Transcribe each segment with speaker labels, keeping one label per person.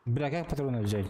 Speaker 1: Бля, как патроны взять?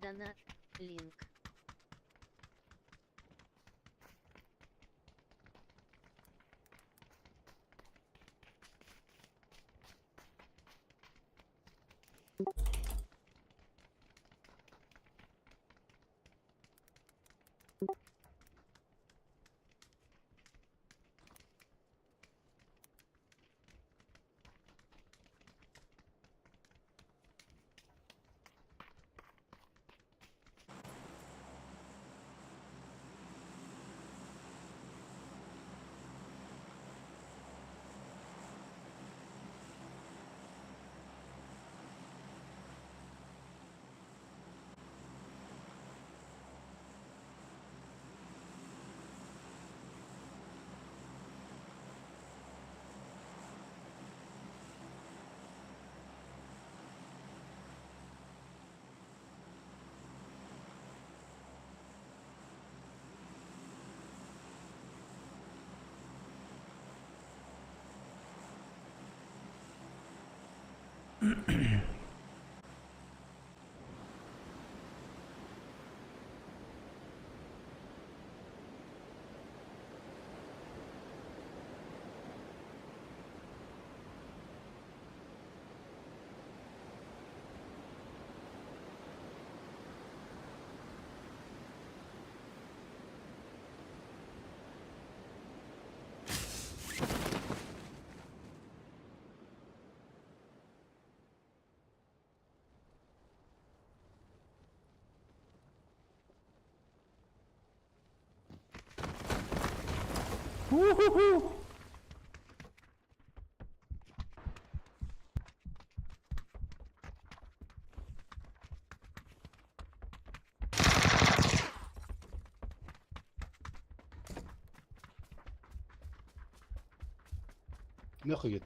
Speaker 2: Дана. Линк.
Speaker 1: У-ху-ху! Нахуй гет.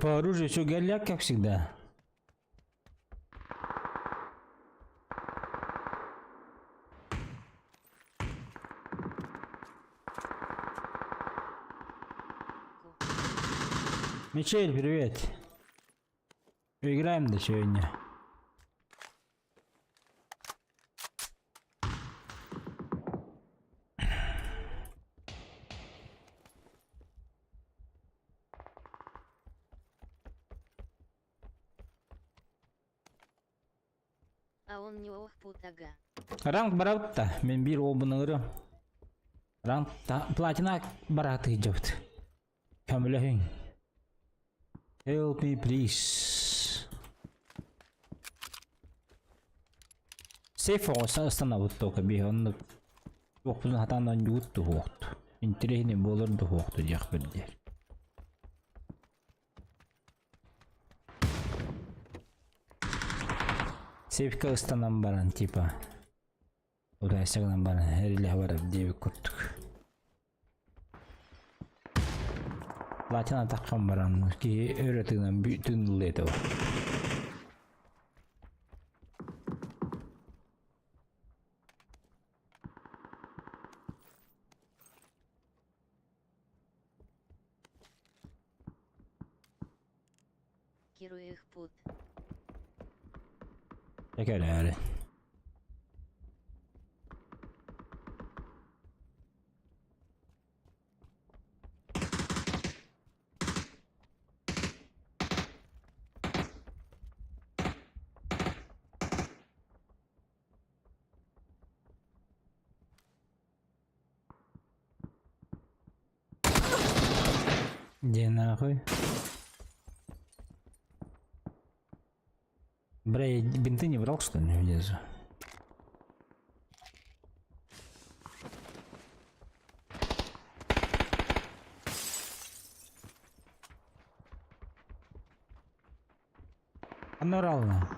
Speaker 3: По оружию все голяк, как всегда. Мичель, привет. Играем до сегодня.
Speaker 2: А он не ох путага.
Speaker 3: Ранг баратта, мен бир обынырым. Ранг платина бараты жабыт. Камилахин. Help me please. Сейф останавыт только би он оқпузун хатандан жугутту хокту. Интересный болорду хокту жак бирде. Сейфка ыстанан баран типа. Урасагынан баран эриле барап дебик курттук. Латина таккан баран ки өйрөтүнөн бүтүн лето.
Speaker 2: Киру их пут.
Speaker 3: Tekrar. Где нахуй? Бля, я бинты не брал, что ли, внизу? Панорально.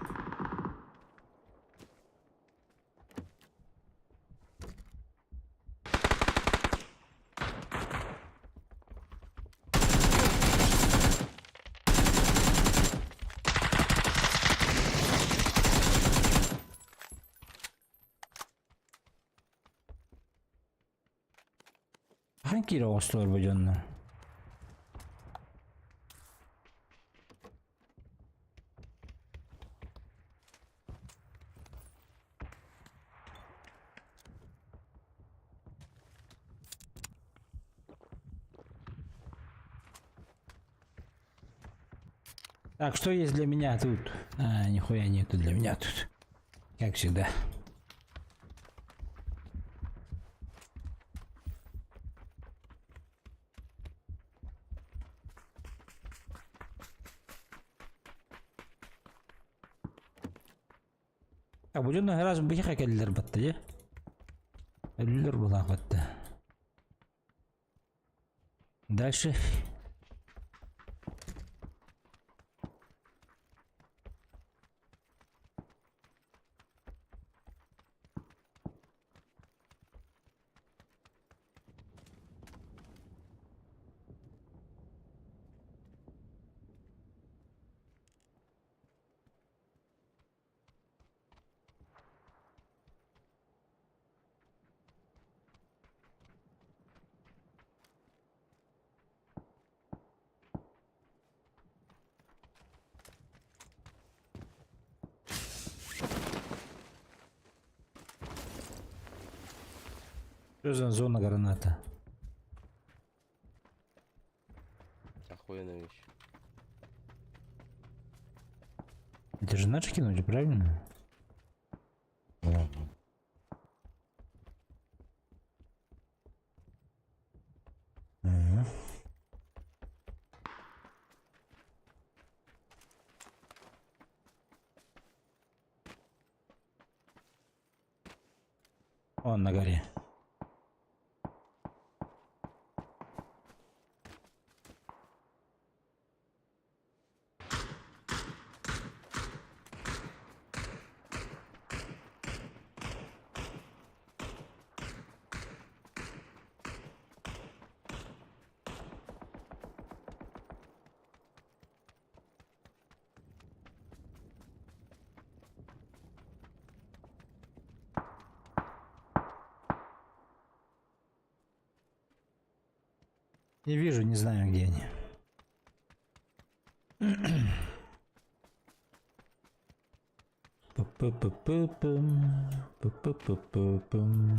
Speaker 3: Hangi roğuşlar bu canına? Так, что есть для меня тут? А, нихуя нету для меня тут. Как всегда. Так, bu жөнүндө раз быйык келдилер батты, же? Өлүлөр булак батты. Дальше. Что за зона граната?
Speaker 4: Охуенная вещь.
Speaker 3: Это же наши кинули, правильно? Он на горе. Не вижу, не знаю, где они. Пу-пу-пу-пу-пум, пу-пу-пу-пу-пум.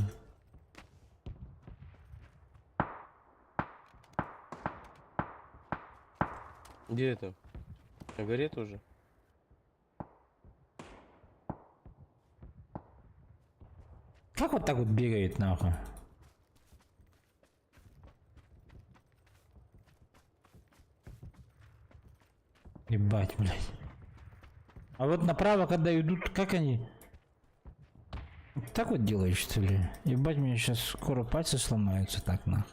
Speaker 4: Где это? На горе тоже?
Speaker 3: Как вот так вот бегает нахуй? Ебать, блядь. А вот направо, когда идут, как они? Так вот делают, что ли? Ебать, мне сейчас скоро пальцы сломаются так нахуй.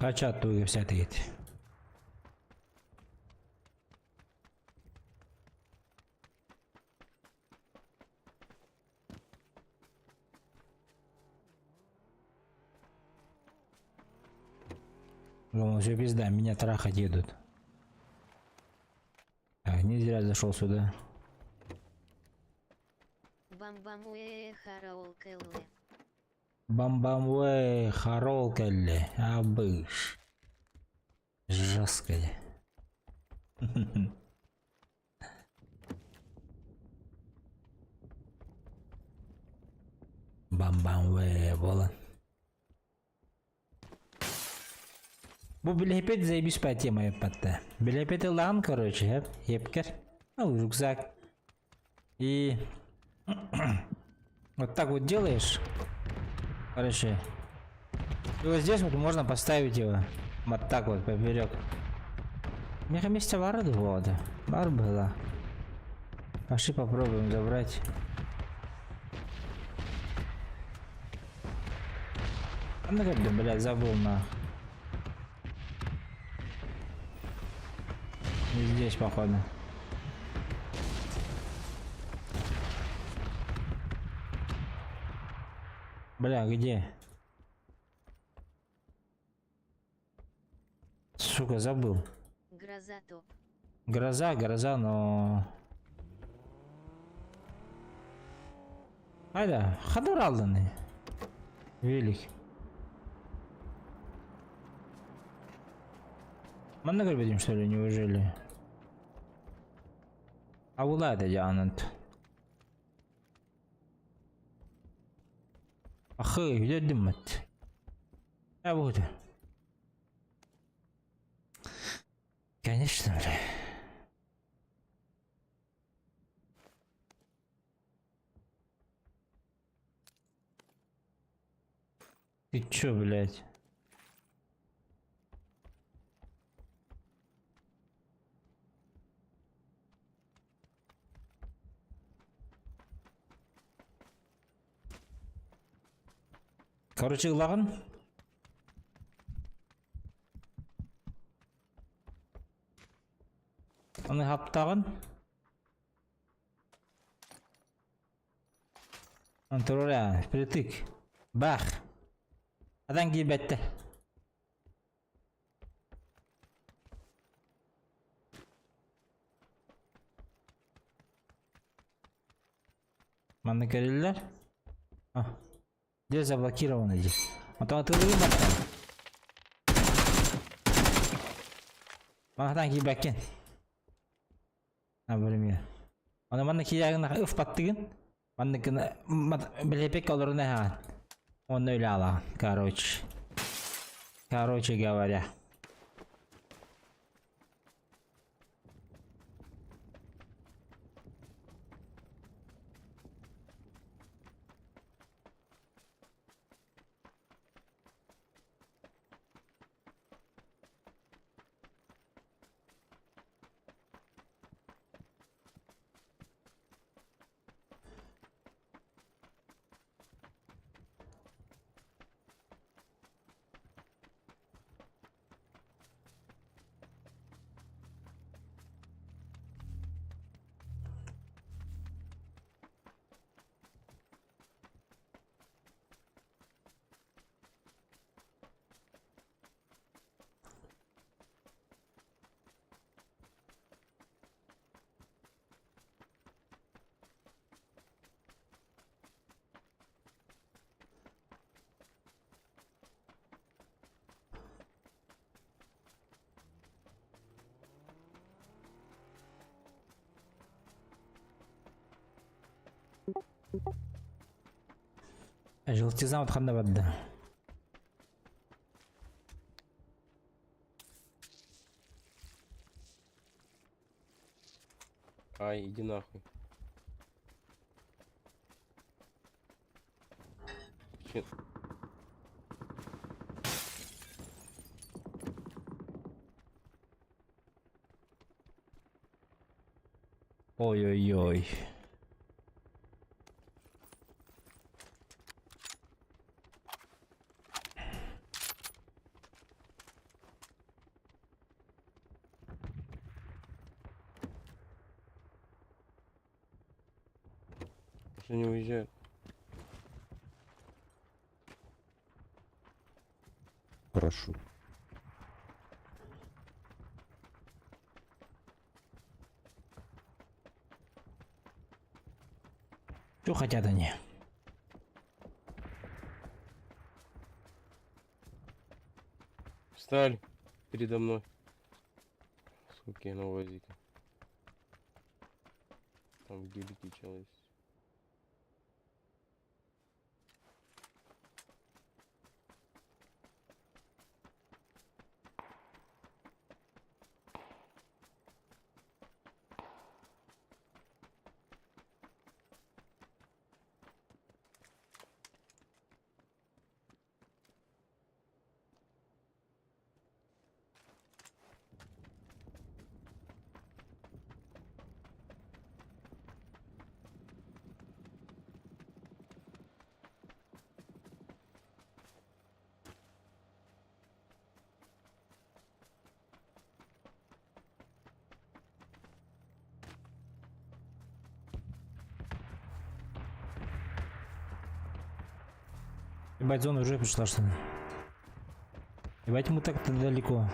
Speaker 3: Kaça attı bu gefsete gitti. Думал, все пизда, меня трахать едут. Так, не зря зашел сюда.
Speaker 2: Бам-бам хараул кэлле.
Speaker 3: Бам-бам-вэй, харол келли, абыш. Жестко. Бам-бам-вэй, болан. Bu bilhepet заебись по теме епатта. Билепеты лан, короче, епкер. Ну, рюкзак. И вот так вот делаешь. Короче. И вот здесь вот можно поставить его. Вот так вот поперек. Мне вместе варду вода. Бар была. Пошли попробуем забрать. А ну как, блядь, забыл на. Не здесь, походу. Бля, где? Сука, забыл.
Speaker 2: Гроза топ.
Speaker 3: Гроза, но... Айда, Хадар алданы. Велик. Манна görmedim что ли, неужели? А улады жанат. Ахы, где дымат? А вот. Конечно, бля. Ты чё, блядь? Короче, лаган. Аны хаптагын. Антуря, притык. Бах. Адан кийбетте. Манны керилер. Где заблокировано здесь? Вот он тылыгын баттан. Манахтан кийбеккен. Білмейді. Оны манны киягына ыф баттыгын. Манны кына білепек олырына хаған. Оны өлі алаған. Короче говоря. Желтизна вот ханда бадда.
Speaker 4: Ай, иди нахуй. Че-
Speaker 3: Ой-ой-ой.
Speaker 4: Что не уезжают?
Speaker 1: Прошу.
Speaker 3: Что хотят они?
Speaker 4: Встали передо мной. Суки, на УАЗике. Там гибкий человек.
Speaker 3: Ебать, зона уже пришла, что ли? Ебать, ему так-то далеко.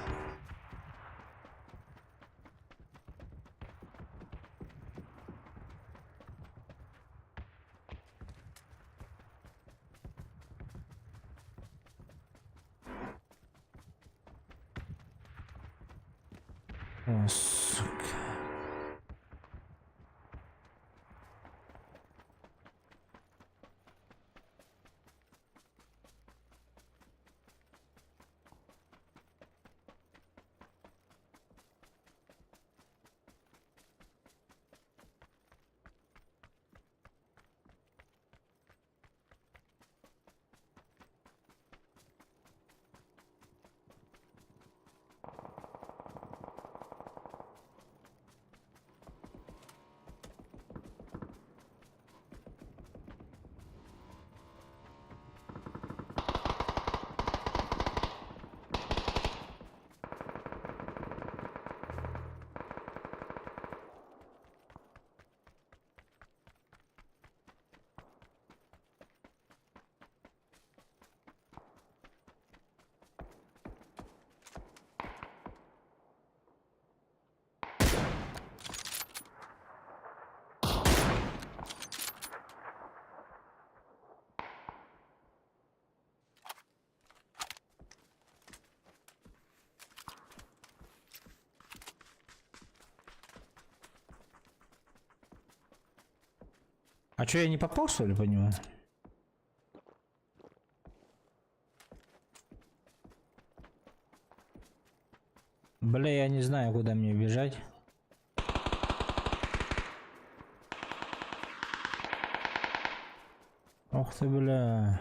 Speaker 3: О, сука. А чё, я не попал, что ли, по нему? Бля, я не знаю, куда мне бежать. Ох ты, бля.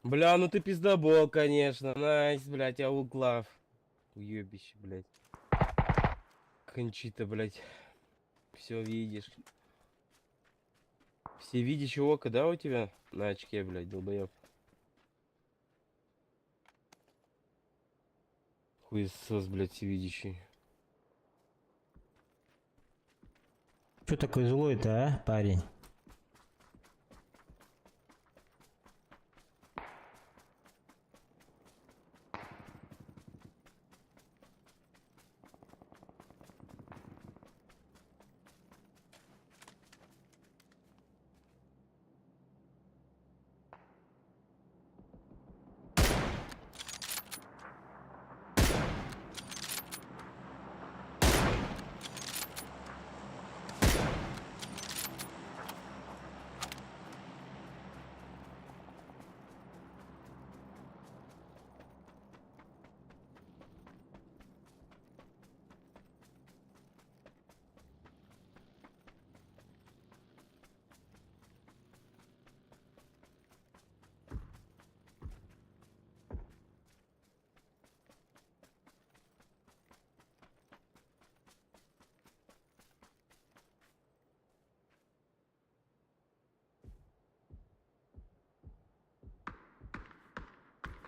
Speaker 4: Бля, ну ты пиздобол, конечно. Найс, блядь, я углав. Уебище, блядь. Кончита, блядь. Все видишь. Все видящее око, да, у тебя? На очке, блядь, долбоёб. Хуесос, блядь, всевидящий.
Speaker 3: Чё такой злой-то, а, парень?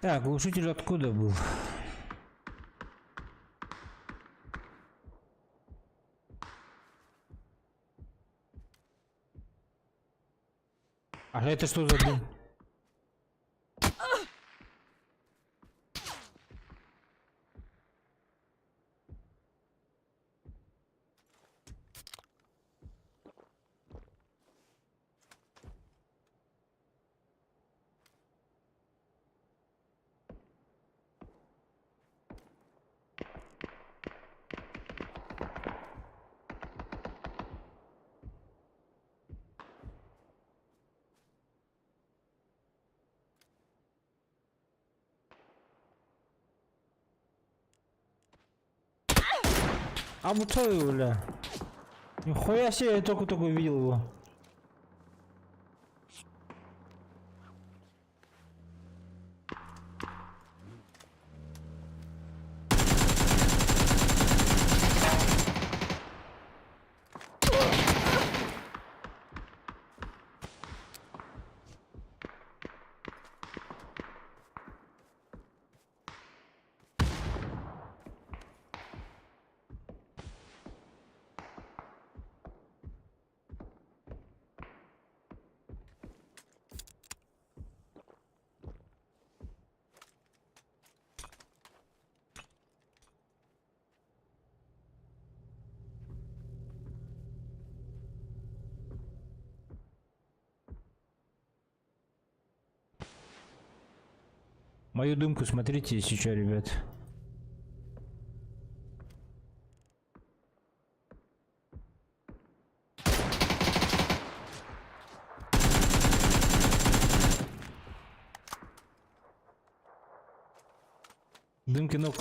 Speaker 3: Так, глушитель откуда был? А это что за дым? А вот что его, бля? Нихуя себе, я только увидел его. Мою дымку смотрите, если что, ребят. Дымки ног.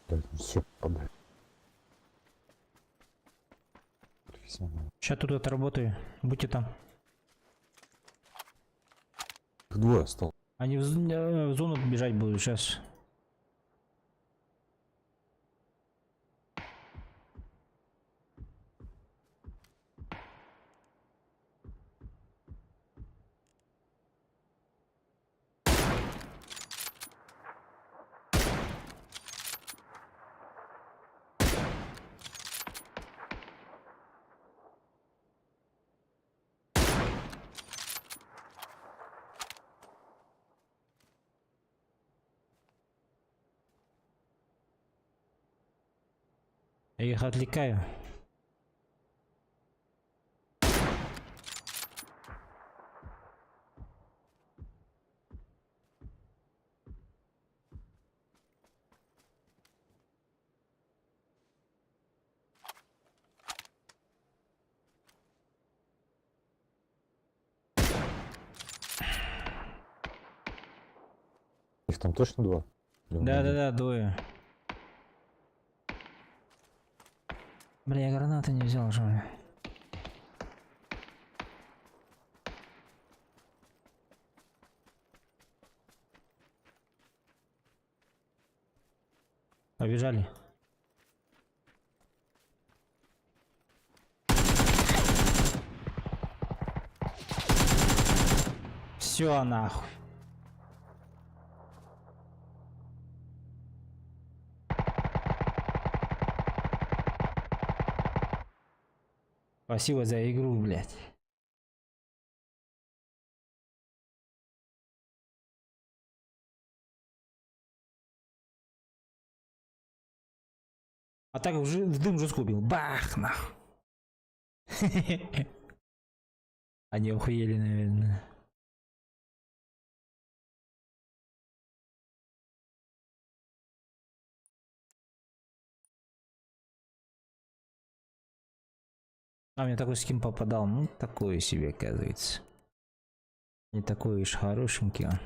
Speaker 1: Да, ёпта. Профессионал.
Speaker 3: Сейчас тут отработаю. Будьте там.
Speaker 1: Их двое осталось.
Speaker 3: Они в зону бежать будут сейчас. Я их отвлекаю.
Speaker 1: Их там точно два? Или он один?
Speaker 3: Да-да-да, двое. Бля, я гранаты не взял, что ли? Побежали. Все нахуй. Спасибо за игру, блядь. А так в дым жестко убил. Бах, нахуй. Они охуели, наверное. А мне такой скин попадал. Ну, такой себе, оказывается. Не такой уж хорошенький он.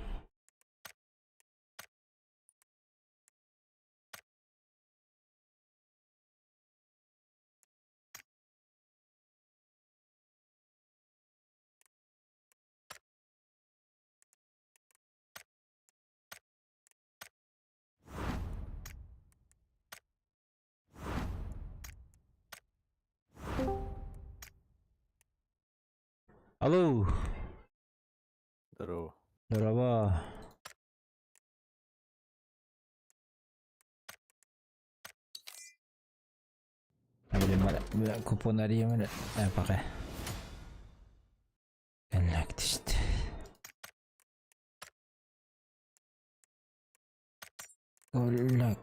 Speaker 3: Алло.
Speaker 1: Здорово.
Speaker 3: Здорово. Бля, купон arayayım. Bakayım. Elakti işte. Öyle.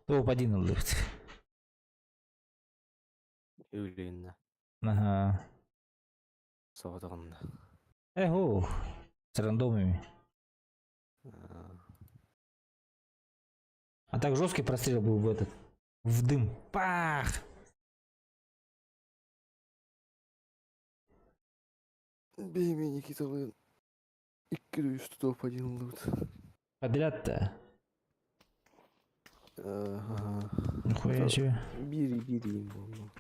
Speaker 3: Топ-1 oldu.
Speaker 1: Öyleyinle.
Speaker 3: Ага.
Speaker 1: Sağdağında.
Speaker 3: Эхо. С рандомами. А так жесткий прострел был в этот. В дым. Пах!
Speaker 1: Бей меня, Никиталы. И кидаю, что топ-1 лут.
Speaker 3: Подряд-то.
Speaker 1: Ага.
Speaker 3: Нихуя себе.
Speaker 1: Бери ему.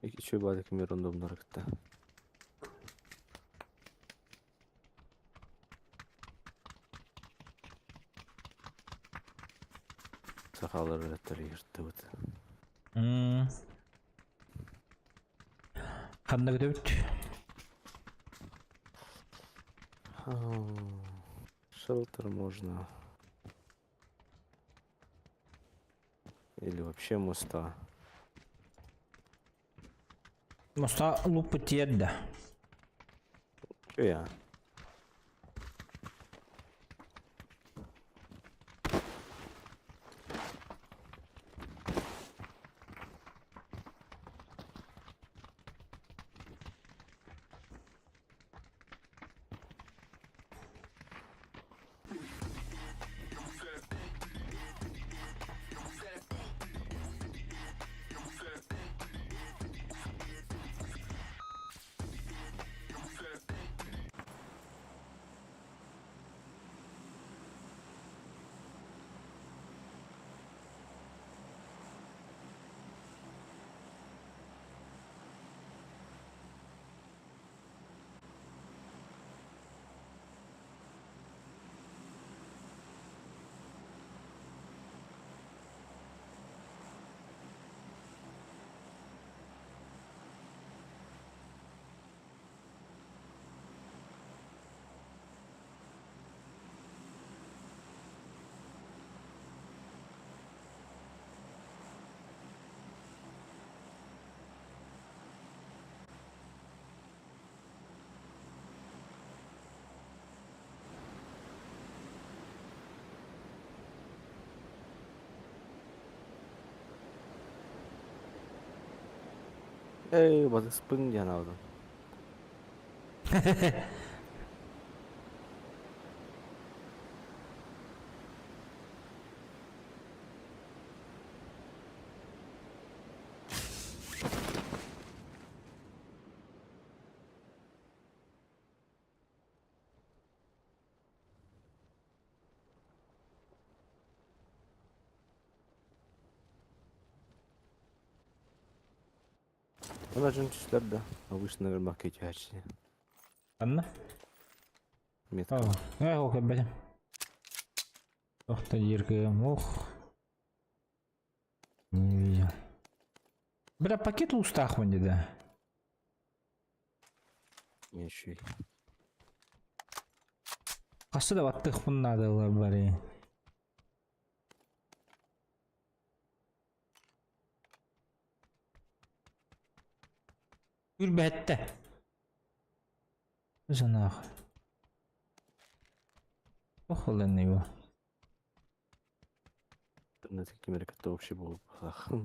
Speaker 1: İki çöberdeki mi randomlar gitti. Sakaları üretleri yırttı bu.
Speaker 3: Kanına götürdük.
Speaker 1: Шелтер можно. Или вообще моста.
Speaker 3: Моста лупать едда.
Speaker 1: Чё я? Ey batı spın yana oğlum. Ona cünçüşler de обычно görmek geçiyor her şeyi.
Speaker 3: Ладно.
Speaker 1: Метка.
Speaker 3: О, ох, блин. Ох ты, Ирка, ох. Не видел. Бля, пакет устах вон да.
Speaker 1: Ne şey.
Speaker 3: Қасы да ваттық надо бари. Үрбәтті. Жанақ. Ох, ол не его.
Speaker 1: На таким рекордом вообще было плохо.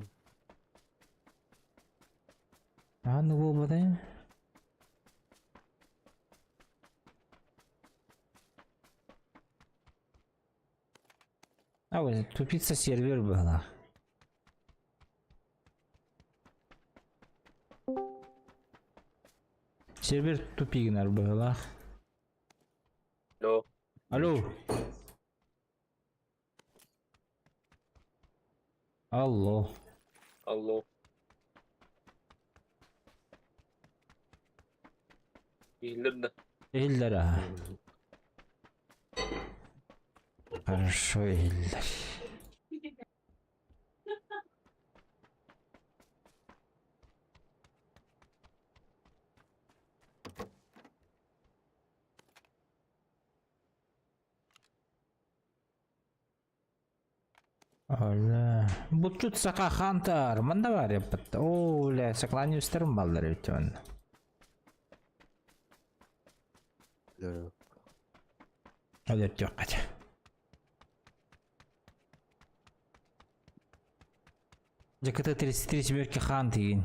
Speaker 3: А, ну бұл да. А вот тупица сервер была. Сервер тупигнар была.
Speaker 4: Алло.
Speaker 3: Алло. Алло.
Speaker 4: Алло. Ийлерді.
Speaker 3: Эльдара. Хорошо, Эльдар. Оля. Бутчут сака хантар. Мында бар яппат. Оля, сакланюстерім балдар өтен.
Speaker 1: Да.
Speaker 3: Оля, тёкать. ЖКТ 33 семерки хан деген.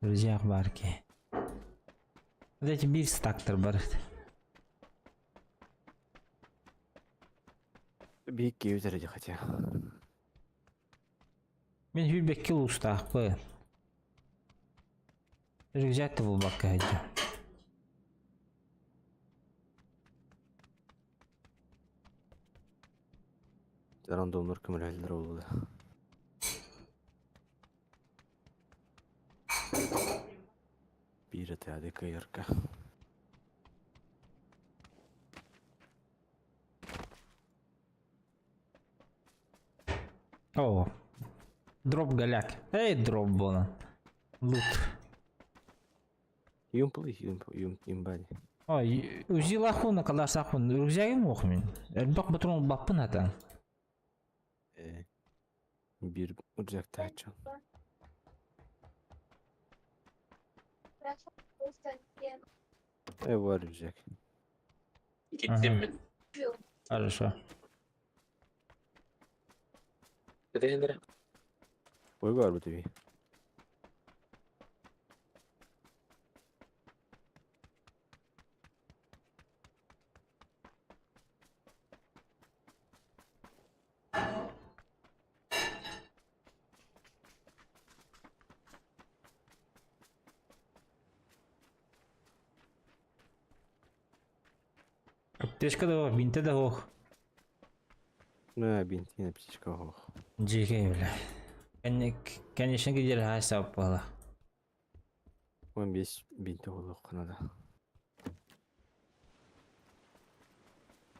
Speaker 3: Друзья барки. Вот эти бир стактор бар.
Speaker 1: Бейікке өтереді хотя.
Speaker 3: Мен хүлбек кил устақпы. Рюкзакты бұл баққа әді.
Speaker 1: Рандомлар көмірәлдер oldu. Bir tane kayırka.
Speaker 3: О, дроп голяк. Эй, дроп было. Лут.
Speaker 1: Юмпылы, юмбани.
Speaker 3: Ой, узи лахуна каласахун. Рюкзагым оқ мен. Әлбақ бұтырын бақпын атан.
Speaker 1: Bir ucakta açan. Var ucak.
Speaker 4: Gittim mi?
Speaker 3: Хорошо.
Speaker 4: Gidelim.
Speaker 1: Boy var bu tabi.
Speaker 3: Аптечка да оқ, бинте да оқ.
Speaker 1: Ne bintine птичка ох.
Speaker 3: Джеке, бля. Конечно, где раса упала.
Speaker 1: 15 binti oldu kanada.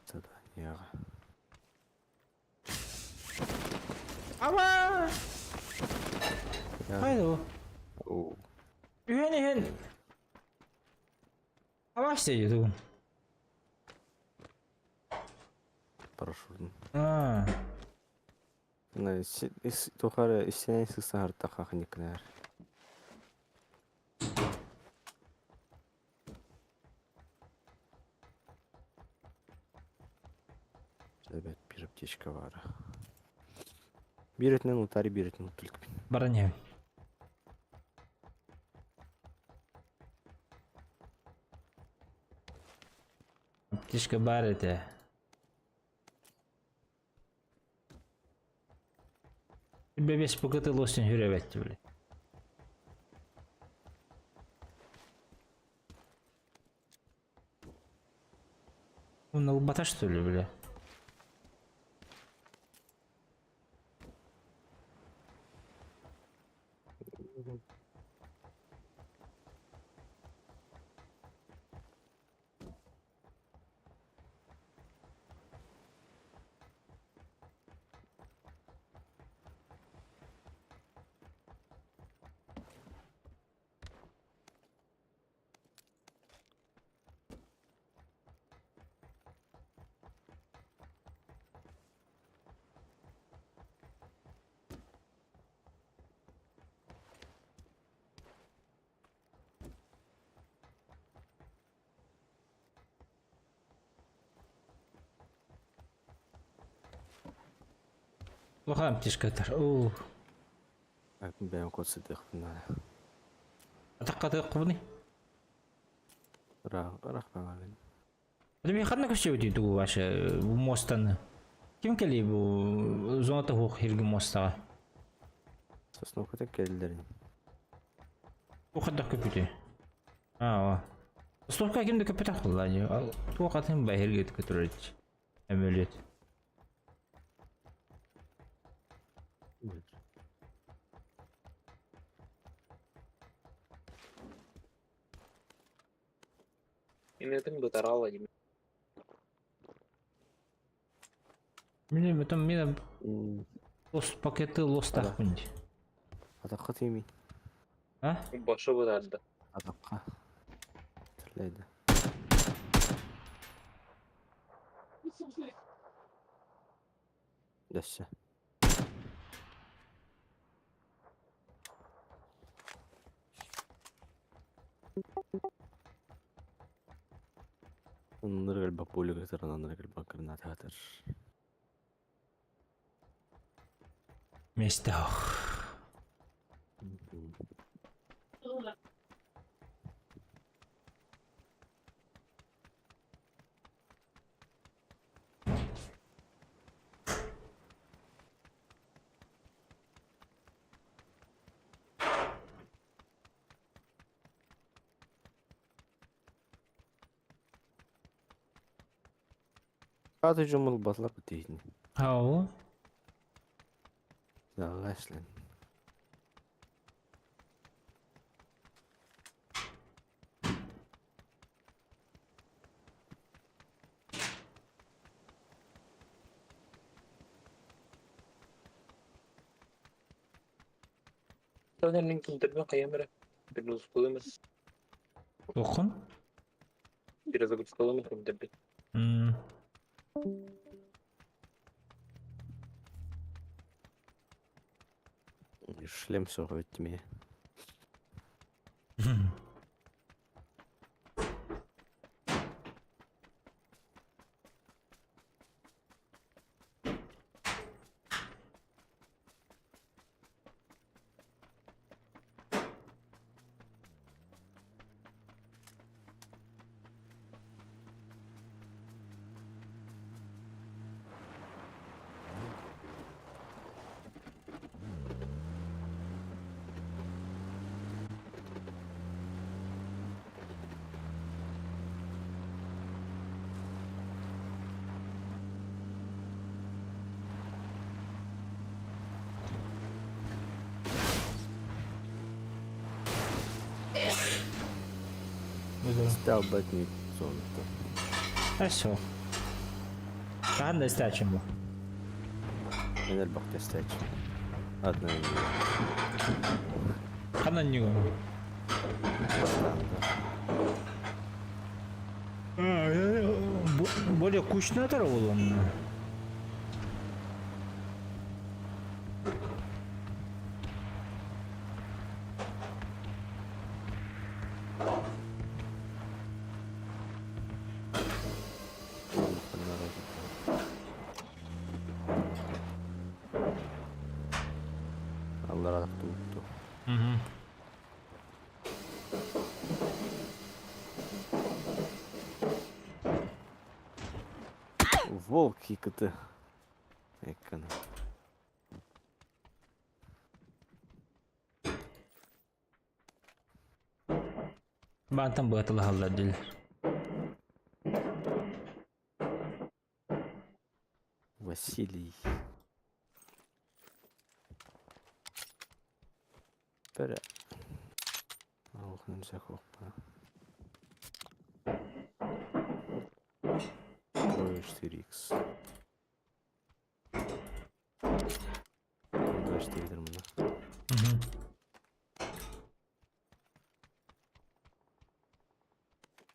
Speaker 1: Zadanyaga.
Speaker 3: Ава! Haydi o.
Speaker 1: Oo.
Speaker 3: Ühen. Ава istedi.
Speaker 1: Парашютын.
Speaker 3: А,
Speaker 1: Ne tohara işten sıksa harta kaknikler. Evet bir птичка var. Bir etinden utarı bir etinden utuluk.
Speaker 3: броня. Птичка бар это. Тебе весь покаты лосин юревать, блядь. Он на лобота что ли, бля? Плохая птичка это. Ух.
Speaker 1: Ben kod sıdıq bunlar.
Speaker 3: Атаққа қыбыны.
Speaker 1: Рақ ben alın.
Speaker 3: Это мне хатна көше өтейді бұл ваше бұл мостаны. Кем келей бұл зоната хоқ ергі мостаға?
Speaker 1: Sosno kutak geldiler.
Speaker 3: Бұл қадда көпіте. Ва. Стопқа кемді көпіте қылады. Бұл қатын ба ерге көтіреді. Әмелет.
Speaker 5: Именно бутарала.
Speaker 3: Мен там мен лос пакеты лостақ бұнде.
Speaker 1: Ataqqa temi.
Speaker 3: А?
Speaker 5: Başı butardı.
Speaker 1: Ataqqa. Tırlaydı. Desse. نضرب البابولو كتر نضرب البكر هاتر.
Speaker 3: Местах.
Speaker 1: Hadi cumhur batlak öteyini.
Speaker 3: Ау.
Speaker 1: Yağlaşlan.
Speaker 5: Zaten linkin tırma kayamera. Bir uzun
Speaker 3: Оқын.
Speaker 5: Biraz da kutsalım tabii.
Speaker 1: Шлем сорвет тьме. Стал батник золото.
Speaker 3: Хорошо. Қандай стачым бұл?
Speaker 1: Менер бақта стач. Одна не.
Speaker 3: Қандай не ғой? Более кучный атар ол оның.
Speaker 1: Allah razı olsun. волки кыты. Экканы.
Speaker 3: Бантам бытылы халлар дил.
Speaker 1: Василий. Пера. Алхын захопа. Ой, 4х. 24 мына.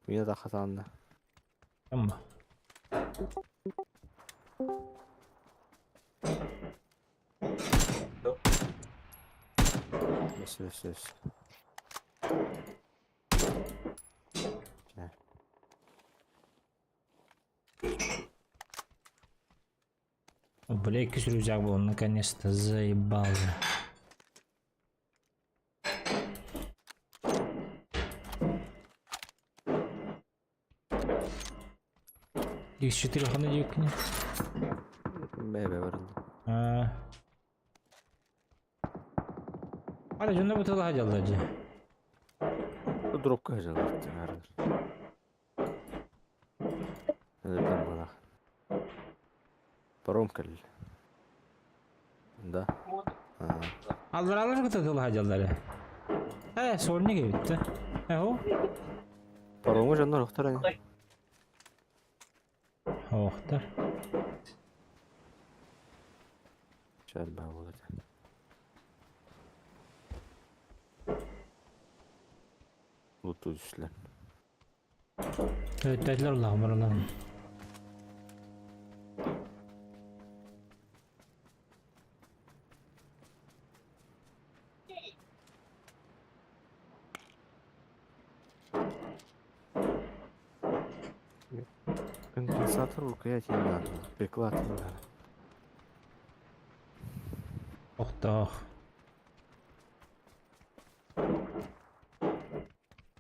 Speaker 1: Меня да хатанды.
Speaker 3: Tamam.
Speaker 1: Söz. Gel.
Speaker 3: Блейк рюкзак был, наконец-то заебал же. X4 хана дикни.
Speaker 1: Бебе вырынды.
Speaker 3: Hadi cunda bu tala hacaldı.
Speaker 1: Bu dropka hacalattı. Hadi ben bana. Паром калил. Да.
Speaker 3: Aldılar mı tala hacaldı? Sorun ne gitti? O?
Speaker 1: Паромы жандар охтар.
Speaker 3: Oxtar.
Speaker 1: Şöyle ben olur. Loot'u düşler.
Speaker 3: Evet, dediler Allah'ım oralarım.
Speaker 1: Конденсатор рукоять не надо. Приклад не надо.
Speaker 3: Oxtaq.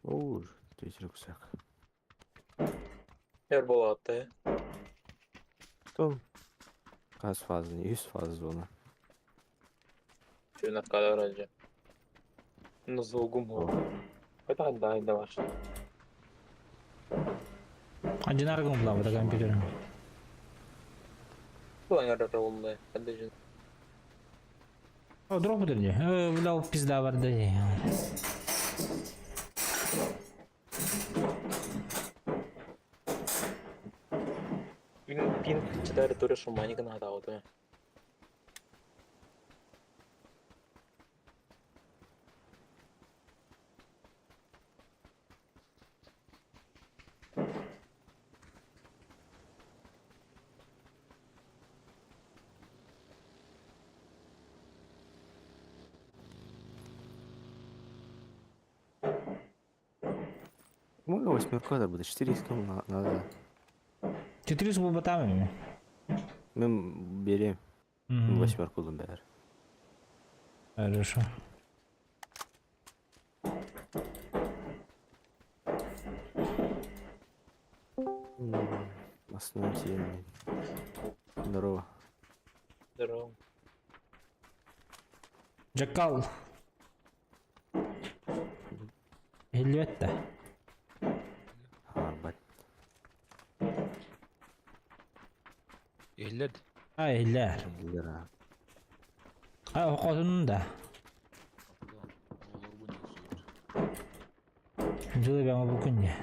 Speaker 1: Уж, здесь рюкзак.
Speaker 5: Ербол attı.
Speaker 1: Кто? Gaz fazla, 100 fazla ona.
Speaker 5: Şuna kadar önce. Nasıl gum. Это да ваш.
Speaker 3: Один аргум была в этом компьютере.
Speaker 5: Кто не роллы? Подожди.
Speaker 3: О, дроп подожди. Бля, пизда варда.
Speaker 5: Пин 4 туре шуманика надо ауто.
Speaker 1: Ну, 8 будет, 4 кому надо.
Speaker 3: 4 с бубатами.
Speaker 1: Мы берем 8 бер.
Speaker 3: Хорошо.
Speaker 1: Основной сильный. Здорово.
Speaker 5: Здорово.
Speaker 3: Джакал. Elbette.
Speaker 1: Harbat.
Speaker 6: 50.
Speaker 3: Ha eller.
Speaker 1: 50 lira.
Speaker 3: Ha o kadının da. Joda ben bugün ya.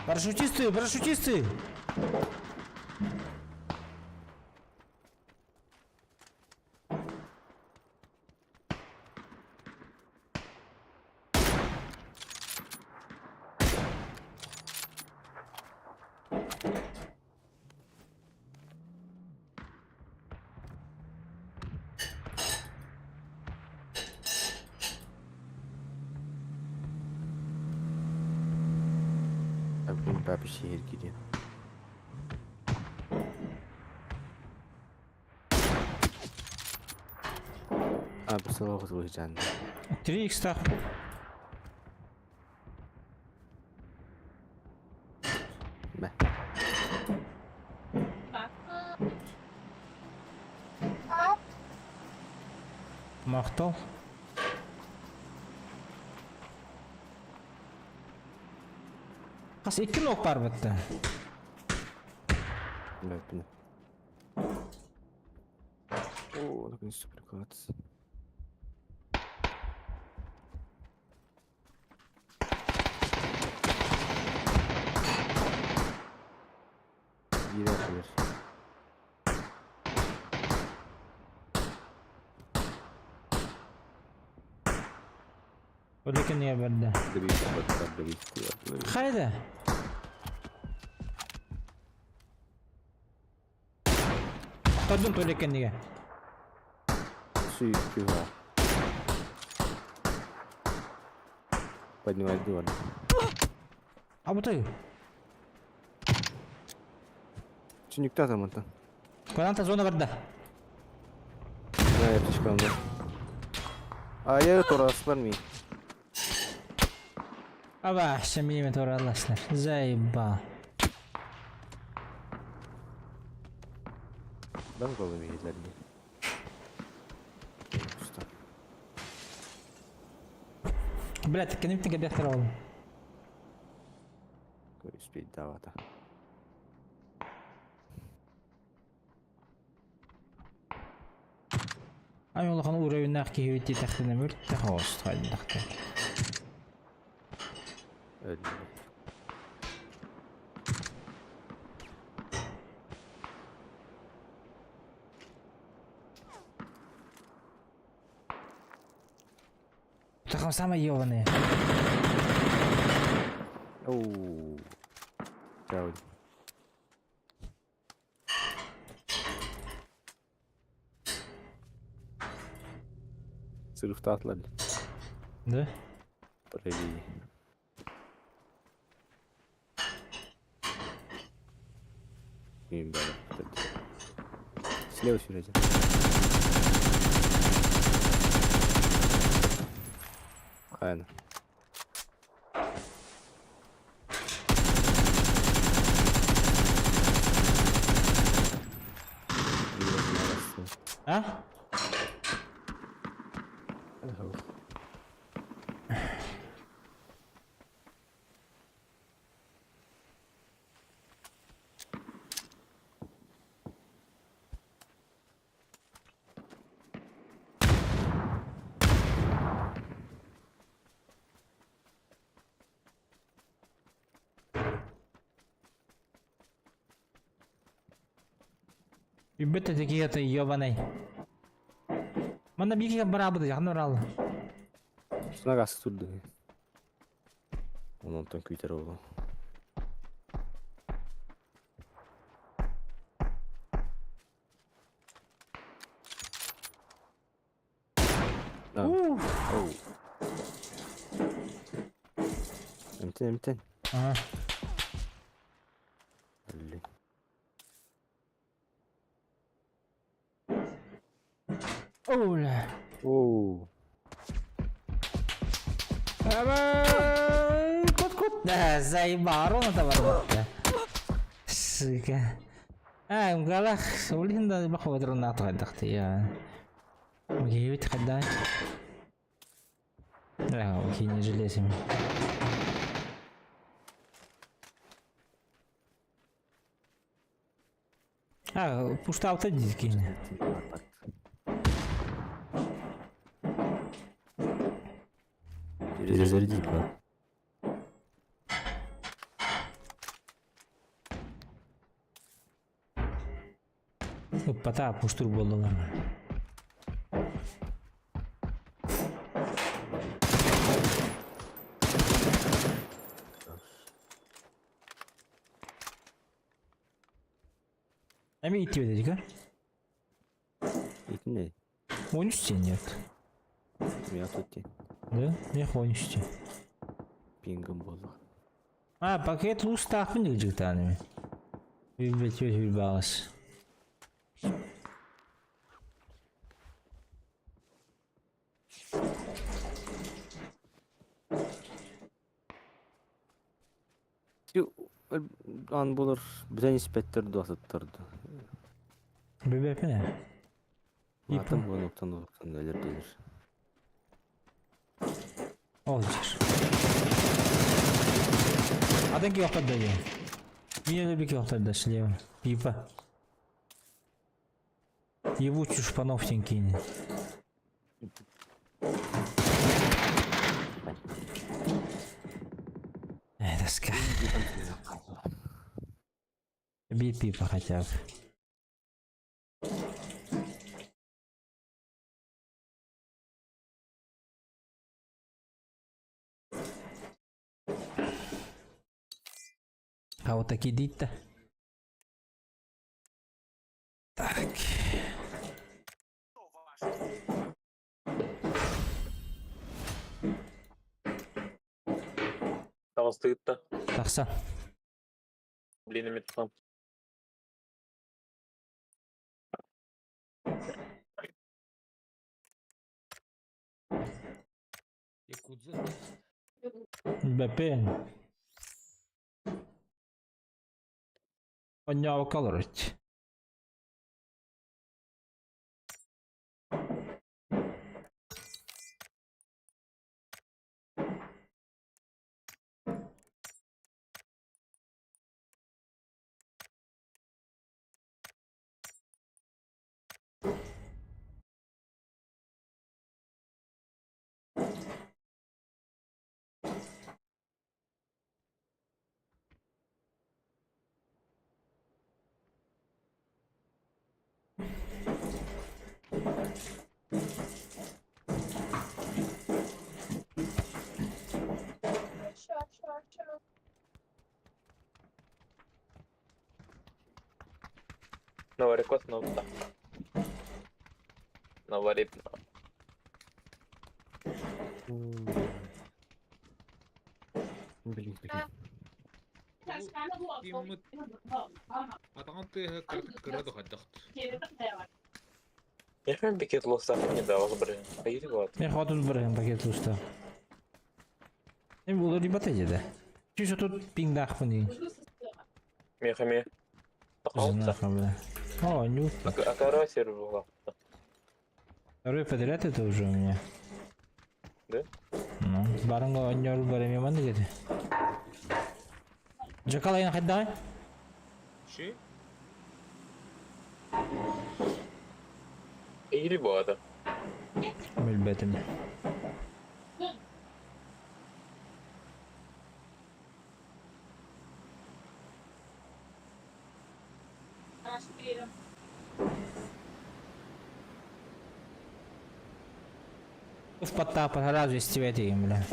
Speaker 3: Парашютисты, парашютисты!
Speaker 1: Abi şehir gidiyor. А, bir sabah kızılacağım.
Speaker 3: 3x tak.
Speaker 1: Be.
Speaker 3: Maqtov. Qas 2 nok var bitti.
Speaker 1: Böyle. Oo, наконец-то прикладывается. İyi yapılır.
Speaker 3: Lekin niye berdi? Haydi. Qadın to lekin niye?
Speaker 1: Suyu var. Поднимать диван.
Speaker 3: Абытай.
Speaker 1: Çünkü adam orada.
Speaker 3: Kananta zona berdi.
Speaker 1: Ne yapmış kaldı? Ayı orası var mı?
Speaker 3: Aba, şemiyeme doğru Allah'lar. Zayba.
Speaker 1: Ben kolum iyiler mi? Usta.
Speaker 3: Блядь, так не тебе бехтер oğlum.
Speaker 1: Успеть давата.
Speaker 3: Ay Allah'ın uğrayın ki hüveti tahtına bir tahos haydi tahtı.
Speaker 1: Öyle.
Speaker 3: Takım sama yovanı.
Speaker 1: Oo. Bravo. Sırıfta atladı.
Speaker 3: Ne?
Speaker 1: Böyle iyi. İyiyim böyle. Слева сюжете. Aynen.
Speaker 3: Ha? Übbete teki yatı yovanay. Mana bir kere beraber yakın oralı.
Speaker 1: Şuna gaz tuttu. Onun tam küter oldu. Oh. Emten.
Speaker 3: Aha.
Speaker 1: Öyle.
Speaker 3: Ola.
Speaker 1: Oo.
Speaker 3: Aba kut. Dah, saya baru nata baru. Sika. Ah, enggak sulihin dah bakal terus nato kadakti ya. Magigit kaday. Ah, okey, не железем. А, пуста авто диски.
Speaker 1: Перезарядить надо.
Speaker 3: Пата пуштур болдулар. Эми итиyor dedik ha?
Speaker 1: İtin ne?
Speaker 3: 13 тень нет.
Speaker 1: Я тут
Speaker 3: Да? Мне 13 тень.
Speaker 1: пингом буду.
Speaker 3: А, пакет луз tahmin edecek tane. Bir bağız.
Speaker 6: Ан булыр бізен испеттер досыттырды.
Speaker 3: Бебеп не? İp
Speaker 6: Атым
Speaker 3: mi?
Speaker 6: bunu utan ölür gelir.
Speaker 3: Ol jir. Adanki yoqda ya. Меня любит yoqda слева. Ипа. Ебучий шпанов тенькини. Эй, доска. Бей пипа хотя бы. А вот такие дить-то. Так.
Speaker 5: Там стоит-то.
Speaker 3: Тахсан.
Speaker 5: Длинными там.
Speaker 3: Бепен. Понял колорить.
Speaker 5: Наварикос наута. Наварит.
Speaker 6: Блин.
Speaker 7: Атаңаты кырады хаддахт.
Speaker 5: Я фем пикет лоса не дал, блин. Поїдь вот.
Speaker 3: Я хватит брать пакет уста. Не буду ребята да. Чё тут пингдах пни?
Speaker 5: Мехами. Тахалца.
Speaker 3: Знахом, О, нюх.
Speaker 5: А карасер была.
Speaker 3: Второй подряд это уже у меня.
Speaker 5: Да?
Speaker 3: Ну, баранга оннёр барами манда где-то. Джакала я хаддай?
Speaker 7: Ши?
Speaker 5: Или бада.
Speaker 3: Мельбетами. В потапа разве стивете бля.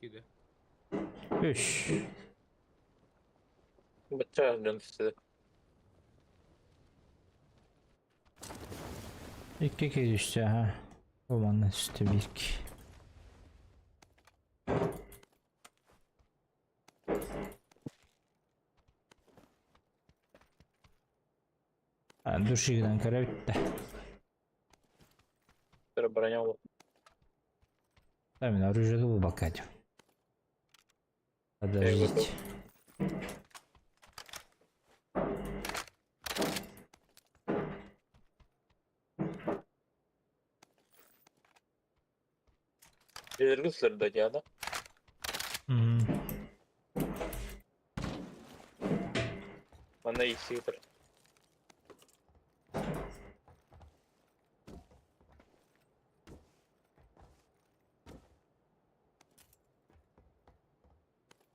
Speaker 7: Киде.
Speaker 3: Üş.
Speaker 5: Бача дönüştü.
Speaker 3: İki kez düştü ha. Romanın üstü bir iki. Ha, duşiğden kara bitti.
Speaker 5: Переборонял.
Speaker 3: Там на оружие дубу бакать. Подождите.
Speaker 5: Belirgüsler de geldi. Bana iyisidir.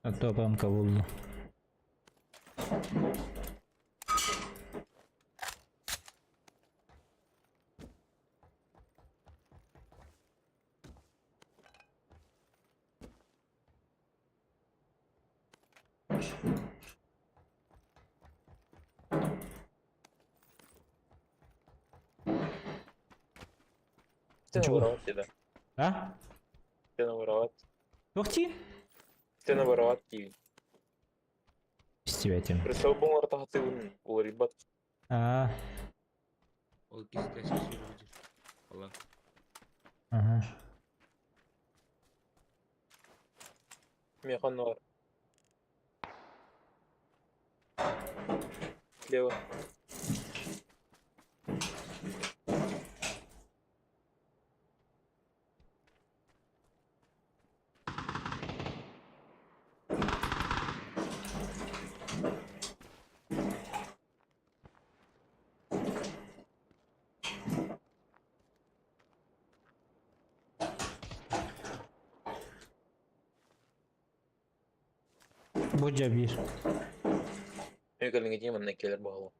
Speaker 3: А то памка булду.
Speaker 5: Стена
Speaker 3: Чего?
Speaker 5: воровать тебе.
Speaker 3: А?
Speaker 5: Стена воровать.
Speaker 3: Тохти?
Speaker 5: Стена воровать тебе.
Speaker 3: С тебя тем.
Speaker 5: Присыл бумар тахты у ребят.
Speaker 3: А,
Speaker 7: Ол кисті әске сөйлейді. Алла.
Speaker 3: ага.
Speaker 5: Механ var. Слева.
Speaker 3: Boca bir.
Speaker 5: Öykülüngü diyeyim kelir bağlı.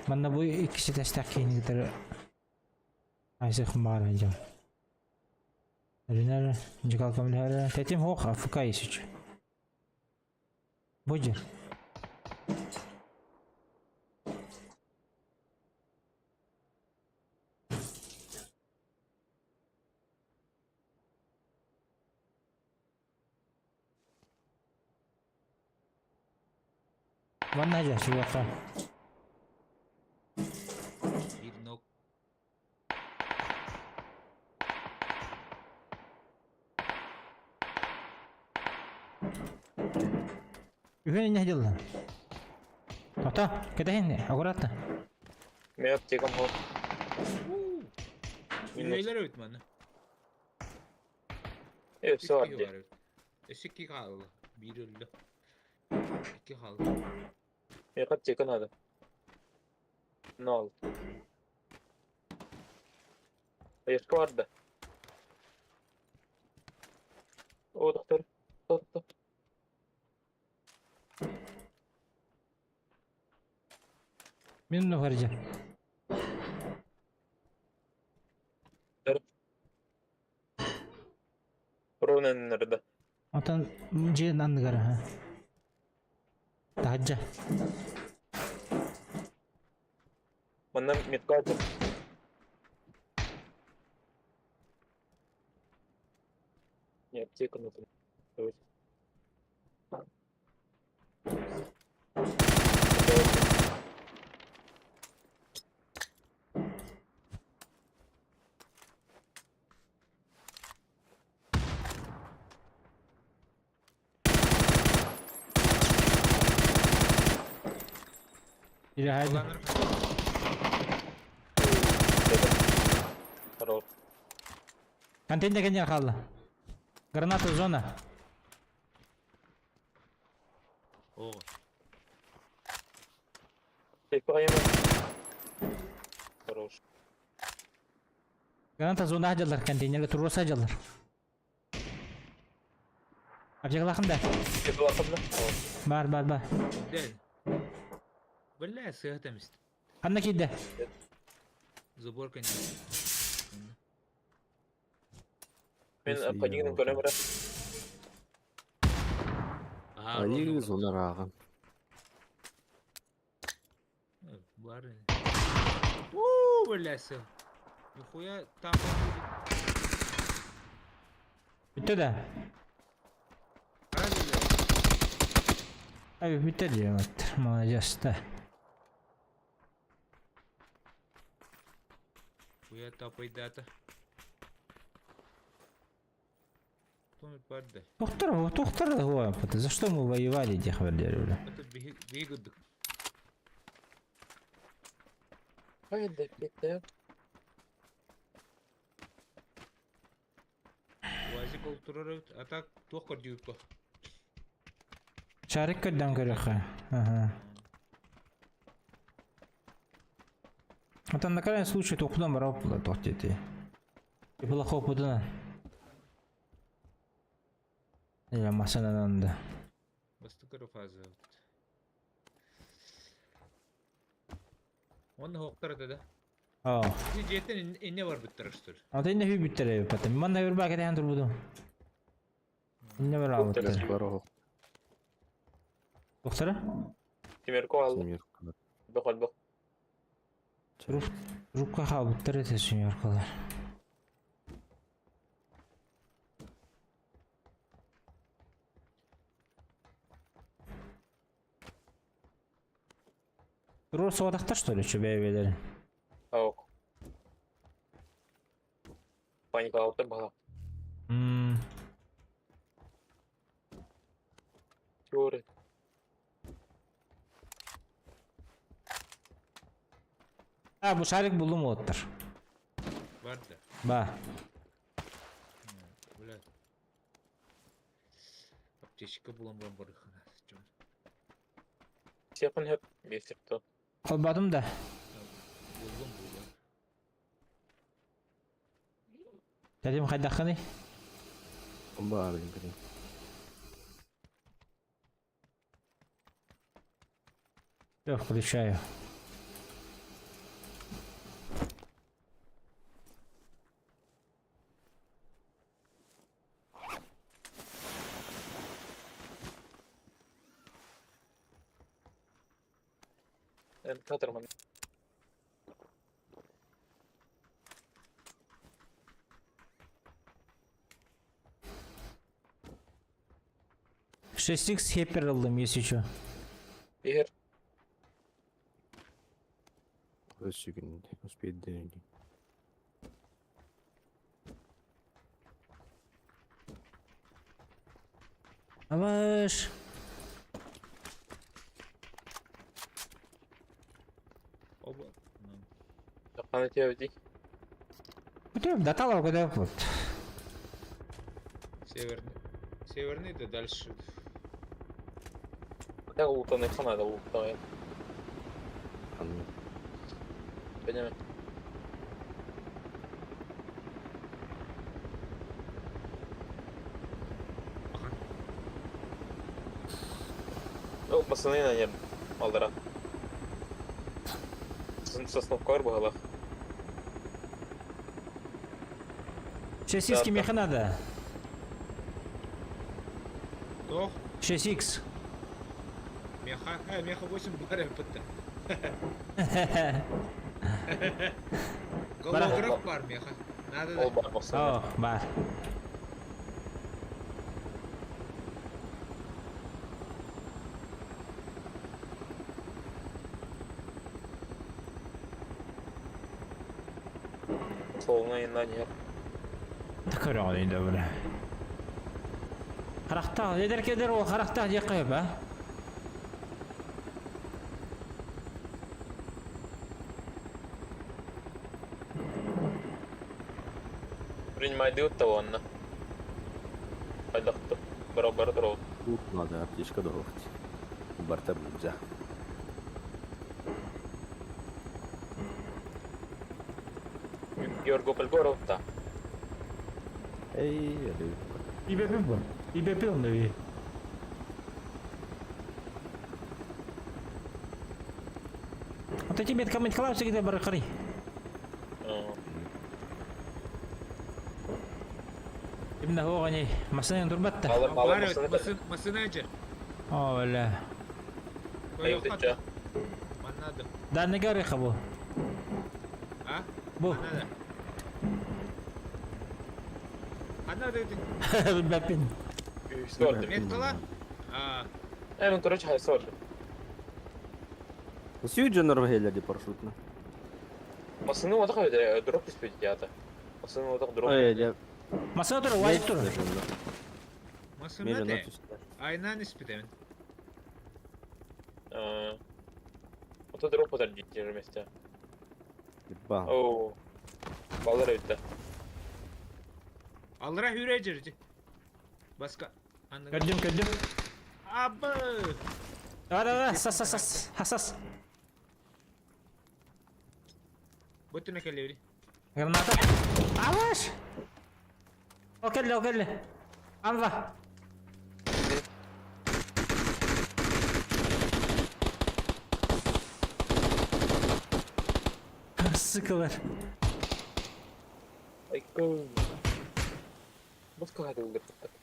Speaker 3: Bana bu ikisi destek keyinlikleri Ayşe var hocam. Ürünler, cikal kamilleri, tetim hoş, afka isuç. Boca. Bana aja şu yakın.
Speaker 7: Bir nok.
Speaker 3: Üfenin ne diyorlar? Tata, kedehin akuratlı.
Speaker 5: Meyap tekam hol.
Speaker 7: Ünleyler evet bana.
Speaker 5: Hepsi var
Speaker 7: İki
Speaker 5: diye.
Speaker 7: var evet. İki kaldı. Bir öldü. İki kaldı.
Speaker 5: Meyap tekan hadi. Ne oldu? Yaşka vardı. O doktor. Doktor.
Speaker 3: Benim ne varacak?
Speaker 5: Ronan nerede?
Speaker 3: Atan ciğer andıgar ha. Tahacca.
Speaker 5: Bana metka açıp. Meyap tekan hadi. Evet.
Speaker 3: Biri haydi.
Speaker 7: Olanlar
Speaker 5: Хорош.
Speaker 3: Контейнер коня kaldı. Granata zona.
Speaker 7: o.
Speaker 5: Tek ayağına. Хорош.
Speaker 3: Granata zona hacılar konteynerle turbosu hacılar. Apacak lakında.
Speaker 5: Tek ayağına.
Speaker 3: Бар.
Speaker 7: Del. Valla sıhhat emist.
Speaker 3: Kanna kidde.
Speaker 7: Zabor kan.
Speaker 5: Ben
Speaker 6: Neyse, iyi
Speaker 5: paginin
Speaker 6: oldu.
Speaker 5: dönemi.
Speaker 6: Ayız onlar ağam.
Speaker 7: Var. Valla sıhhat. Nихуя там.
Speaker 3: Bitti de.
Speaker 7: Правильно.
Speaker 3: Abi bitti diyor. Молодец da.
Speaker 7: Хуя тапай дата. Кто падда?
Speaker 3: Тухтар его опыта. За что мы воевали, этих валерий?
Speaker 7: Это бегудык.
Speaker 5: Haydi bekle.
Speaker 7: Вазик олтурар. А так тохкар дюйко.
Speaker 3: Шарик көдден көріқі. Это на крайний случай тоқудан барап бұла тоқтеті. И бұла қопыдына. Или масанадан да.
Speaker 7: Бастыкару фаза. Он хоқтар да.
Speaker 3: Ау.
Speaker 7: Сен жеттен инне бар биттер что ли?
Speaker 3: Ата инде хүй биттер патам. Манда бір бак етен тұр бұду. Инде бір алып
Speaker 6: Телес
Speaker 3: тұр.
Speaker 6: бар оқ.
Speaker 3: Тоқтары?
Speaker 5: Timerko aldı.
Speaker 6: Семер.
Speaker 5: Bak al bak.
Speaker 3: Рубка қабыттыр еті сүйер қалар. Рус одақта, что ли, что бәйбелер?
Speaker 5: Аук. Паника алты бала. Теория.
Speaker 3: А, bu шарик булдым оттыр.
Speaker 7: Бар да.
Speaker 3: Ба.
Speaker 7: Бля. Аптечка булам барыхана.
Speaker 5: Сепан hep месепті.
Speaker 3: Қолбадым да.
Speaker 7: Булам.
Speaker 3: Дәдем қайдаққаны?
Speaker 6: Бар, блин.
Speaker 3: Все, включаю.
Speaker 5: Катерман.
Speaker 3: Шестикс хеппер aldım, если что.
Speaker 5: Егер.
Speaker 6: Секунду, успеть дойти.
Speaker 3: Алаш.
Speaker 7: Оба.
Speaker 5: Тапаны тебе дик.
Speaker 3: Куда? До того, куда вот.
Speaker 7: Северный. Северный, да дальше.
Speaker 5: Как лутаны хана да лутает. Понимаешь? Ну, пацаны на нем. Алдара. Сосновкар бағалақ.
Speaker 3: Шестикс кемеха надо.
Speaker 7: Тох.
Speaker 3: 6х.
Speaker 7: Меха. Меха 8 баря пытта. Голограф бар меха. Надо
Speaker 5: Ол
Speaker 7: да.
Speaker 5: бар пацаны.
Speaker 3: О, бар.
Speaker 5: Солына енна не.
Speaker 3: Такой енді бля. Қарақта, едеркедер ол қарақта де қойып, а?
Speaker 5: Принимай дыут того анна. Айдақты. Барабар дұрау.
Speaker 6: Тут надо аптечка дорогти. Барта будет.
Speaker 5: Георгополь горовта.
Speaker 6: Эй, это...
Speaker 3: İbe pil nevi. Вот эти бед коммент классы где барахари. Именно هو они масаны турбатта.
Speaker 5: Алыр
Speaker 7: Бар
Speaker 5: масыны.
Speaker 7: масынайчы.
Speaker 3: О, бля.
Speaker 5: Айдыча.
Speaker 7: Манады.
Speaker 3: Да не говори хабу.
Speaker 7: А?
Speaker 3: Бу.
Speaker 7: Манады. Манады.
Speaker 3: Бапин.
Speaker 5: Сорды.
Speaker 7: Меткала? А,
Speaker 5: Ну, короче, хай сорды.
Speaker 6: Сьюджи норвегелі парашютно.
Speaker 5: Масыны отақ өйде дроп түспейді ята. Масыны отақ дроп.
Speaker 6: Ой, я...
Speaker 3: Масаны туру, вайт туру.
Speaker 7: масынады. Айнан испитемін.
Speaker 5: Ота дроп отар дейті жерместе.
Speaker 6: Ебал.
Speaker 5: Оу. Балар өйтті.
Speaker 7: Алыра хүрей жерді. Басқа.
Speaker 3: Көрдüm, көрдüm.
Speaker 7: Абы!
Speaker 3: Давай, сас. Хасас.
Speaker 7: Бұттына кәлеуді.
Speaker 3: Граната. Алаш! О келді. Анва. Сыкалар.
Speaker 5: Айкы. Басқа қайды өлдірді.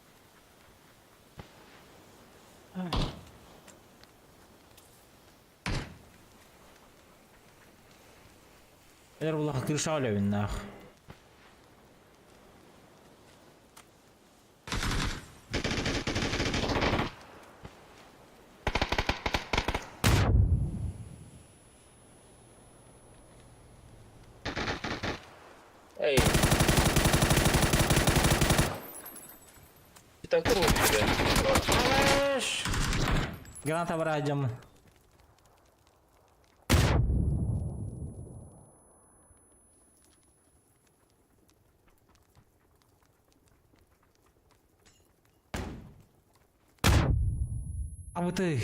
Speaker 3: Эдер булаха крыша олевин нах.
Speaker 5: Эй. Так круто, да.
Speaker 3: Граната брадем. А вот ты.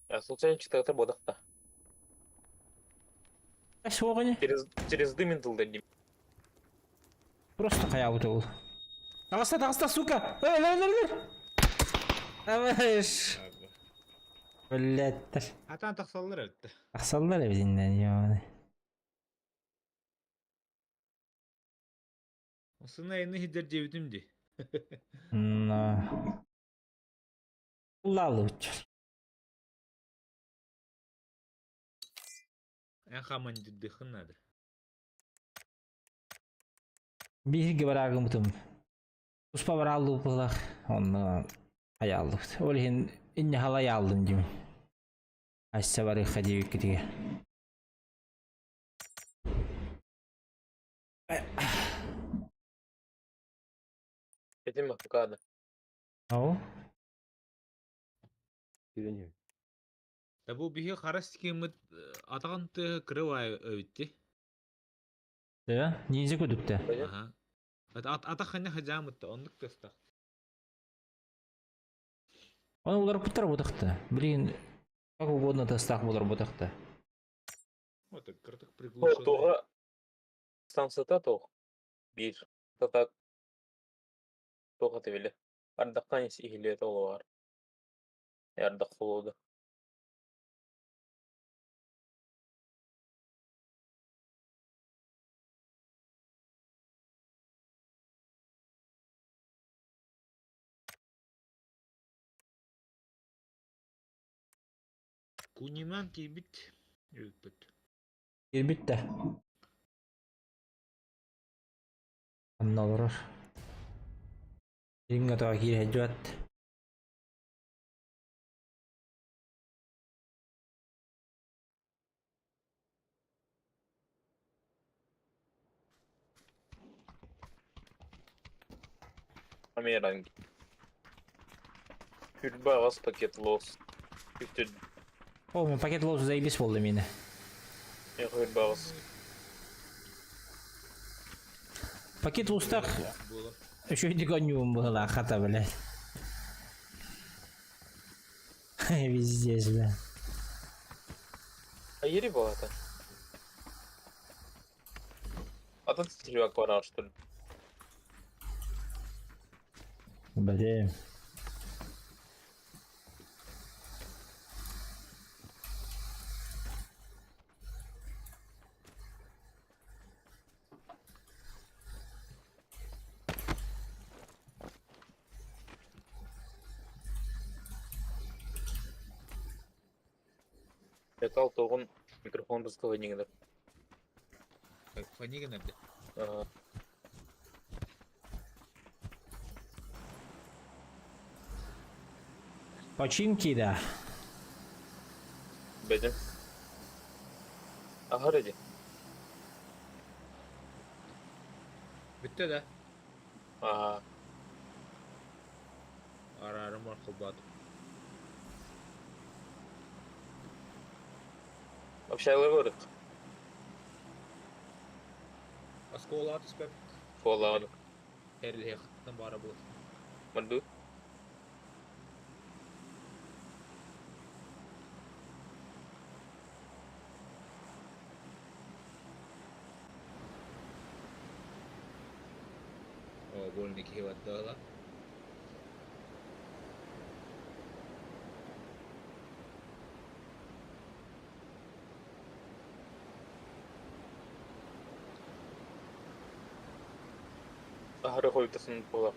Speaker 5: Я случайно что-то бодахта.
Speaker 3: А сегодня?
Speaker 5: Через дым дадим.
Speaker 3: Просто кая утул. Тағыста, сука! Давайш. Блядь.
Speaker 7: Атан тақсалдар әлтті.
Speaker 3: Ақсалдар өзінен, яғни.
Speaker 7: Осына әйіні хидер жебітімді.
Speaker 3: Улалы ұтчыр.
Speaker 7: Ән қамандырды қынады.
Speaker 3: Бирге барағым ұтым. Успа баралды ұпылақ. Оны аялды ұт. Ол ең инне халай алдым деймін. Асса бары қадеуік кетеге.
Speaker 5: Этим макада.
Speaker 3: Ау?
Speaker 6: Үйрене.
Speaker 7: Да бұл бігі қарас кемет атағанты кірі бай өйтті.
Speaker 3: Да? Нейзе көдікті?
Speaker 7: Ата қане қажамытты, ондық тестақ.
Speaker 3: Оны олар бұттар бұтықты. Блин, как угодно тестақ болар бұтықты.
Speaker 7: Вот так, кірдік приглушенный.
Speaker 5: Тоға станцията тоқ. Bir. Татак. Тоға тевелі. Ардақтан есі игілеті олы бар. Ардақ болуды.
Speaker 7: Куниман кейбіт. Өйтпіт.
Speaker 3: Елбетті. Анна олар. Ринга тоға кері әджуат.
Speaker 5: Амеранги. Хүрбі ағас пакет лос. Күтті
Speaker 3: О, мен пакет лозу заебись болды мені.
Speaker 5: хүрбі ағас.
Speaker 3: Пакет лустақ
Speaker 7: Бұл.
Speaker 3: еще и дегонюм была, хата, блядь. Везде, бля.
Speaker 5: А ери бағата? Атын стрелек бар ағаш түр.
Speaker 3: Блин.
Speaker 5: Металл тоғын микрофон рызқығы негідір.
Speaker 7: Фанеген әбді.
Speaker 3: Починки, да.
Speaker 5: Бәдім. Ағыр әде.
Speaker 7: Бітті да.
Speaker 5: Ааа.
Speaker 7: Арарым арқыл бады.
Speaker 5: Общайлы көрік.
Speaker 7: Аскола атыспәп.
Speaker 5: Фолағаны.
Speaker 7: Әрі еқіттен бара бұл.
Speaker 5: Мұнду.
Speaker 7: О, бөліні кейватты ғала.
Speaker 5: Ағыры қойтысын болақ.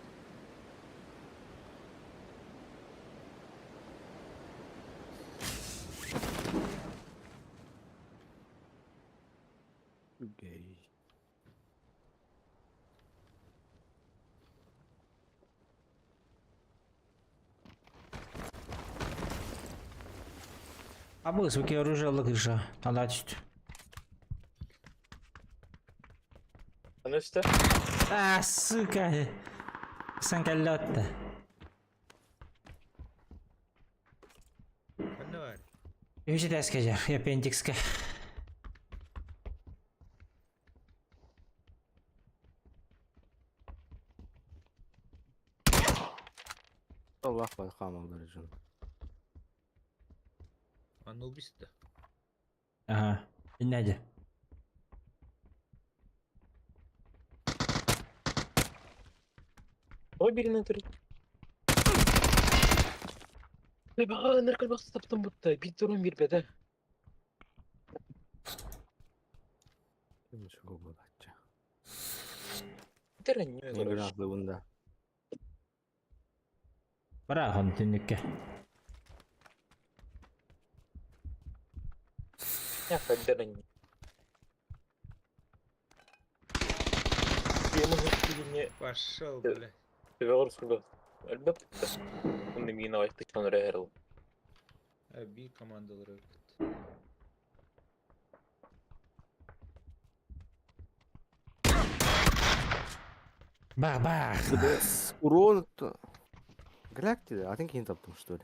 Speaker 6: Гей.
Speaker 3: А был свыки оружие лыгыша. Надо чуть.
Speaker 5: Аны üstte.
Speaker 3: А, сука. Санкалетта.
Speaker 7: Ben var?
Speaker 3: Üçü de eskecek. Appendix'e.
Speaker 6: Allah var kalmaları canım.
Speaker 7: Anubis de.
Speaker 3: Ага. Dinledi.
Speaker 5: Ой, birine dur. Ne bak, nerede bak taptım burada. Bir durun bir bede.
Speaker 6: Değil çok bu bacca.
Speaker 5: Deren ne
Speaker 6: Ne
Speaker 5: kadar.
Speaker 6: günahlı bunda.
Speaker 3: Bırak onu tünlükke.
Speaker 5: Ya deren. Benim hıkkıyını
Speaker 7: Пошел, блядь.
Speaker 5: seviyor suda. Elbette. Bunu yine ayıktık sonra her yıl.
Speaker 7: Bir komandaları öptü.
Speaker 3: Bak bak.
Speaker 6: Урон-то. Галактида, а ты кинтоптом, что ли?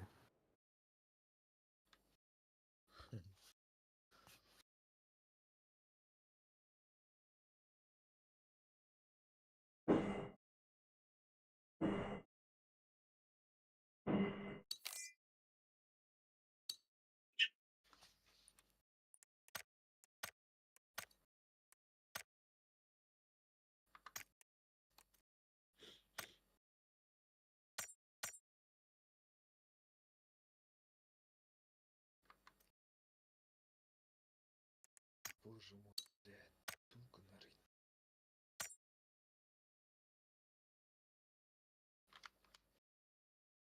Speaker 7: Боже мой, блядь. Тумка нарыть.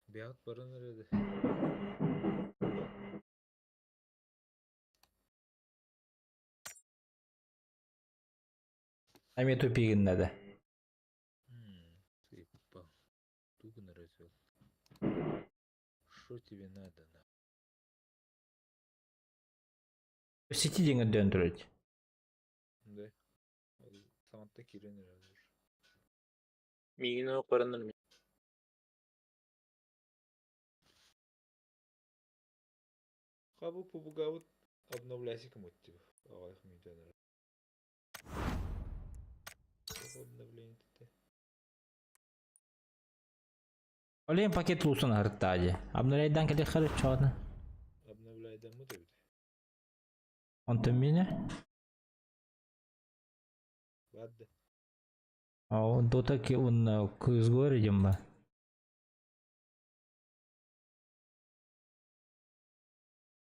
Speaker 7: Бeyat para nerede?
Speaker 3: Там я тупик надо.
Speaker 7: Ты попал. Туго наразил. Что тебе надо, на?
Speaker 3: В сети деньги дöndürüyor.
Speaker 7: Да. Саманта Кирин разır.
Speaker 5: Miyine oklarından mı?
Speaker 7: Хабу побугавут обновляйся кому-то типа. Ай, хмидянер. Обновление-то.
Speaker 3: Олейн пакет луsun hırttadı. Abnuray'dan kedi hırт çoğunu.
Speaker 7: Обновляй дому да бит.
Speaker 3: Он там меня?
Speaker 7: Ладно.
Speaker 3: А он до таки он кыз городем ба.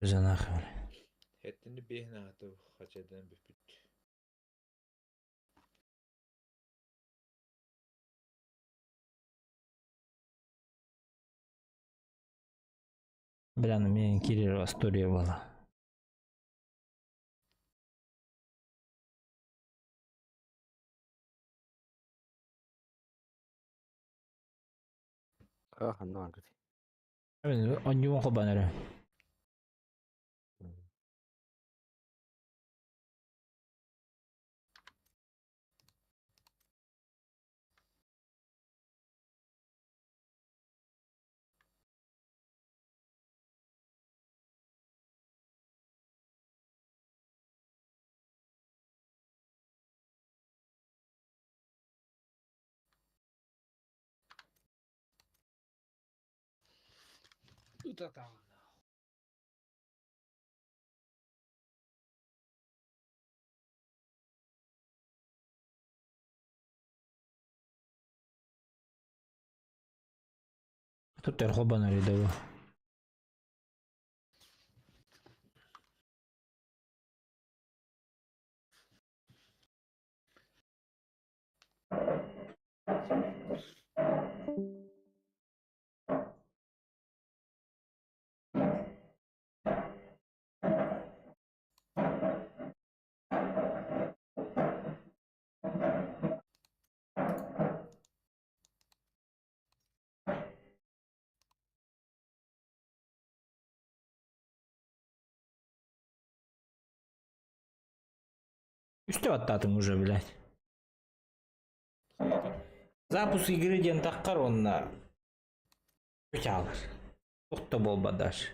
Speaker 3: Жанах.
Speaker 7: Хеттini behne atı haçadan büpüt.
Speaker 3: Бля, на меня Кирилл история была.
Speaker 6: Ах, ну, говорит.
Speaker 3: Он не мог баннера.
Speaker 7: Тут атал.
Speaker 3: Тут терхо баннера даю. Üstü attım уже, блядь. Запуск игры ден таққар онна. Өте алыр. Тоқты болбадаш.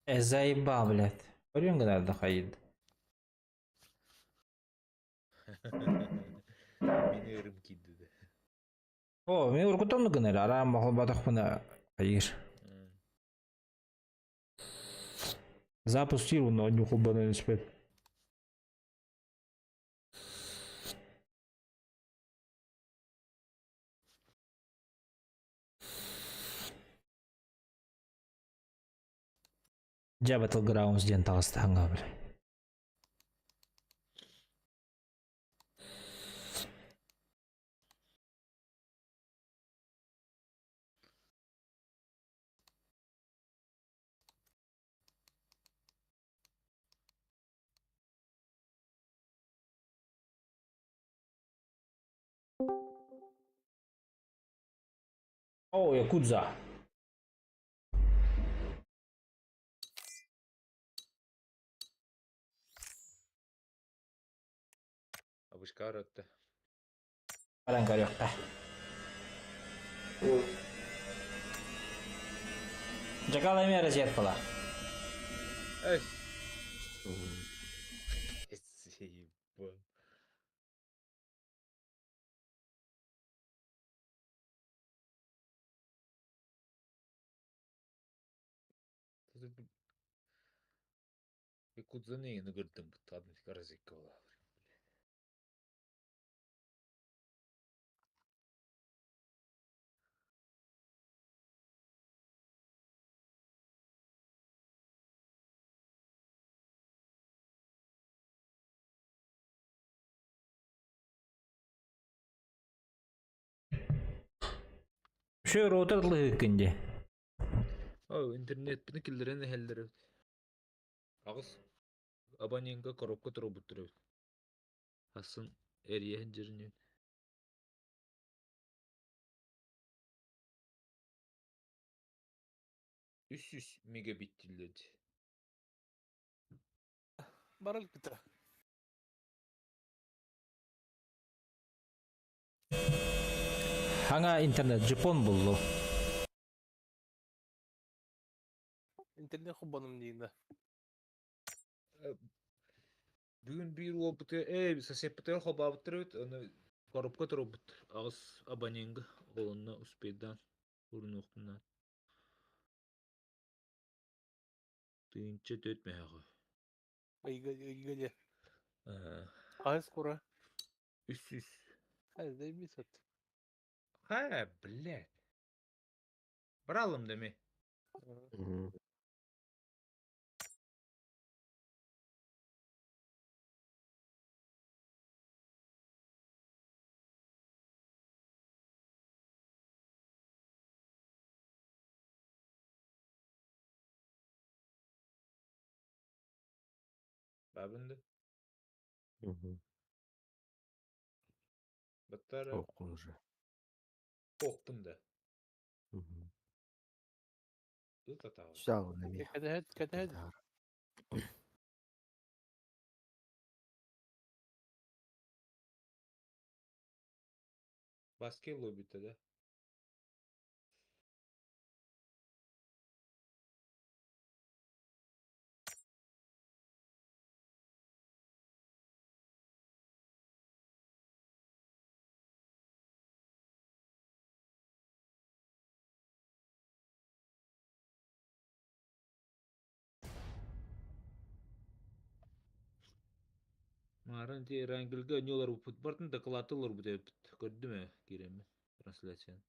Speaker 3: Заебал, блядь. Орен надо ходить.
Speaker 7: Мені ырым кийди.
Speaker 3: О, мен уркутамны гынер. Арам махалбатах бына хайыр. Запуск тиру, но нюху бана не спет. Ja Battlegrounds ден тағыстағанға бір. О, Якудза.
Speaker 7: Абышка арытты.
Speaker 3: Баран карёкта. Жакала эме розеткала.
Speaker 7: Эй. Заебал. Якудзаны ені көрдім бұт, адын розетка бола.
Speaker 3: Шö роутерлы hükünde.
Speaker 7: О, интернет бұны келдерен әхелдері. Ағыз абоненға коробка тұру бұттыры. Асын әриян жерінен. Үс мегабит тілдеді.
Speaker 1: Барал кіті.
Speaker 3: Хаңа интернет Жапон болду.
Speaker 1: Интернет хубаным дейінді.
Speaker 7: Бүгін бір ол бұты, сосед бұты хоба бұттыры өт, оны коробка тұру бұттыр. Ағыз абоненға олынна успейдан ұрын оқыннан. Түйінші төтме ағы.
Speaker 1: Үйгеде.
Speaker 7: Үс.
Speaker 1: Қайыз құра. Әзді емес өт.
Speaker 7: Ха, блядь. Бралым деме. Бабынды. Баттары
Speaker 6: Оқын уже.
Speaker 7: оқпынды. Тут атағы.
Speaker 6: Шал, неме.
Speaker 1: Кәтәһәд.
Speaker 7: Баске лоббиті, да? Марын те рангілгі нелер бұт бартын докладылар бұт өпіт. Көрді ме керемі трансляцияны?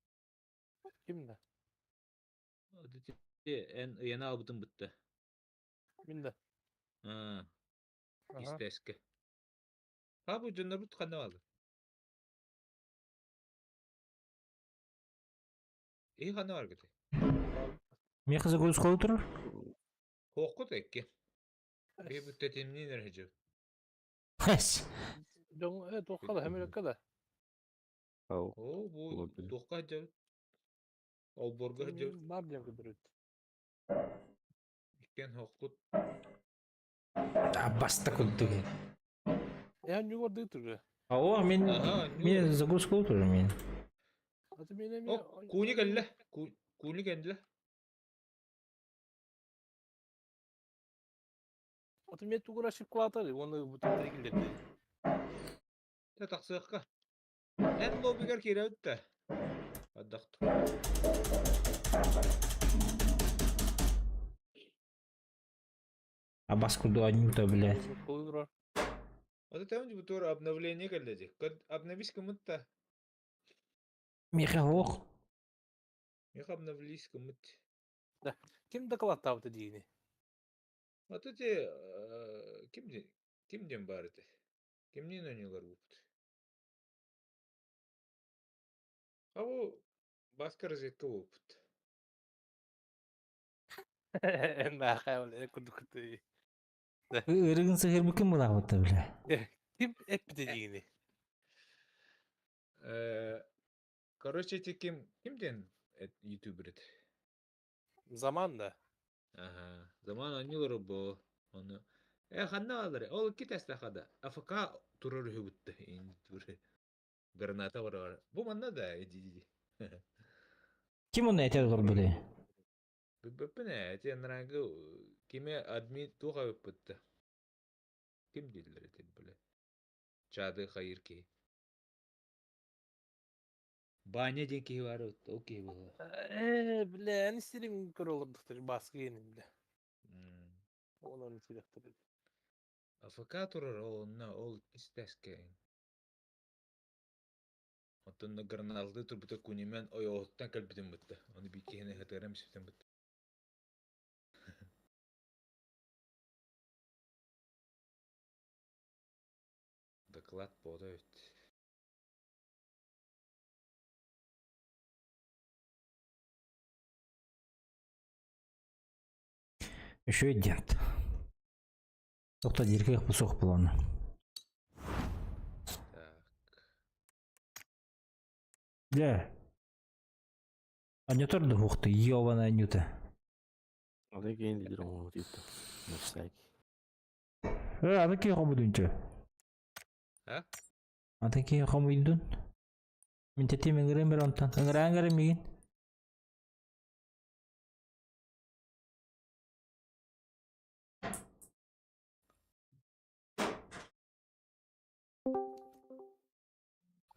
Speaker 1: Кімді?
Speaker 7: Яна албытын бұтты.
Speaker 1: Мінді.
Speaker 7: Истескі. Ха, бұл жондар бұт қанда алды? Қанда бар кеті?
Speaker 3: Мен қызы көз қолы тұрыр.
Speaker 7: Қоққы тәкке. Бей бұтты темнен әрі жау.
Speaker 3: Хэс.
Speaker 7: Жон тохкала хемелekка да.
Speaker 6: Ау.
Speaker 7: О, бу
Speaker 6: Olabilir.
Speaker 7: тохка жабыт. Олборга жабыт.
Speaker 5: Бар жем кыдырыт.
Speaker 7: Иккен хоккут.
Speaker 3: Аббаста кулдуги.
Speaker 5: Ян югорды туры.
Speaker 3: Ого, мен
Speaker 7: Ага,
Speaker 3: мен загрузка утур мен.
Speaker 5: Аты менен
Speaker 7: О, куни келле. Куни келле.
Speaker 5: аты мен тугура шип кылатыр. Оны бутун тегилдерди.
Speaker 7: Та тақсыққа. Ән лоббигер кереуд та. Аддақты.
Speaker 3: Аббас кулду анюта, блядь.
Speaker 5: Кылдырар.
Speaker 7: Аты тәуін жібі тур обновление келді. Код обновись кымытта.
Speaker 3: Меха ох.
Speaker 7: Мех обновлись кымыт.
Speaker 5: Ким доклад табыты дейіні?
Speaker 7: Аты те кимден бар еді? Кимнен өнелер бұпты? Ау басқа розетка бұпты.
Speaker 5: Энна хайвал күрді.
Speaker 3: Иргин сыгыр бу ким була вот, бля.
Speaker 5: Ким эппіті дейіні?
Speaker 7: Короче, те кимден ютубер еді?
Speaker 5: Zaman da.
Speaker 7: Ага, заман аннилары бұл. Оны... Ханна алыр, ол ки тәстәқада. АФК турыр хүбітті. Туры. Граната бар. Бұл манна да, иди.
Speaker 3: Ким оны этер дур биле?
Speaker 7: Бөппіне, әте нұраңғы кеме админ туға өппітті. Кем делдер етел білі? Чады қайыр кей. Баня ден кей бар өтті, о кей бұл.
Speaker 5: Бля, әні істерім көр олырдықтыр, басқы енім бля. Оның істеріқтір.
Speaker 7: АФК турыр олына, ол істәскен. Отынны граналды турбыта күнемен ойоғыттан кәлбітін бұтты. Оны бейкені ғытырам септен бұтты. Доклад бода өтті.
Speaker 3: Еще идет. Токта диркех пусок план.
Speaker 7: Так.
Speaker 3: Бля. Анютор да ухты, ёбана анюта.
Speaker 6: Ada keyin lider onu deyipti. Nefsaki.
Speaker 3: Ада ки хобудунчу.
Speaker 7: А?
Speaker 3: Ада ки хобудун. Мен тети менгерем бер онтан. Аңгыраңгырым мигин.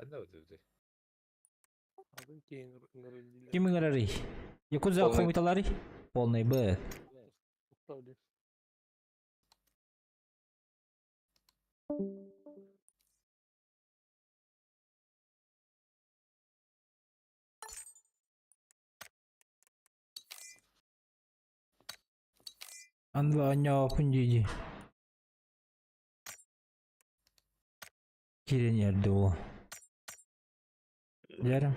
Speaker 7: Ханна өтті.
Speaker 5: Adın кейін ыңырылдылар.
Speaker 3: Ким менгерери? Якуза
Speaker 4: Полный.
Speaker 3: хомиталари? Полный Б.
Speaker 5: Уқтауды.
Speaker 3: Анва аня пунжиди. Кирен yerде о. Ярым.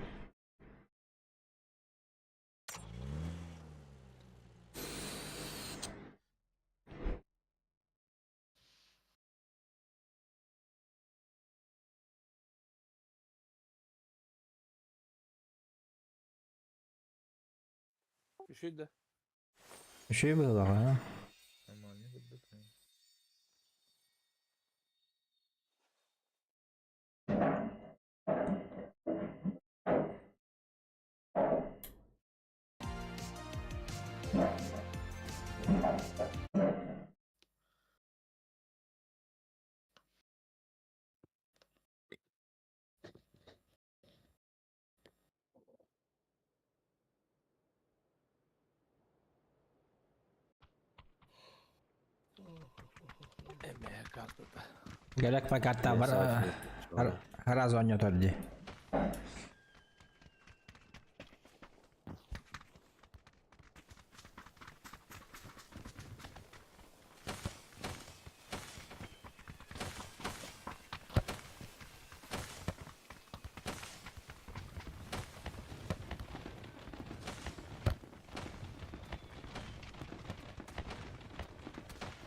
Speaker 5: Üşüdü.
Speaker 3: Şey было, а?
Speaker 7: Нормально выдох.
Speaker 5: Emeğe kaldı da.
Speaker 3: Gerek paketta var. Раз он торди.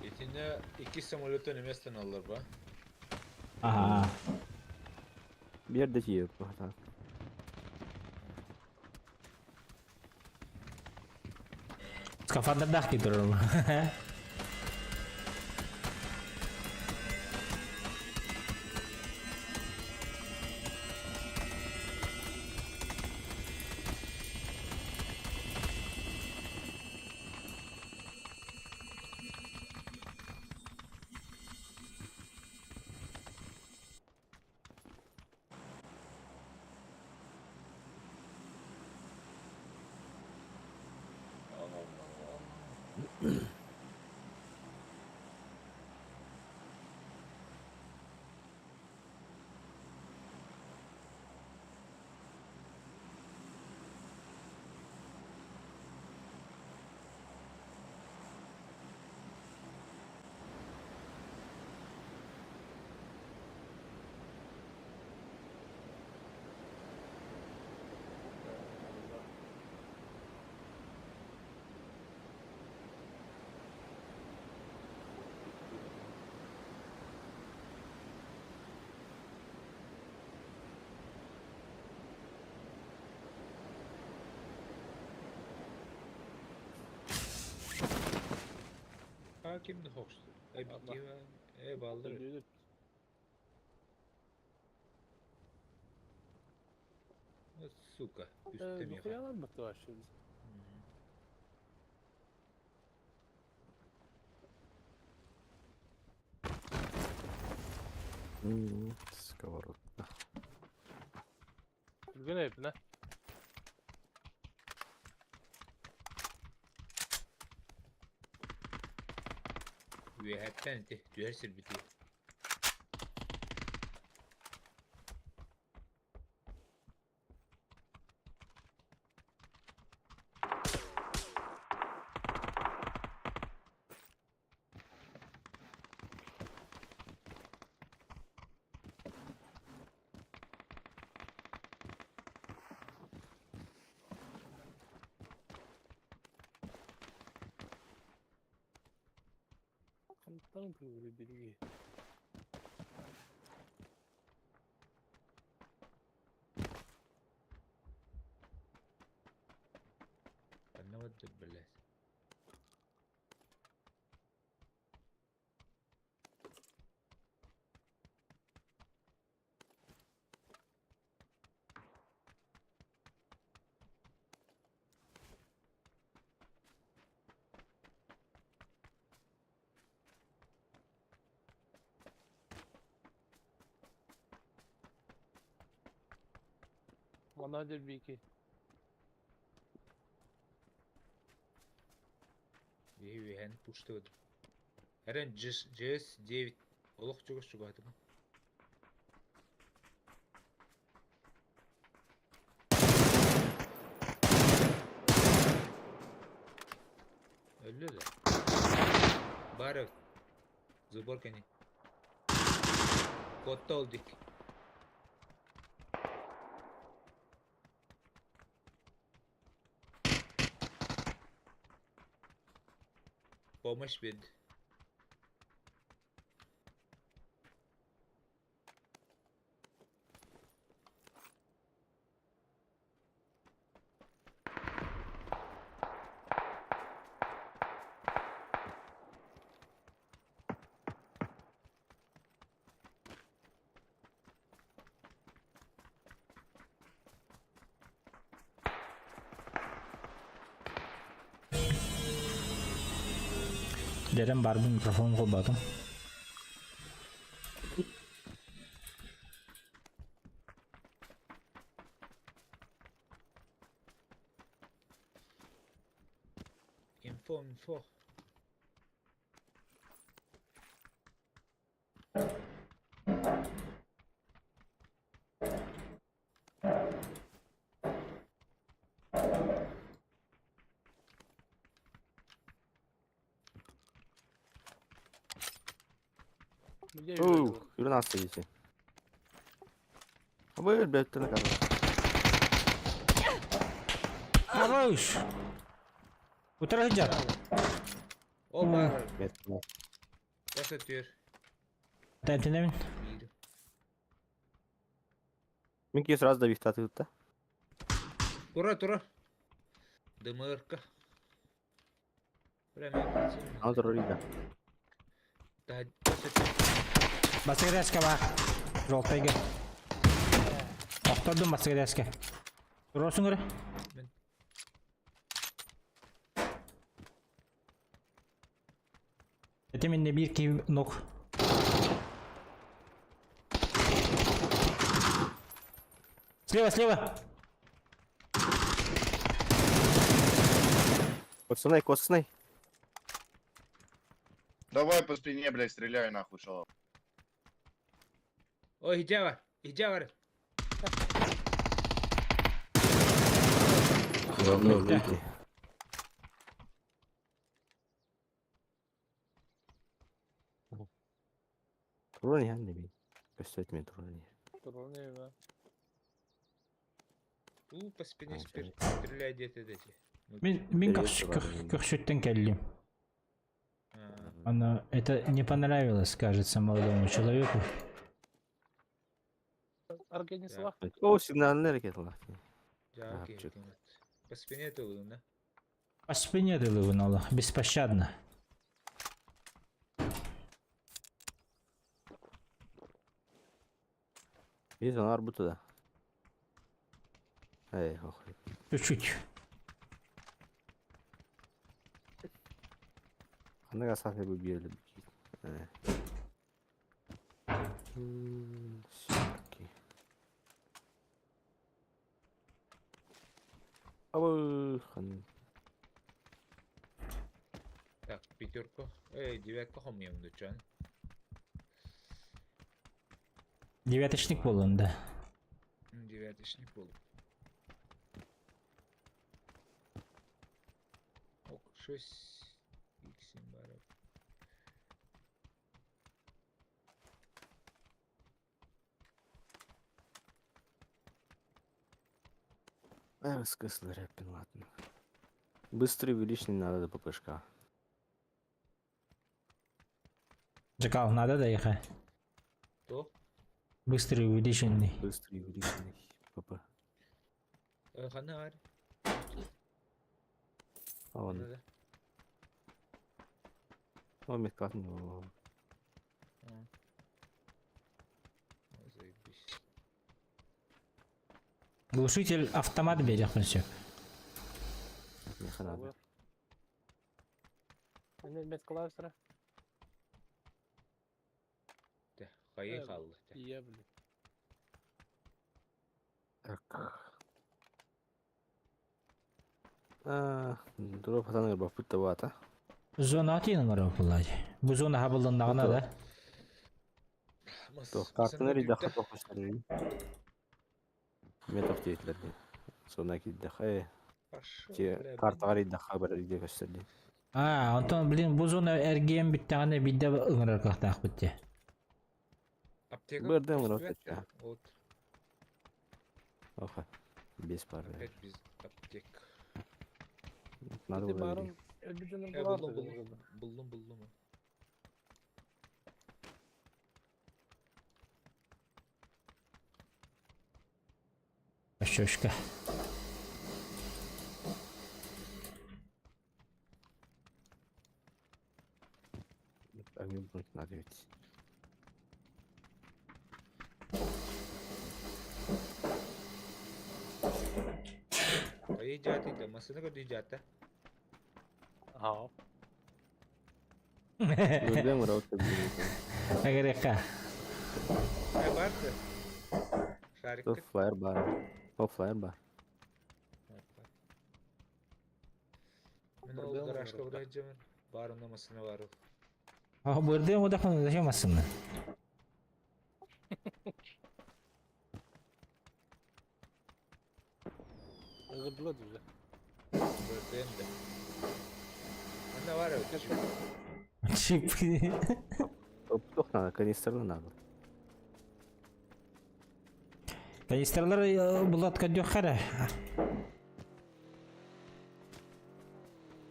Speaker 7: Etine iki samolyotu nemestten alır ba.
Speaker 3: Ага.
Speaker 6: Bir yerde yiyor bu hata.
Speaker 3: Скафандр dah gitu dong.
Speaker 7: Kimdi hoştu? Bitti ve baldır.
Speaker 5: Öldürdü.
Speaker 7: Suka. Üstte mi?
Speaker 5: Dokuyalar mı var şimdi?
Speaker 6: Сковородка.
Speaker 5: Bugün hep ne?
Speaker 7: Ve hepten de düğersir bitiyor.
Speaker 5: Kanıtlarım böyle bilgi.
Speaker 7: Anlamadım bile.
Speaker 5: Banadır bir iki.
Speaker 7: Ve hen puştu. Herен CS 9 oluk çok çıkardım. Öldü de. Bari Zuborkani. Kodda olduk. Помощь бед.
Speaker 3: Dedim barbun mikrofon koymadım.
Speaker 7: Info.
Speaker 6: Yürü nasıl iyisin? Ama öyle bekle kadar.
Speaker 3: Хорош. Утро
Speaker 7: O var.
Speaker 6: Bekle.
Speaker 7: Kaç atıyor?
Speaker 3: Tentine bin.
Speaker 7: Bir.
Speaker 6: Минки сразу до вихта тут, да?
Speaker 7: Тура. Дымырка. Прям
Speaker 6: А вот Рида.
Speaker 3: Басыгыряска бар. Жолтайга. Оқтырдым басыгыряска. Тұросың көрі? Это менде bir кей ног. Слева.
Speaker 6: Коцанай.
Speaker 8: Давай по спине, блядь, стреляй нахуй, шалом.
Speaker 7: Ой, Иджава.
Speaker 6: Говно выйти. Турон yani bir. Göstermeyin Turon'u.
Speaker 5: Турне, да.
Speaker 7: По спине
Speaker 6: Окей.
Speaker 7: стреляй где-то эти.
Speaker 3: Мен
Speaker 6: Переезд бар.
Speaker 3: көкшеттен келдім.
Speaker 7: А,
Speaker 3: Это не понравилось, кажется, молодому человеку.
Speaker 5: Организовал.
Speaker 6: O signalini hareket var.
Speaker 7: Жалко,
Speaker 6: Yapacak.
Speaker 7: По спине ты да?
Speaker 3: По спине дылывыналы, беспощадно.
Speaker 6: Biz onlar bu da. Ey, охуй.
Speaker 3: Чуть-чуть.
Speaker 6: Қандай асафе бұл берілі
Speaker 7: Так, пятерку. Девятка хомьем дучан.
Speaker 3: Девяточник болын, да.
Speaker 7: Девяточник был. Ок, 6 иксим барак.
Speaker 6: Раскыслый рэпин, ладно. Быстрый увеличенный надо до ППшка.
Speaker 3: Джекал, надо доехать.
Speaker 7: Кто?
Speaker 3: Быстрый увеличенный.
Speaker 6: Быстрый увеличенный ПП.
Speaker 7: Ханар.
Speaker 6: А он,
Speaker 7: Надо.
Speaker 6: он меткат у него.
Speaker 7: Заебись.
Speaker 3: Глушитель автомат берег все.
Speaker 6: Не надо.
Speaker 5: Мет кластера.
Speaker 7: Да, поехал.
Speaker 5: Я, блин.
Speaker 6: Так. Дурак пацаны бар пытта бата.
Speaker 3: Зона атыйын бар бұлай. Бұл зона хабылдандағына да.
Speaker 6: То, картаны рида хат оқыштар. Мен тоқтейтілер. Сона кидді. Те картаға рида хабар рида көстерді.
Speaker 3: Антон, блин, бұл зона әргейін біттіғаны бидді ұңырар қақтақ бітті.
Speaker 7: Аптека.
Speaker 6: Бірден
Speaker 7: пусть
Speaker 6: ғырау
Speaker 7: берет.
Speaker 6: тәтча.
Speaker 7: Вот,
Speaker 6: Оха. Без пары.
Speaker 7: опять без аптек.
Speaker 6: Надо
Speaker 5: Ты
Speaker 6: было
Speaker 5: барон Эльбиджин'in
Speaker 7: Buldum
Speaker 5: bulardı.
Speaker 7: buldum.
Speaker 3: Шошка.
Speaker 6: огонь будет надо ведь.
Speaker 7: Ayı जाती damasını kadar जाता.
Speaker 5: Ага.
Speaker 6: Бірден ғырау тәтча.
Speaker 3: Агрека.
Speaker 7: Ne vardı? Şarkı.
Speaker 6: Тут флайер бар. О, флайер бар.
Speaker 7: Мен ол гаражға buraya жаман. Барым намасына барып.
Speaker 3: Bu yerden o da konuşamazsın.
Speaker 5: Gıdladı bize.
Speaker 7: Buradayım da. Anda var ya.
Speaker 3: Чип.
Speaker 6: Топ надо, канистрны надо.
Speaker 3: Канистрлар булатка жоқ қара.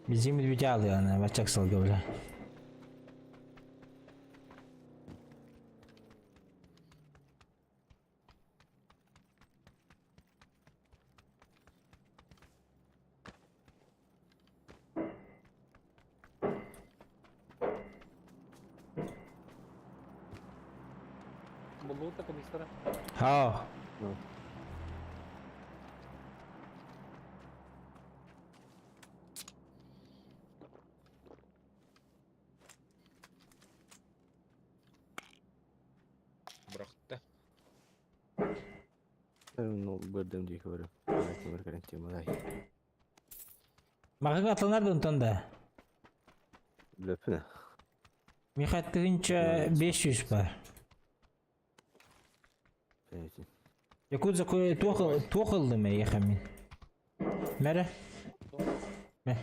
Speaker 3: Bizim bir alıyor ana, bacak salgı bile.
Speaker 5: Bulduğu da kanistara.
Speaker 3: Ha.
Speaker 7: Бұрақта.
Speaker 6: Ну, бырдым дейкі бұры. Темір карантин мұдай.
Speaker 3: Маған атылар донтонда.
Speaker 6: Löpüne.
Speaker 3: Михаттығынша 500 бар.
Speaker 6: Пәйті.
Speaker 3: Якудза тоқылды ма ехамин? Мәрі? Мә?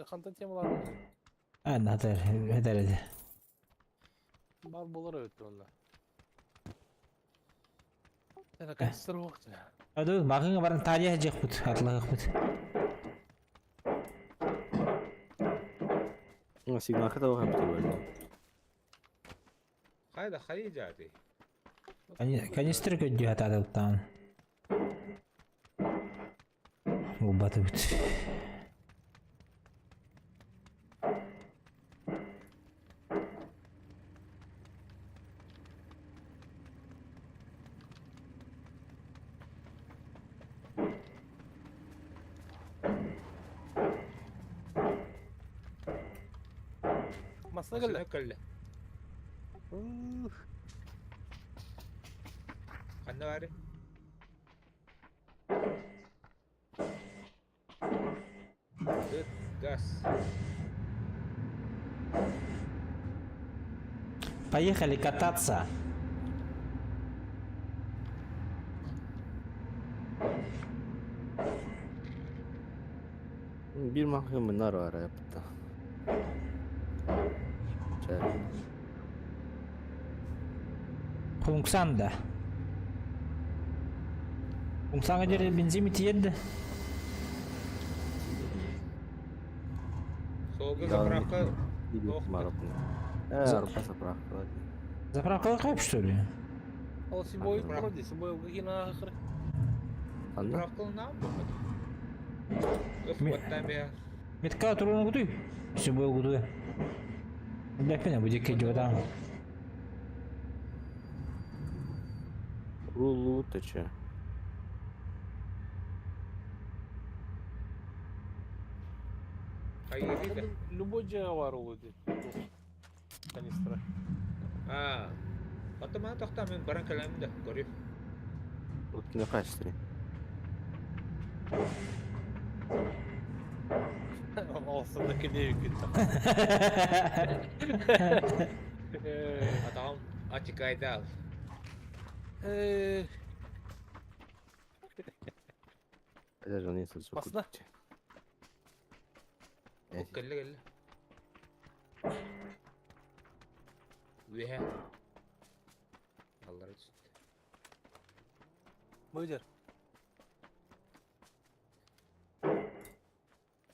Speaker 5: Хантан темалар
Speaker 3: Хатар еді.
Speaker 5: бар болар өтті онда. Сәна канистар оқты.
Speaker 3: Ады, мағыңа барын тария жақ бұд, атылағық бұд.
Speaker 6: Сигнақы да оған біті бөлді.
Speaker 7: Қайда қай жады?
Speaker 3: Канистр көдді атады бұттан. Ол баты бұд.
Speaker 5: Masına geldi.
Speaker 7: Көлі. Қанда бары? Газ.
Speaker 3: Поехали кататься.
Speaker 6: Bir mahkumlar var yaptı.
Speaker 3: Құлыңқсан да. Құлыңқсанға жерде бензин тиеді.
Speaker 7: Солғы заправка.
Speaker 6: Арба заправка.
Speaker 3: Заправкаға қайып, что ли?
Speaker 5: Ол сибой вроде, сибой какие ахыр.
Speaker 6: Анда?
Speaker 7: Заправка нам бұқыды. Өфбаттан бе.
Speaker 3: Метка тұруыны күтүй. Все бұл күтуі. Ләпіне бұл деке жодан.
Speaker 6: Рулу тече.
Speaker 7: Қай еді?
Speaker 5: Любой жағы бар ол өте. Канистра.
Speaker 7: Атыманы тоқта мен баран кәлемді көріп.
Speaker 6: Өткіне қайшыстыры.
Speaker 5: Olsa da kediye yükledim.
Speaker 7: Атағым атикайды ал.
Speaker 6: Әдер жаны есі сұқ
Speaker 5: Басына.
Speaker 6: күтті.
Speaker 7: Кәлі. Веhe. Аллары түсті.
Speaker 5: Бөйдер.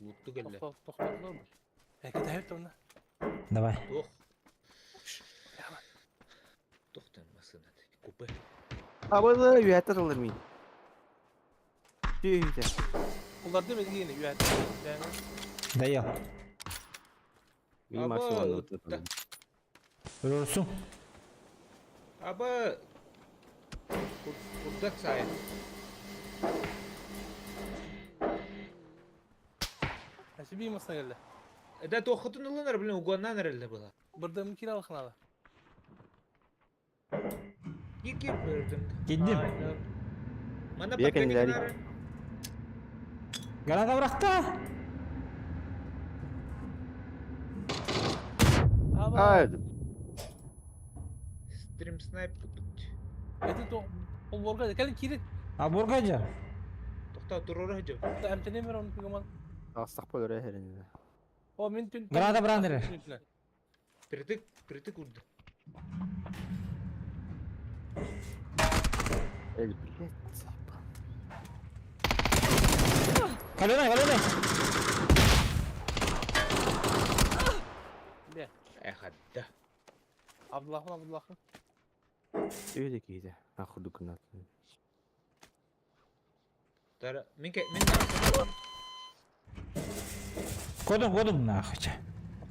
Speaker 7: Лутты кәлі.
Speaker 5: Тоқтатылар мı? Әкет әйіп тұмна.
Speaker 3: Давай.
Speaker 7: Тоқ. Тоқтанмасын ады. Купы.
Speaker 6: Абылы үйәттір алыр мен. Түйді.
Speaker 5: Onlar demedi ki yine üyet.
Speaker 3: Даял.
Speaker 6: Мен
Speaker 7: Аба,
Speaker 6: машинаны
Speaker 7: лутта.
Speaker 6: өтті.
Speaker 3: Көрерсің.
Speaker 7: Аба. Курдак сайын.
Speaker 5: Әші бейім асына келді.
Speaker 7: Да тоқытын ұлынар білін уғаннан әрілді бұла.
Speaker 5: Бірді мүмкін алықын алы.
Speaker 7: Екі бірдің.
Speaker 3: Келдім.
Speaker 7: Мана
Speaker 6: Бия
Speaker 7: паткені
Speaker 6: кәнелері.
Speaker 7: кінары.
Speaker 3: Граната бырақта.
Speaker 6: Haydi.
Speaker 7: Стрим снайп бұттық.
Speaker 5: Әті ол борға келin кирет.
Speaker 3: А боргайжа.
Speaker 7: Тоқта тұроры жау.
Speaker 5: Әмтіне мер оны пигаман.
Speaker 6: Астық бөлір әхерінде.
Speaker 5: О мен түн.
Speaker 3: Граната брандыры.
Speaker 7: Притик ұрды.
Speaker 6: Әл білет.
Speaker 3: Каленай.
Speaker 5: Бе.
Speaker 7: Әхадда.
Speaker 5: Абдуллахын.
Speaker 6: Öyle giydi. Ben kurduk kınat.
Speaker 7: Тара, мен
Speaker 3: Кодым нахуй.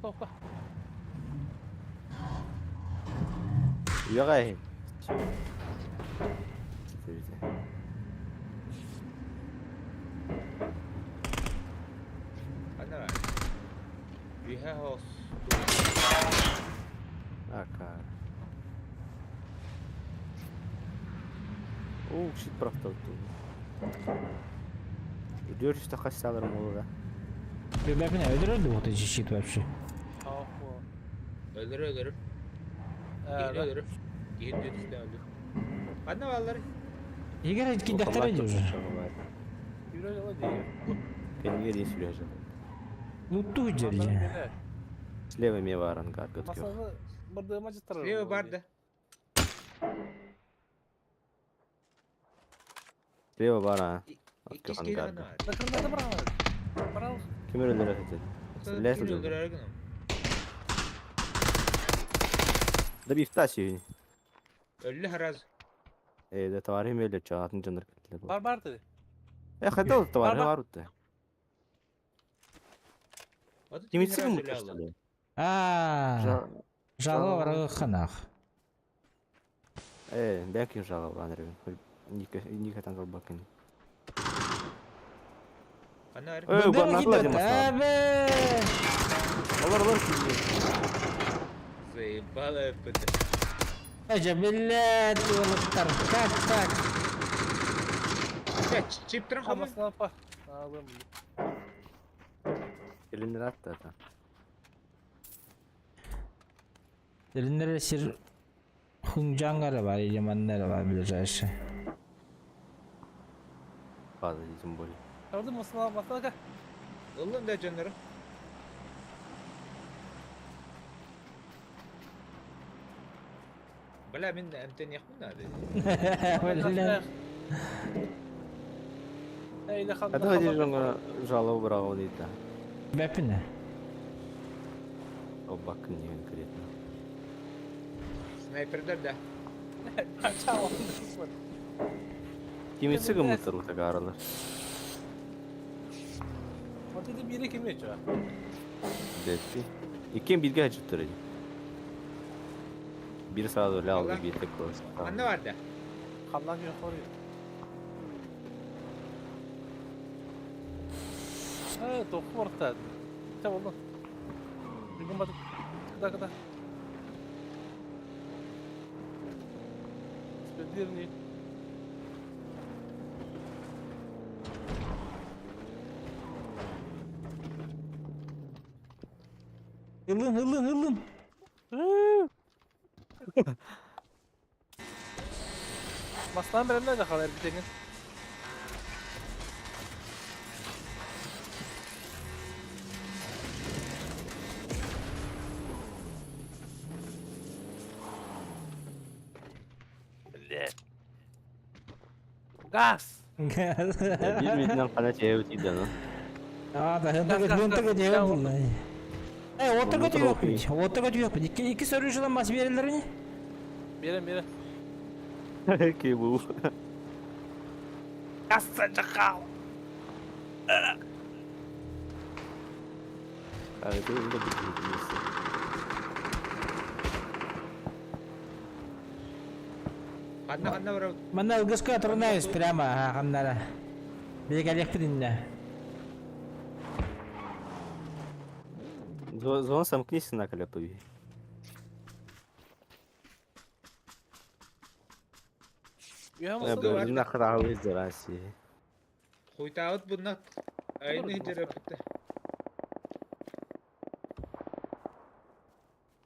Speaker 5: Тоқта.
Speaker 6: Уягай.
Speaker 7: Ана. Биха хос.
Speaker 6: Ака. О, щит правда тут. Өдөрүстө кассалар молда.
Speaker 3: Бэпине öldürürdü bu da щит вообще.
Speaker 5: Охо.
Speaker 7: Öldür. Geri öldür. Geri düzde öldür. Ана балалар.
Speaker 3: Егер киндактар иди уже.
Speaker 5: Yürü yola değil.
Speaker 6: Кенге дейін сүре жатыр.
Speaker 3: Лутту
Speaker 5: Masal
Speaker 3: жерде.
Speaker 5: böyle.
Speaker 6: Слева ме бар ангар көткө.
Speaker 5: Masalı bırdığıma cıtırır.
Speaker 7: Слева бар да.
Speaker 6: Слева бар а.
Speaker 7: İki kişi ана бар.
Speaker 5: Nakırında da bırak. Bırak.
Speaker 6: Ким өлтүрөт этет? Лезли
Speaker 7: Kim
Speaker 6: же.
Speaker 7: öldürür gene?
Speaker 6: Да бифта сүйүн.
Speaker 7: Öldü haraz.
Speaker 6: Да товарым өлө чаатын жандыр кетилер.
Speaker 5: Бар dedi.
Speaker 6: Хотел товар
Speaker 5: Бар.
Speaker 6: бар утта.
Speaker 7: Adı
Speaker 6: Кимитси
Speaker 7: Тимирязь
Speaker 6: ким
Speaker 7: öyle aldı.
Speaker 3: А, жало врагы ханах.
Speaker 6: Бәкин жагал анрын. Ника тангал бакин.
Speaker 7: Ана арı.
Speaker 6: Горнатлар демас.
Speaker 3: Абе!
Speaker 6: Алар
Speaker 7: Заебало это.
Speaker 3: Ача, блядь, улуктар. Как так?
Speaker 7: Чип тұрын қамы.
Speaker 5: Kamasına apa. Ağlam.
Speaker 6: Элинер атты ата.
Speaker 3: Дилинер сир хунжангары бар, или маннары бар ближайший.
Speaker 6: База тем более.
Speaker 5: Gördün mü sınav masaka?
Speaker 7: Oğlum da canları. Bala min enten yakın hadi.
Speaker 3: Блядь.
Speaker 5: Eyle kaldı.
Speaker 6: Ата дей жоңго жалоо брагы дейт да.
Speaker 3: Бэпине.
Speaker 6: О бакын деген кирет.
Speaker 7: Снайпердер да.
Speaker 5: Çao.
Speaker 6: Кимитси кымытыр ута гаралар.
Speaker 5: O dedi biri kim geçiyor?
Speaker 6: Детти. Икем бирге ачып тур эди. Бир саат эле алды, бир тек көз.
Speaker 7: Anne var da.
Speaker 5: Kandan yok oraya. Evet, topu orta. Tamam lan. Bir gün batık. Kıda. Спидирни.
Speaker 3: Hılın.
Speaker 5: Maslan benimle de kalır bir dengin. Gaz.
Speaker 6: Бир метрден кана чейбит иде аны.
Speaker 3: Aa da hıntık ediyor bunlar. Oturga yok. İki soru жыланмас берелер не?
Speaker 5: Берем.
Speaker 6: Ки бул.
Speaker 5: Gazsa çakal.
Speaker 6: Это уже бит.
Speaker 7: Anne var.
Speaker 3: Мына ылгышка турнайбыз прямо ханнара. Белекелеппин.
Speaker 6: Зон сомкнись на каляпови.
Speaker 5: Ya
Speaker 7: Oldu.
Speaker 5: masal.
Speaker 6: На хравы зараси.
Speaker 7: Хуйтаут bunlar. Aynı hicret bitti.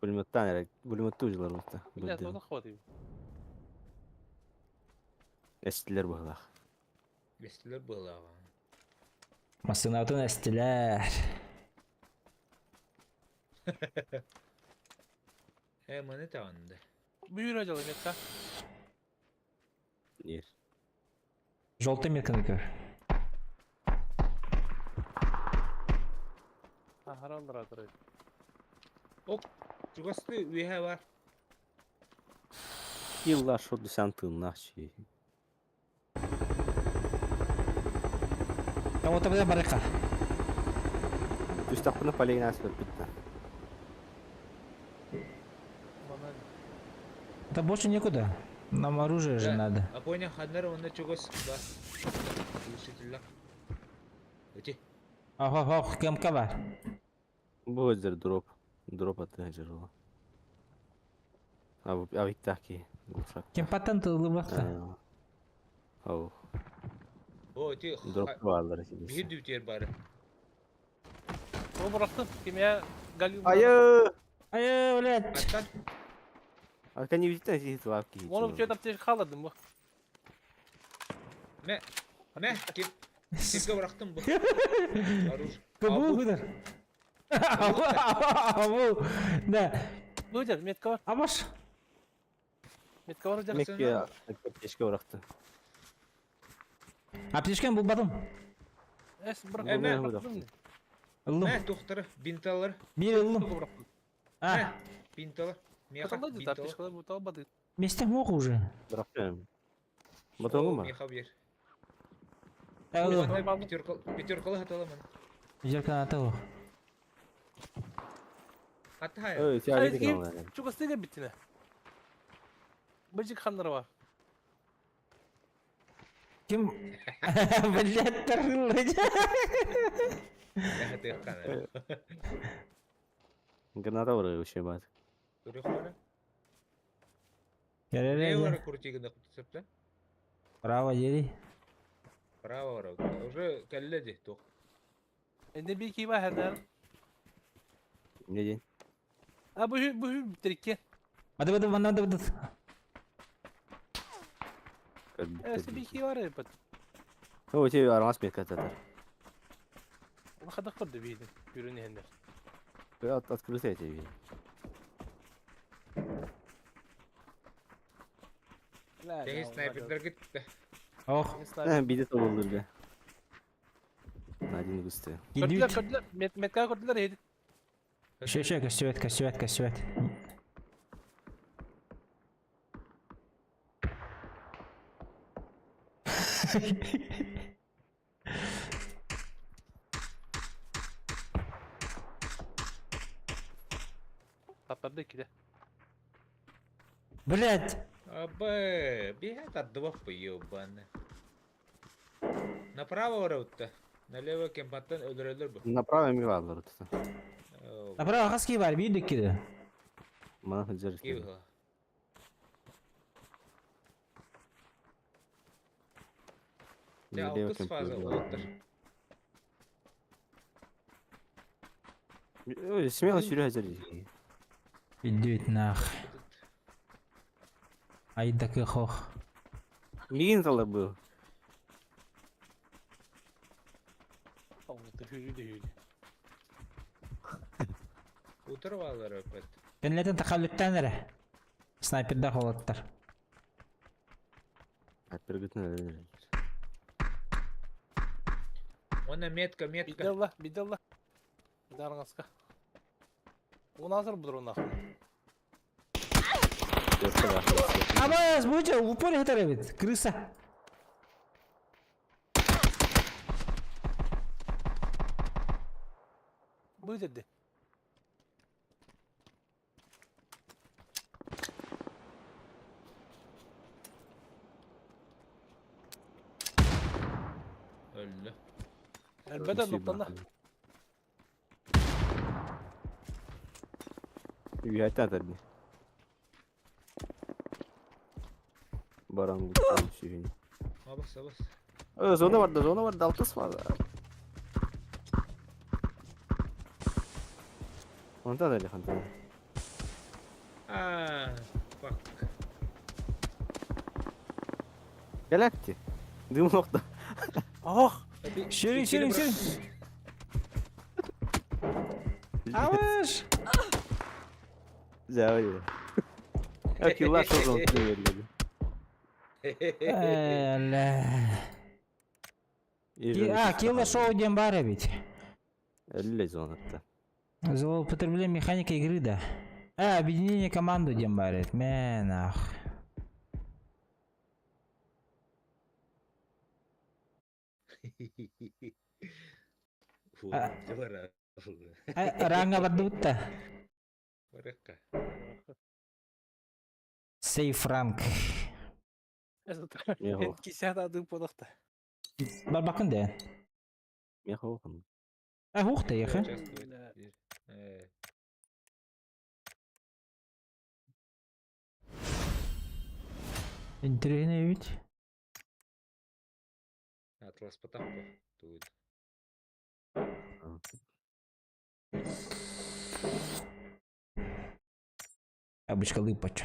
Speaker 6: Пулеметтан жилар мыта.
Speaker 5: Блядь, onu хватит.
Speaker 6: Эстилер баглах.
Speaker 7: Bestiler было.
Speaker 3: Масынаутын эстилер.
Speaker 7: Mani tavandı.
Speaker 5: Büyür acaba yeter.
Speaker 6: Нер.
Speaker 3: Желтый метканыков.
Speaker 5: Ha haram durar.
Speaker 7: Çugastı üye var.
Speaker 6: Илла шо десантын нахчи.
Speaker 3: Кого-то бля барыка.
Speaker 6: Üstapını paleyin asfalt bitti.
Speaker 5: Bana
Speaker 3: Да больше никуда. Нам оружие же
Speaker 7: Да.
Speaker 3: надо.
Speaker 7: А понял, ханнер он чогось, да. Слушателя. Эти.
Speaker 3: Ох, кемка бар.
Speaker 6: Будет зер дроп. Дроп от жерло. А ведь таки.
Speaker 3: Кемпаттан тылы бақта.
Speaker 6: Ау.
Speaker 7: О, эти.
Speaker 6: Дроп varlar
Speaker 7: Bir
Speaker 6: ikisi.
Speaker 7: dütер бар.
Speaker 5: Ол бұрақтын, кеме галю.
Speaker 6: Ayı.
Speaker 3: Ай, блядь.
Speaker 7: Аттан.
Speaker 6: Arka не видит, а здесь лапки.
Speaker 5: Оны бүчет аптеш қаладым бұл.
Speaker 7: Не. Не. Ким. Кимге бырақтым бұл. Оружие.
Speaker 3: Кабу кудыр. Абу. Да.
Speaker 5: Бұйдер, метка бар.
Speaker 3: Абаш.
Speaker 5: Метка бар, жақ.
Speaker 6: Mekke'ye keşke bıraktı.
Speaker 3: Аптешкен бұл батым.
Speaker 5: Әс,
Speaker 7: Әмә.
Speaker 5: бұрақтым.
Speaker 3: Ылым.
Speaker 7: Не, тухтары, бинталар.
Speaker 3: Бир ылым.
Speaker 5: Бұрақтым.
Speaker 3: А,
Speaker 7: Не, бинталар. Меха,
Speaker 5: Қаталдай деді,
Speaker 7: бинталар.
Speaker 5: аптешкалар бұтал бады.
Speaker 3: местен моқ уже.
Speaker 6: Bıraktım. Motorun mu?
Speaker 7: Меха бер.
Speaker 3: Ылым.
Speaker 7: Пятеркалы хаталы мана.
Speaker 3: Жеркан атау.
Speaker 7: Хатты хая.
Speaker 6: Evet,
Speaker 5: Hayır,
Speaker 6: yani
Speaker 5: kim?
Speaker 6: kalmadı.
Speaker 5: Çok ıstıyla bittine. Bıcık hanları var.
Speaker 3: Ким? Блядь, торгылы.
Speaker 7: Хаты хана.
Speaker 6: Granata vuruyor şey bak.
Speaker 7: Көрі хана.
Speaker 3: Керере.
Speaker 7: Левара крутигінде құтысыпты.
Speaker 3: Право дери.
Speaker 7: Право вара. Уже кәлледі тоқ.
Speaker 5: Ne bir iki var herden.
Speaker 6: Ne diyeyim?
Speaker 5: Ha bu bitirike.
Speaker 3: Бады.
Speaker 5: Evet bir iki var ya.
Speaker 6: O şey aramaz bir kat atar.
Speaker 5: Bu kadar kurdu bir yedim. Ürünü hender.
Speaker 6: Ve at kırısı ya şey.
Speaker 7: Тегі снайперлер кетті.
Speaker 3: Ох,
Speaker 6: Bir de tavuldur be. Nadine Gusti.
Speaker 5: Kurdular
Speaker 3: кидют.
Speaker 5: kurdular. Metka kurdular yedi.
Speaker 3: Еще, кастюет.
Speaker 5: Patladı iki de.
Speaker 3: Блядь.
Speaker 7: Абе, бігать отдавав ебаны. Направо варауытта. Налево кемпаттан өлдірелер бұл.
Speaker 6: Направо mi varlar ortada.
Speaker 3: Направо хаски бар, бийдік кеді.
Speaker 6: Bana hıcır.
Speaker 7: Кеуға. Те алтыс фаза олаттар.
Speaker 6: Смело sürü hıcır.
Speaker 3: Идет нах. Айдаки хох.
Speaker 6: Migin salar bu.
Speaker 5: Olmadı hürü de hürü.
Speaker 7: Утырып алар өпет.
Speaker 3: Кенлетен тақаллүттен әрі. Снайперда қолаттар.
Speaker 6: Hep bir gittin.
Speaker 7: Оны метка.
Speaker 5: Бидалла. Bidarın aska. O nazır budur onun akıllı.
Speaker 6: Dörtte var.
Speaker 3: Абас, бұйча, упор етер әбет. Крыса.
Speaker 5: Bu dedi.
Speaker 7: Öldü.
Speaker 5: Elbette noktanda.
Speaker 6: Üyette atar bir. Baran gittin sürüyün.
Speaker 7: Abas.
Speaker 6: Zona vardı. Altıs vardı. Ondan da lihan tabii.
Speaker 7: Aaa. Bak.
Speaker 6: Geletti. Dım nokta.
Speaker 5: Oh!
Speaker 3: Шерин. Абаш.
Speaker 6: Güzel öyle. Yok yıllar sonra unutuyor böyle.
Speaker 3: Килла шоу дем бар әбет.
Speaker 6: 50 zonakta.
Speaker 3: Злоупотребление механика игры, да. Объединение команды дем бар әбет. Мен ах.
Speaker 7: Фу, вара.
Speaker 3: Ранга барды бұтта.
Speaker 7: Варакка.
Speaker 3: Сейф ранг.
Speaker 6: Меху.
Speaker 5: Кисят ады подахта.
Speaker 3: Бар bakın de.
Speaker 6: Меху.
Speaker 3: Ух ты, яха.
Speaker 7: Участвовать.
Speaker 3: Интересно ведь.
Speaker 7: Атлас потаппа. Тут.
Speaker 3: Обычка лыпач.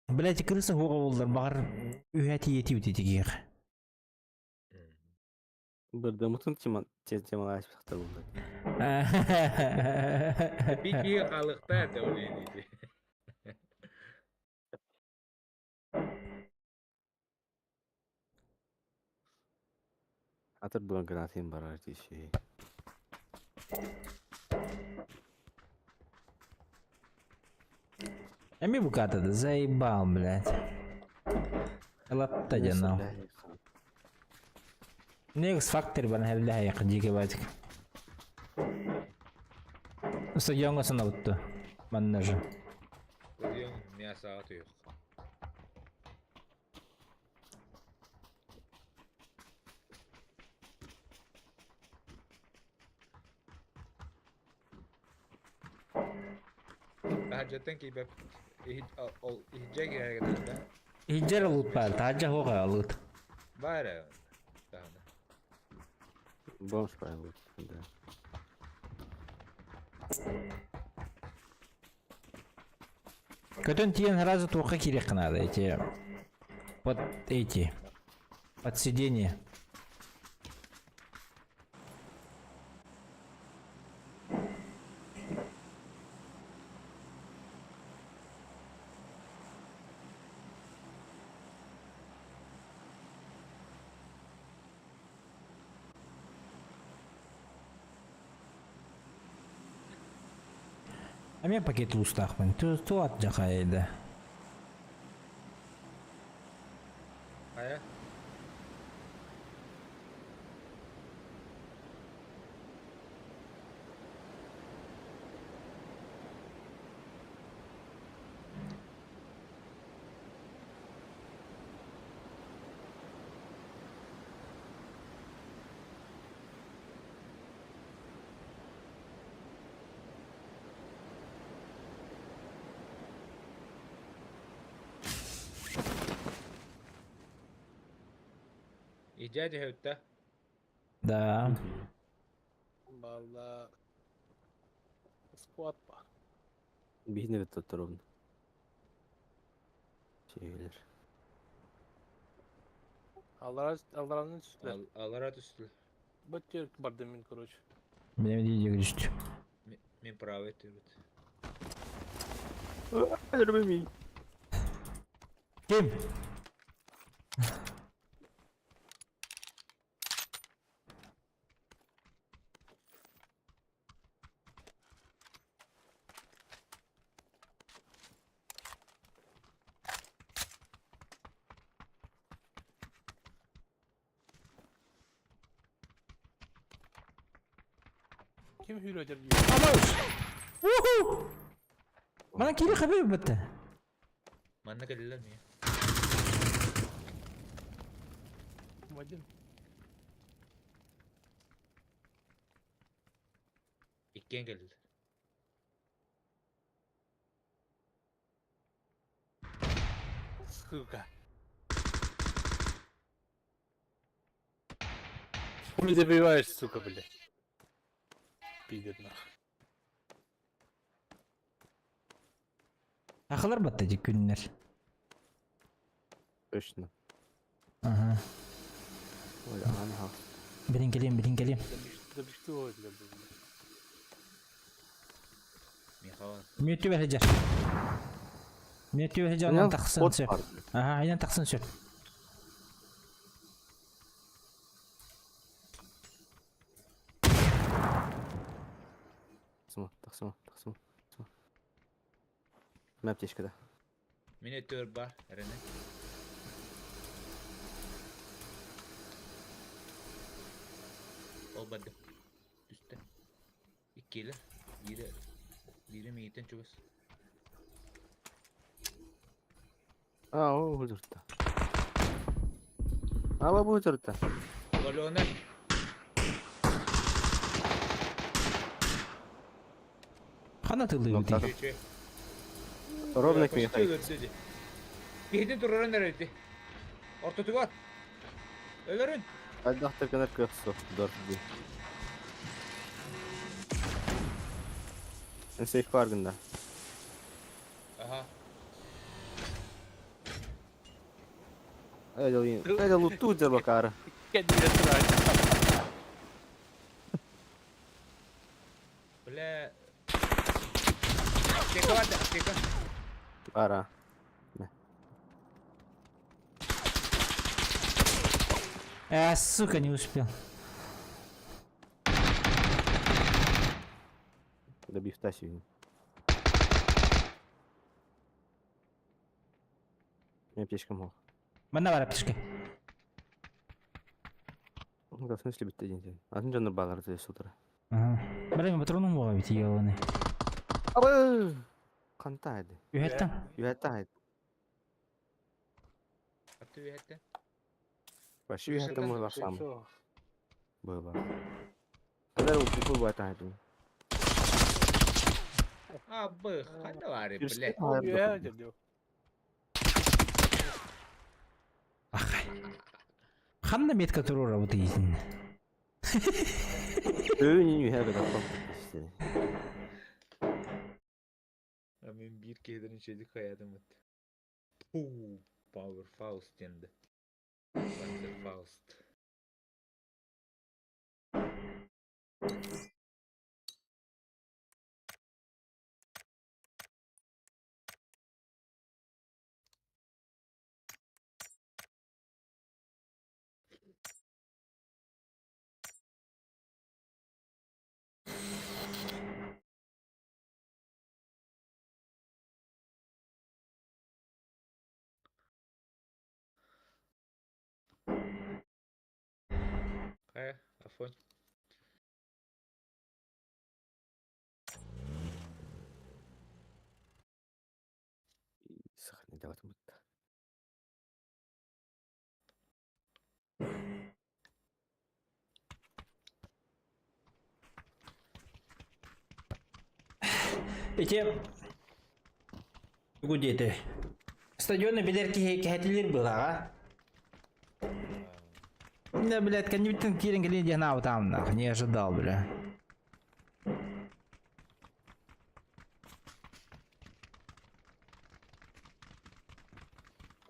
Speaker 3: Блять, крыса гора болдыр, багыр үйәти ети бітетігер.
Speaker 6: Бірді мұтын темаға ашып шықтар болды.
Speaker 7: Пики халықта тәулейді.
Speaker 6: Атыр бұған гранатайым бар артиші.
Speaker 3: Әме букатады, заебал, блядь. Лапта жанау. Негіз фактор бана хәлі хаяқ жеке бәдік. Стадионға сына бұтты. Манна жа.
Speaker 7: Стадион мясо атıyor. Hacetten ki ben ihcek yerden
Speaker 3: Hijjar alıt bәл, тажа хоға alıt.
Speaker 7: var ya. Daha da.
Speaker 6: Бомж правил. Да.
Speaker 3: Көтен тиен разы тоққа керек қынады, эти. Под эти. Под сиденье. А мен пакет лустақпын. Ту ат жақа еді.
Speaker 7: Aya. İhtiyacı hütte.
Speaker 3: Да.
Speaker 5: Балда. Сквад бар.
Speaker 6: Бейіне бітті тұрғын. Şeyler.
Speaker 5: Алдаранын үстүлөр.
Speaker 7: Аларат üstü.
Speaker 5: Бөттөр барды мен, короче.
Speaker 3: Мене дейде күрішті.
Speaker 7: Мен право ettirdim.
Speaker 6: Öldürmemeyin.
Speaker 3: Кем?
Speaker 5: Kim hüylödür?
Speaker 3: Уху! Бана кири хабиб бітті.
Speaker 7: Manna geldiler mi ya?
Speaker 5: Вадим.
Speaker 7: İkken geldiler.
Speaker 5: Сука. Хули добиваешь, сука, блядь. Пидор нахуй.
Speaker 3: Ақылар бітті жек күннер.
Speaker 6: Точно.
Speaker 3: Ага.
Speaker 6: Ой, ага.
Speaker 3: Бірін келем.
Speaker 5: Да что это, блядь?
Speaker 7: Михаил.
Speaker 3: Мүйетті бәрі жар. Мүйетті бәрі жар, онан тақсын сөп. Ага, айнан тақсын сөп.
Speaker 6: Тақсыма. Мен аптечкада.
Speaker 7: Minitör бар. Rene. Ол барды. Üstte. İkili. Biri miyiten çubas.
Speaker 6: О, өлтүртті. Ала бұл өлтүртті.
Speaker 7: Balona.
Speaker 3: Хана тылы
Speaker 6: Ну,
Speaker 3: өтей.
Speaker 6: так.
Speaker 7: Çö.
Speaker 6: Ровно к
Speaker 7: Почти
Speaker 6: мне.
Speaker 7: ölsedi. Birden dururun nerede? Orta tuvar. Ölürün.
Speaker 6: Айдахтар кенер көхсі. Дорфди. Мен сейф баргында.
Speaker 7: Aha.
Speaker 6: Айда луту за бакара.
Speaker 5: Kendine sırayla.
Speaker 7: Бля. Аптека var da aптека.
Speaker 6: Ара.
Speaker 3: Сука, не успел.
Speaker 6: Добив тасию. Мне птичка мог.
Speaker 3: Мана бар аптечка.
Speaker 6: Ну да, в смысле бит один. Атын жаны балар здесь утро.
Speaker 3: Ага. Бірақ патроным болған бит егауыны.
Speaker 6: Абы! Қантайды.
Speaker 3: Үйәттің?
Speaker 6: Үйәттайды.
Speaker 7: Atı üyette.
Speaker 6: Баши үйәтті мұғла сам.
Speaker 5: Все.
Speaker 6: Было. Когда у прикол байтайды.
Speaker 7: Abi. Hadi var ya
Speaker 6: Birisi
Speaker 7: bля.
Speaker 6: ayarda
Speaker 5: Ya
Speaker 6: koydu.
Speaker 5: dedi.
Speaker 3: Қанда метка тұру работаетін?
Speaker 6: Öğünün үйәгі да қоқты.
Speaker 7: Ben bir kederin çedik hayatım etti. Puh. Power Faust yendi. Panzer Faust. Афонь.
Speaker 6: Сахарный давай там.
Speaker 3: Эти... Гудеті. Стадионы бедерки кәтілер был, аға? Да, блядь, коннектин кирин келин дегнау там, нах, не ожидал, бля.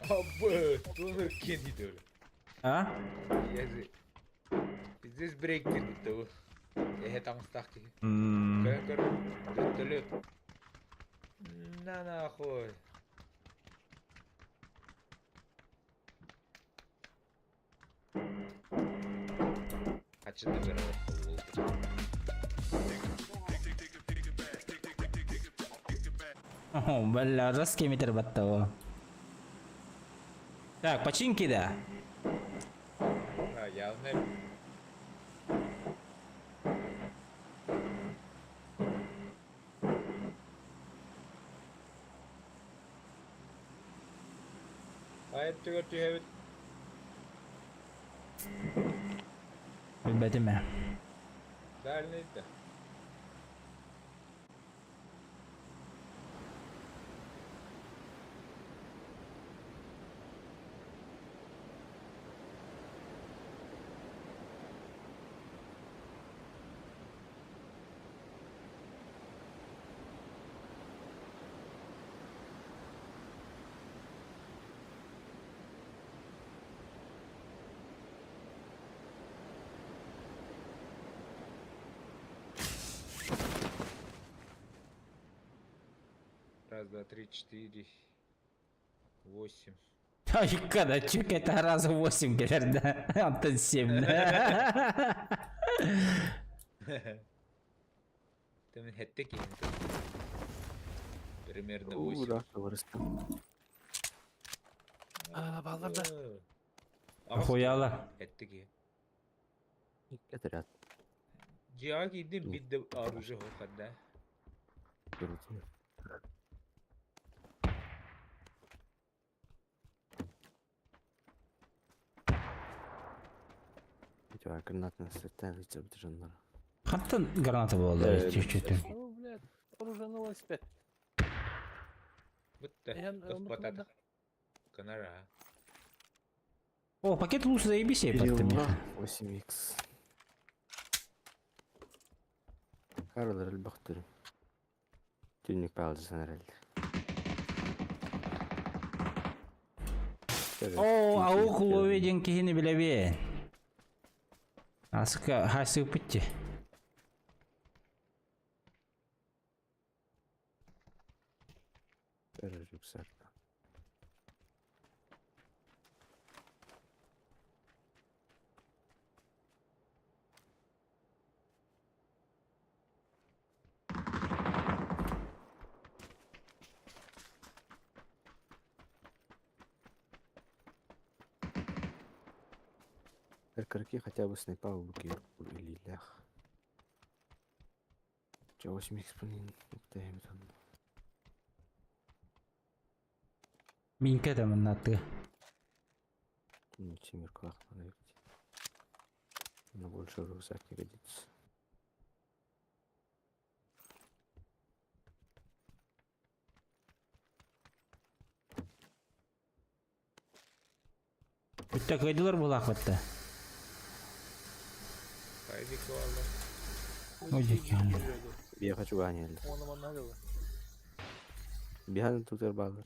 Speaker 7: Abi. Donur kendi öyle.
Speaker 3: А?
Speaker 7: Yazı. Здесь брейк girdik de bu. Там ставки.
Speaker 3: Ммм...
Speaker 7: Вертолет. На нахуй. Kaçındı bir
Speaker 3: О, бля, жесткий метр баттого. Так, починки, да.
Speaker 7: Ha явно. Hayır tüy evet.
Speaker 3: Bilmedim mi?
Speaker 7: Derneydi. Раз, два, три, четыре, 8.
Speaker 3: Ай, когда чек это раза 8, говорят, да? Антон 7, да?
Speaker 7: Там хэттеки. Примерно 8.
Speaker 6: Да, вырасту.
Speaker 5: Баларда.
Speaker 3: Охуяло.
Speaker 7: Хэттеки.
Speaker 6: Это ряд.
Speaker 7: Диаг идем бидде оружие хоханда.
Speaker 6: Круто. Эти гранатные сеттеры жандар.
Speaker 3: Хаттан граната болды чуть-чуть.
Speaker 5: Ну, блядь, оружие на велосипед.
Speaker 7: Битте. Господа. Канара.
Speaker 3: О, пакет лучше заебись ей под
Speaker 6: Перелна 8х. Карлер البختر. Тюник палды санаралды.
Speaker 3: О, аук ловеден кихини билебе. Аска хасык битти.
Speaker 6: Рюкзак. Карки хотя бы снайпа убил или лях. Чего 8х, блин, уктаем там.
Speaker 3: Минка да маннаты.
Speaker 6: Тимир клахман ехать. На больше рюкзак не годится.
Speaker 3: Бүтте көйділер бұл ақпатта.
Speaker 7: Хайди куалла.
Speaker 3: Ой, дикан.
Speaker 6: Я хочу ганять.
Speaker 5: Оны маннадылы.
Speaker 6: Бихан тутер балыр.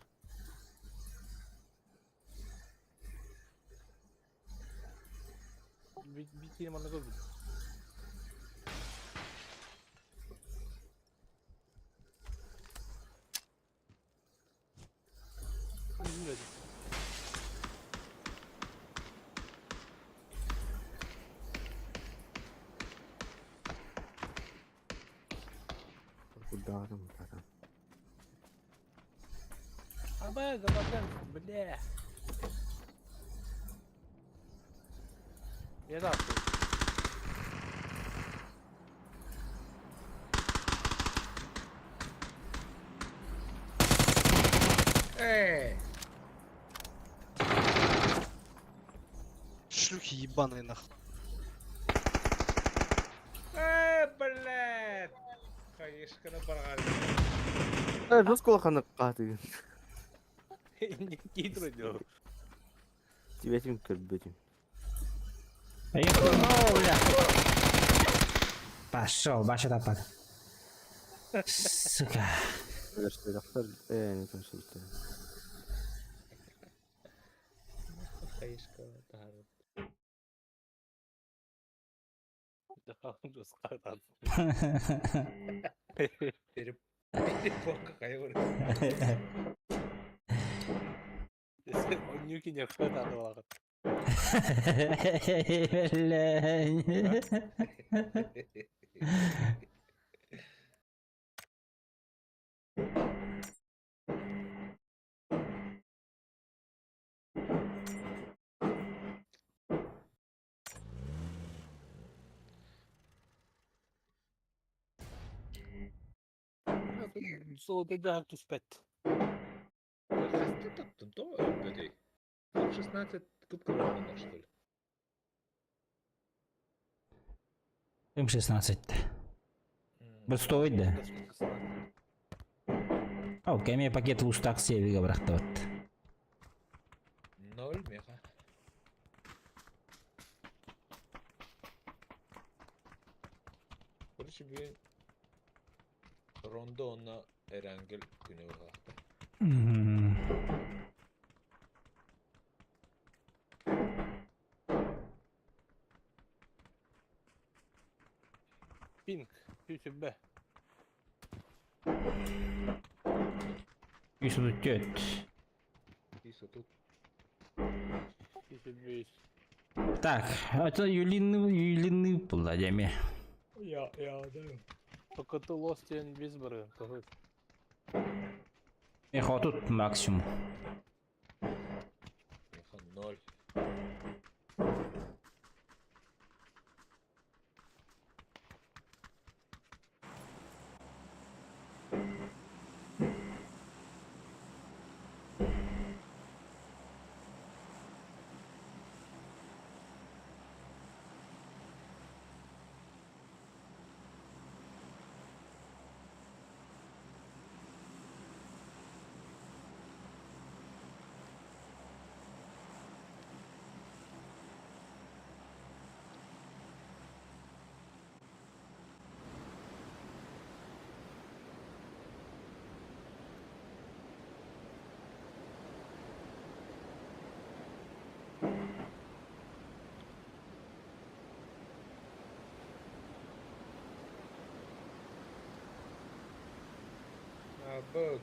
Speaker 5: Битине манна көрбүн. Билбедим.
Speaker 6: Куда там?
Speaker 5: Абай, габардан, бля. Я так.
Speaker 9: Шлюхи ебаные нахуй.
Speaker 7: Блядь. Хаешканы барган.
Speaker 6: Рус колханы каты.
Speaker 5: Не кидро.
Speaker 6: Тебя тем көрбөтүм.
Speaker 3: Поехал. О, бля. Пошел, баша тапад. Сука.
Speaker 6: Не там что-то.
Speaker 7: Хаешка тар. Перепока хайвар.
Speaker 5: Он нюки не хватает влагат. Солода да туспет.
Speaker 7: Ты тут то бедей. 16 кубков на что ли?
Speaker 3: М16. Бір стоит да? Ау, кәме пакет луштак севиге бырақтабат.
Speaker 7: 0 меха. Короче, bir ronda ona Erangel günü vakti.
Speaker 5: Пинг, YouTube.
Speaker 3: Үйсі түт.
Speaker 7: Исо тут.
Speaker 5: YouTube.
Speaker 3: Так, это юлинный был, Адями.
Speaker 7: Я, да.
Speaker 5: Только ты лостен без бары.
Speaker 3: Эхо, тут максимум.
Speaker 7: Меха 0.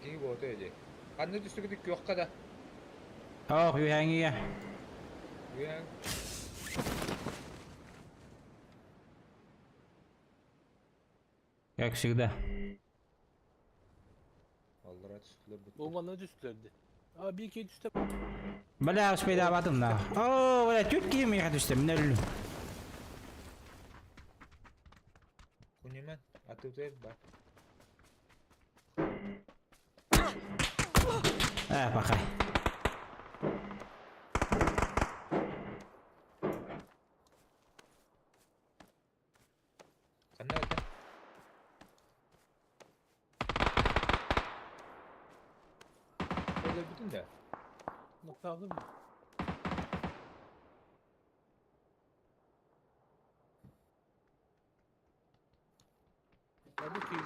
Speaker 7: Ki bu ötece. Kandı düştü gidik yok kadar.
Speaker 3: Oh, yühengiye.
Speaker 7: Uyan.
Speaker 3: Как всегда.
Speaker 7: Vallahi düştüler bu.
Speaker 5: Bu bana düştülerdi. Aa bir iki düştü.
Speaker 3: Бля, успей абатым на. О, бля, тютки ми хатышты, минерлü.
Speaker 7: Kunyemen atı ver bak.
Speaker 3: Bakay.
Speaker 7: Kandı öte. Öyle bütün de.
Speaker 5: Nokta aldım mı? Tabii ki.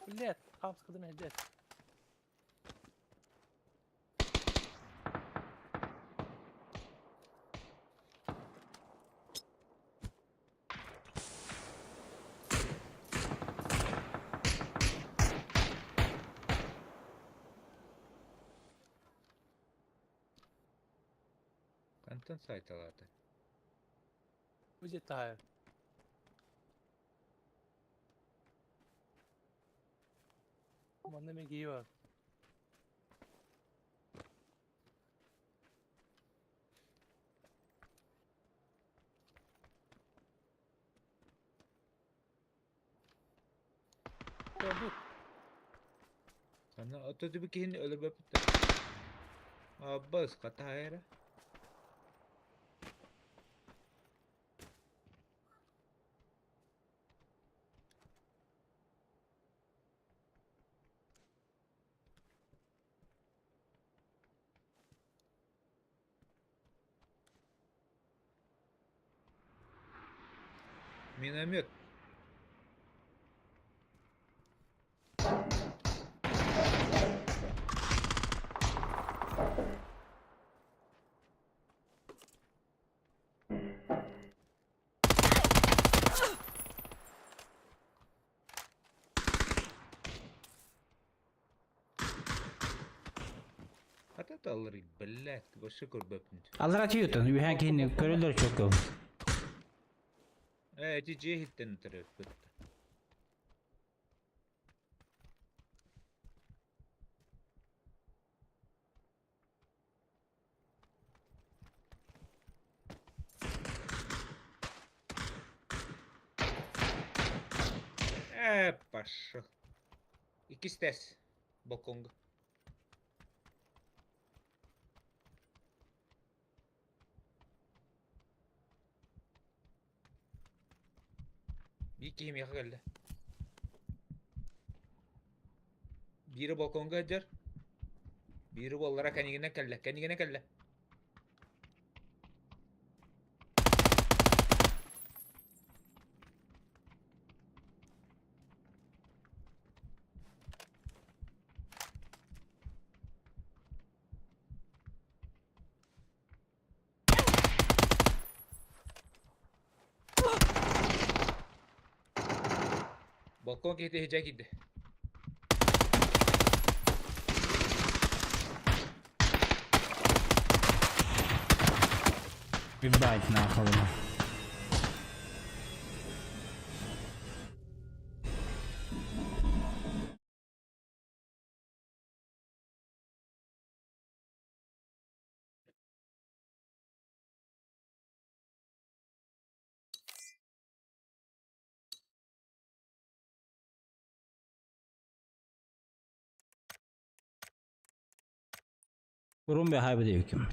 Speaker 5: Millet. Kamp kadın eder.
Speaker 7: Kantın saytalarda.
Speaker 5: Bize tahir. Bana megiği var. Ya bu.
Speaker 7: Kandı atı bir kihin öyle böyle. Abbas kata hayra. Minamyot. Hatta da alır bellet. Başka kurbapın.
Speaker 3: Alır atıyordun, yühengiyin körüldür çok köv.
Speaker 7: Cici hitten taraf bitti. Paşa. İkisi des. Bokong. Bir kim yaka geldi. Biri Bokong'a acar. Biri olarak kendine kelle. Kendine kelle. Bokong gitti hecek gitti.
Speaker 3: Ебать нахуй. Kurun bir haybe de yüküm.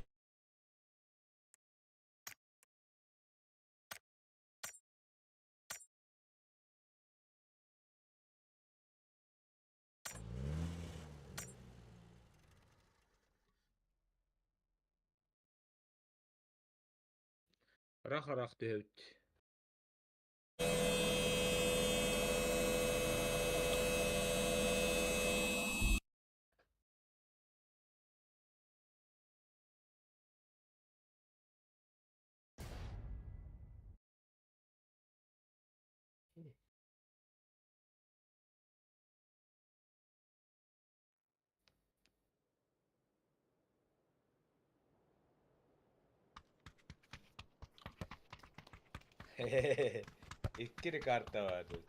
Speaker 7: Rah tühüt. İkili karta vardı.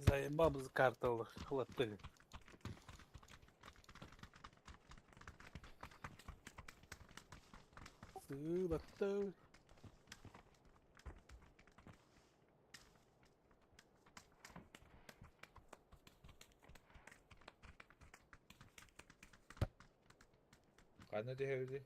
Speaker 5: Заебал з картовых хлопцы. Сыбатты.
Speaker 7: Kanı tühüdü.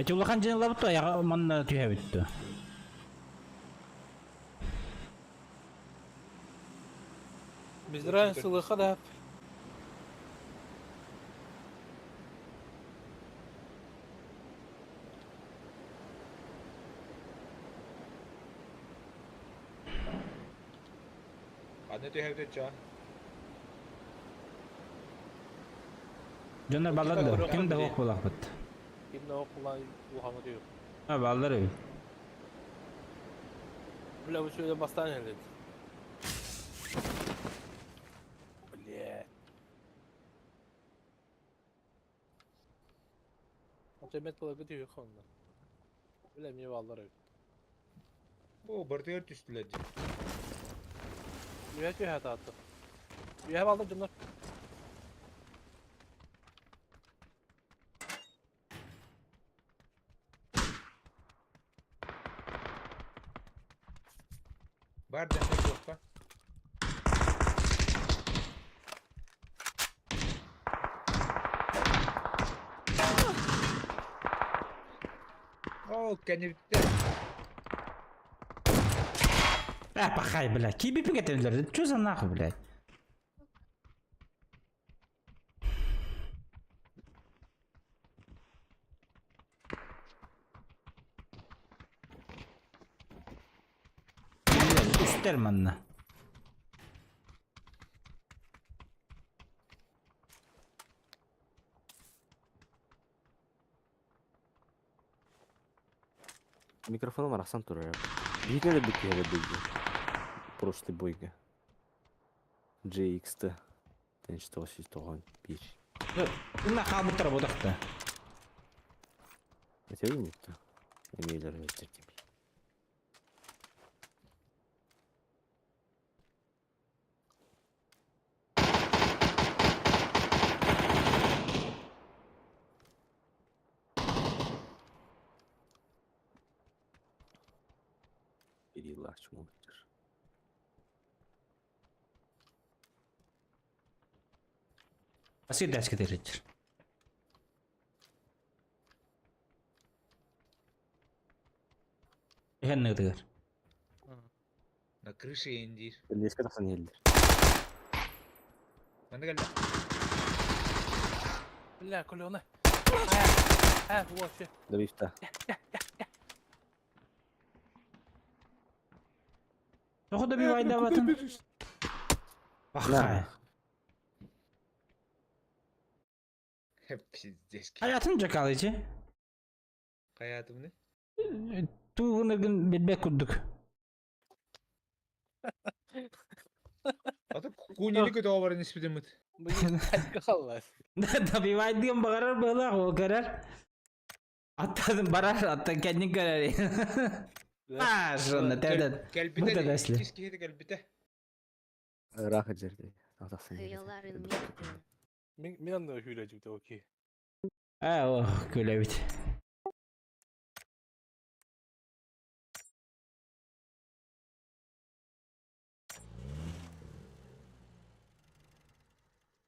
Speaker 3: Эти улахан жена лабытты, аяға манна түйе бітті.
Speaker 5: Biz раньше да.
Speaker 7: Kanı tühüdü ça.
Speaker 3: Жондар балларды, кем де оқ болақ бітті.
Speaker 5: Kimde okulan uhamı diyor.
Speaker 3: Ha, ballar öyle.
Speaker 5: Bля, вы что, бастане ли? Бля. Otomet kula gidiyor konuda. Bля, мне valları.
Speaker 7: Bu bırtıyor tüstüledi.
Speaker 5: You have had that. You have all the jump.
Speaker 7: Var destek yok bak. Oo kendi bitti.
Speaker 3: Пахай, блядь. Киби пикетелер. Чё за нахуй, блядь? Üstler manna.
Speaker 6: Микрофоном арасан турар. Биге де биге де биге. Прошлый бойга. JX-ті. Тенчтоғыз тоған бір.
Speaker 3: Bunlar kabutlar bodakta.
Speaker 6: Өте өйнетті. Емейлер өйтеркем. Bir yıllar çoğunluktur.
Speaker 3: Nasıl ders getirecek? Hen ne kadar?
Speaker 7: На крыше индир.
Speaker 6: Леске тақсан елдер.
Speaker 7: Bana geldi.
Speaker 5: Bля, кулёна. Вот что.
Speaker 6: Давифта.
Speaker 3: Yok da bir vayda batın. Bakay.
Speaker 7: Hep pizdeş.
Speaker 3: Hayatın cakalıcı.
Speaker 7: Hayatım ne?
Speaker 3: Tuğunu gün bilbek kurduk.
Speaker 7: Adı Кунили көтө бар ниспетемит.
Speaker 5: Bugün kaç kallas.
Speaker 3: Добивать дым багарар была, ол карар. Аттан барар, аттан кәннен карар. А, жонна, тәдәт.
Speaker 7: Кәлбите.
Speaker 3: Бұта дәсле.
Speaker 7: Кискеде кәлбите.
Speaker 6: Рахат жерде. Атақсын
Speaker 2: Хыяларын мектен.
Speaker 5: Мен anda hüyləcəkdə okey.
Speaker 3: А, о, көлә бит.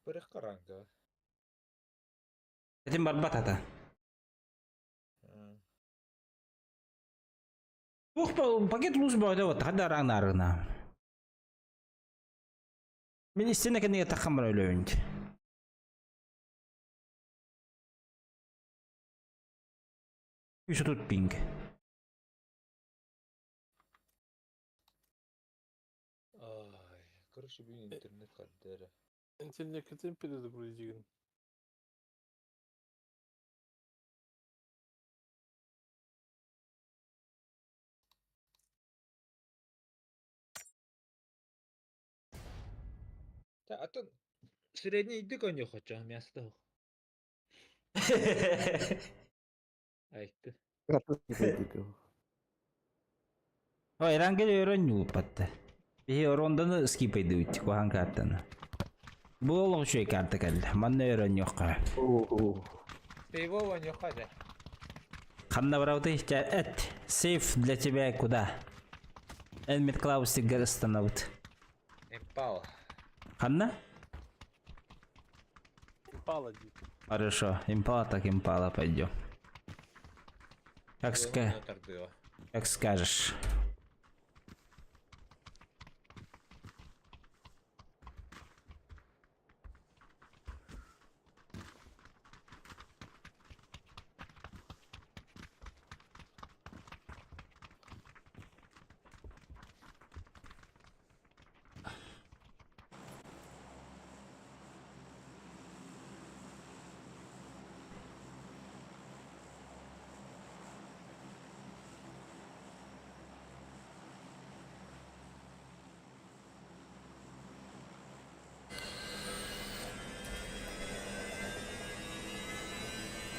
Speaker 7: Бырык караңғы.
Speaker 3: Этим бар батата. Ух, пакет луз бойда вот, хада раңнарына. Мен истене кенеге таққан бар өлөйінді. Үсі тут пинг.
Speaker 7: Ай, короче, бұл интернет қаддары.
Speaker 5: İnternet kötü перезагрузигін.
Speaker 7: Та, атын средний иді көне хоча, мясты хоқ. Айтты.
Speaker 3: Ой, рангеле өрөн юпатты. Бихи оронданы скипайды үтті кохан картаны. Бұл олық үшей карты кәлді. Манны өрөн yoqqa.
Speaker 7: Пейвова не ходя.
Speaker 3: Қанна барауты әт. Сейф для тебя куда? Элмит Клаустик Гарстанаут.
Speaker 7: Импала.
Speaker 3: Қанна?
Speaker 5: Impala дейді.
Speaker 3: Хорошо. Импала так импала, пойдем. Как скажешь.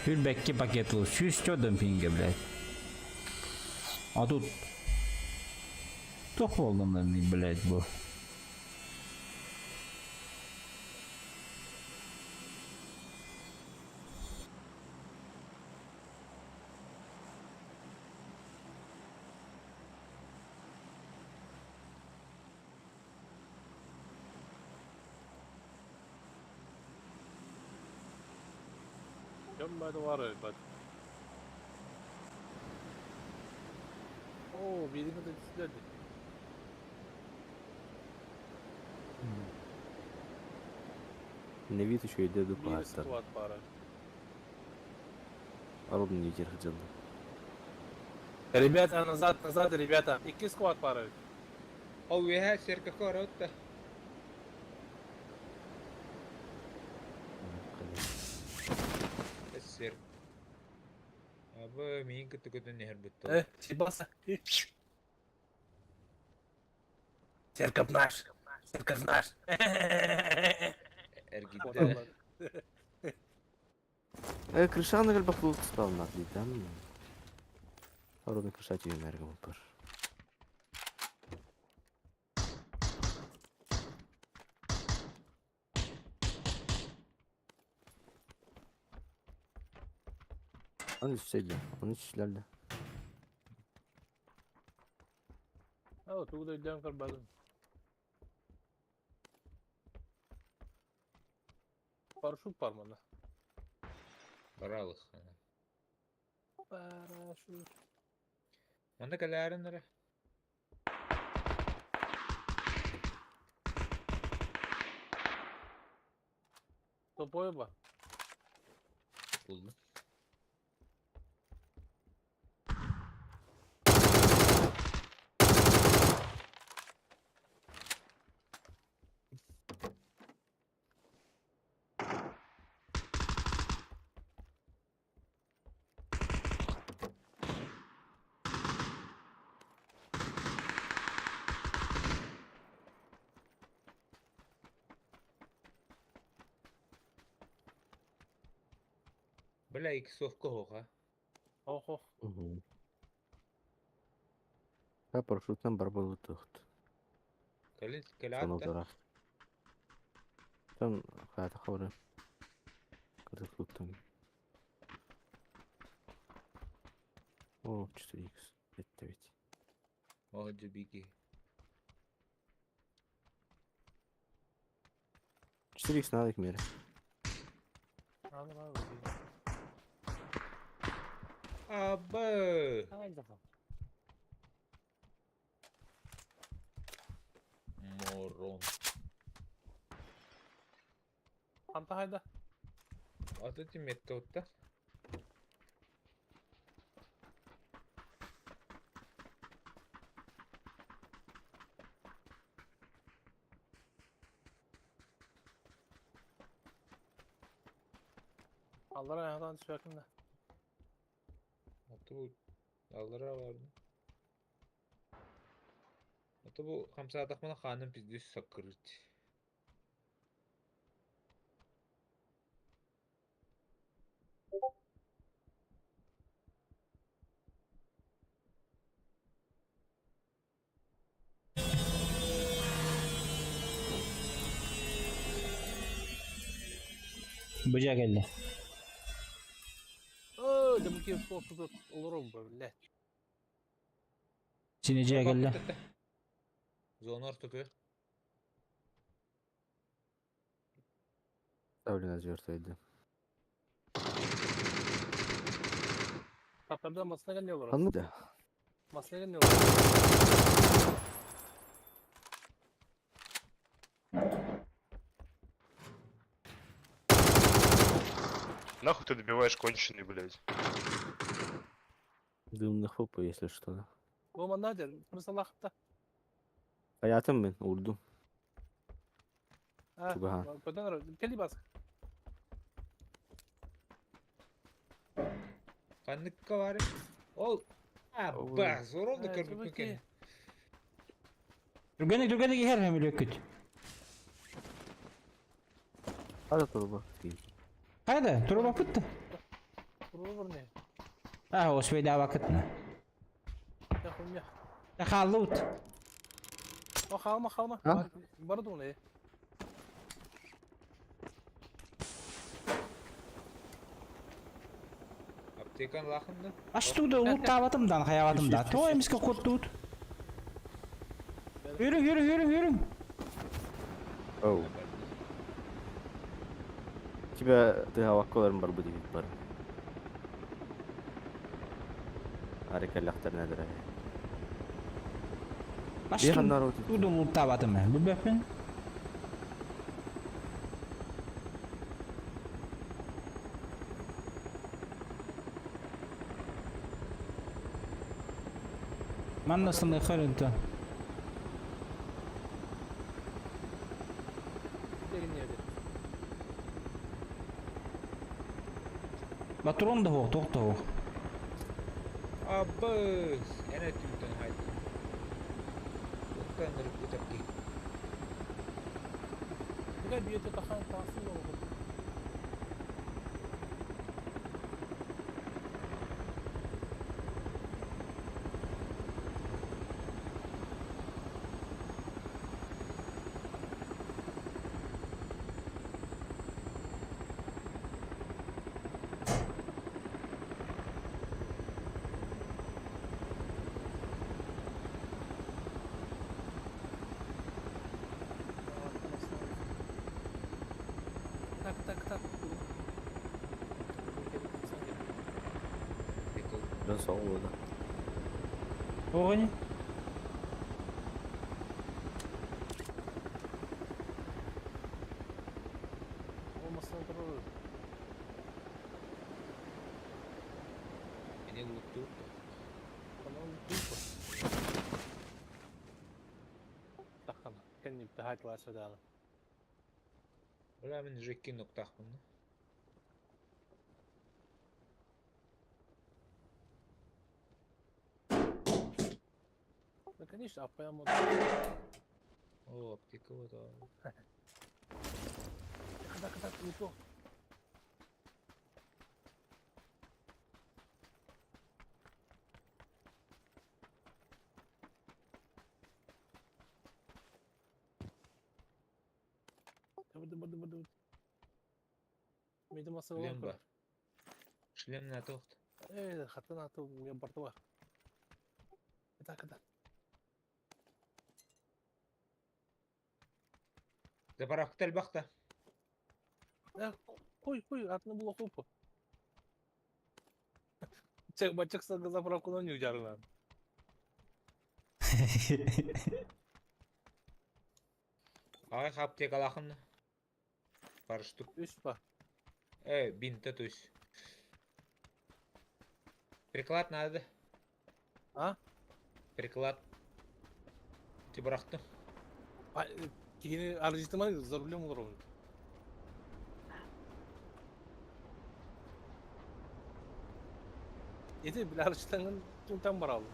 Speaker 3: Фюльбекке пакет был. Что демпинга, блядь. А тут... Кто холодный, блядь, был?
Speaker 5: Gömmedi var öyle bak. Oo, birini de disledi.
Speaker 6: Не вид еще йде до
Speaker 5: Bir
Speaker 6: паста.
Speaker 5: squad para.
Speaker 6: Аруб не держал.
Speaker 5: Ребята, назад, ребята. 2 squad para.
Speaker 7: О, веха серка коротта. Сер. Абы мен көтө нехер бутты.
Speaker 5: Сибаса. Церковь наш.
Speaker 7: Эргидде.
Speaker 6: Крышаны гел баклук стал на там. Аруб крышать ее энергию пар. Он içseydi, onu içlerdi.
Speaker 5: Ha, tuğda iddiam kırbadım. Парашют пармана.
Speaker 7: Баралык.
Speaker 5: Парашют.
Speaker 7: Манда калярыннары.
Speaker 5: Топой ба.
Speaker 7: Булды. Бля, iki совка хоха.
Speaker 5: Ох, ох.
Speaker 6: Угу. Я парашютдан бар болу тухт.
Speaker 7: Калин
Speaker 6: Соны
Speaker 7: калатта.
Speaker 6: дара. Там hayata хавры. Кырдык туттум. О, 4х. Это ведь.
Speaker 7: О, джибики.
Speaker 6: 4х надо к мере.
Speaker 5: Aldım abi.
Speaker 7: Абы.
Speaker 5: Haydi bakalım.
Speaker 7: Морон.
Speaker 5: Hanta hayda.
Speaker 7: Аты тиметті отта.
Speaker 5: Allah ayağından düşüyor yakında.
Speaker 7: Аты bu аллара барды. Аты bu хамса атақмана ханым пиздес саккырыт.
Speaker 3: Bıçak geldi.
Speaker 5: Oo, demek ki fotoğraf olurum böyle.
Speaker 3: Sineciye geldi.
Speaker 7: Зонор tutuyor.
Speaker 6: Ставлю звертойды.
Speaker 5: Katlardan masasına gelmiyorlar.
Speaker 6: Ханны да.
Speaker 5: Masaya gelmiyorlar.
Speaker 8: Нахуй ты добиваешь конченый, блядь?
Speaker 6: Дымный хопа, если что.
Speaker 5: Bu man nadir. Burası lakıpta.
Speaker 6: Hayatım ben vurdum.
Speaker 5: Ha,
Speaker 6: Tubahan.
Speaker 5: kodan ara. Keli bas.
Speaker 7: Kanlıkka var. Ol. Abba, zor oldu
Speaker 5: Evet,
Speaker 7: körbük
Speaker 5: tabii
Speaker 7: mükemmel.
Speaker 5: ki.
Speaker 3: Durganik her hem löküt.
Speaker 6: Hadi turba.
Speaker 3: Haydi, dur vakit.
Speaker 5: Kurulu ne?
Speaker 3: Ha, o sveda vakitna.
Speaker 5: Ya koyun ya.
Speaker 3: Ya hallut.
Speaker 5: O kalma kalma.
Speaker 6: Ha?
Speaker 5: Barı da onu ya.
Speaker 7: Aptekan laqında.
Speaker 3: Açtı utavatımdan, hayatımda. Toyımızka kottut. Yürü.
Speaker 6: Оу. У тебя ты авакколарың бар бу дейт бар. Арекалактар надыр.
Speaker 3: Açtı
Speaker 6: Bir kanlar oldu.
Speaker 3: utavatım ben. Bu böpün. Man nasıl ne karıntı?
Speaker 5: Gelin yerde.
Speaker 3: Patron da hoq, toqta hoq.
Speaker 7: Abba. Ene tümden haydi. Yoktan kırıp bu tepki.
Speaker 5: Bir de bir yerde takan tahsil oldu. Tak.
Speaker 6: Ben soğuk oldu.
Speaker 3: Oğani?
Speaker 5: Olmasına durur.
Speaker 7: Ene vurdu.
Speaker 5: Tamam. Duygu. Takan. Kendi bir hayat var söyledi.
Speaker 7: Ulan ben Jackie noktaq bunu.
Speaker 5: Ну, конечно, апаямод.
Speaker 7: O apteka var da.
Speaker 5: Kada, не то. Быды. Мейді маса
Speaker 7: Шлем
Speaker 5: бар.
Speaker 7: бар. Шлем на тоқт.
Speaker 5: Хатын аты мен барды бар. Кыда.
Speaker 7: Заправка тәлбақта.
Speaker 5: Қой, атыны бұл оқып. Бачықса заправканы не жарынан.
Speaker 7: Ай хаптек алақын. Парыштук.
Speaker 5: Үш па.
Speaker 7: Бинта тусь. Приклад надо.
Speaker 5: А?
Speaker 7: Приклад. Ты бұрақты.
Speaker 5: Кені аржитымай за рулем олар оны. Еді біл аржитанған түнтан бар алды.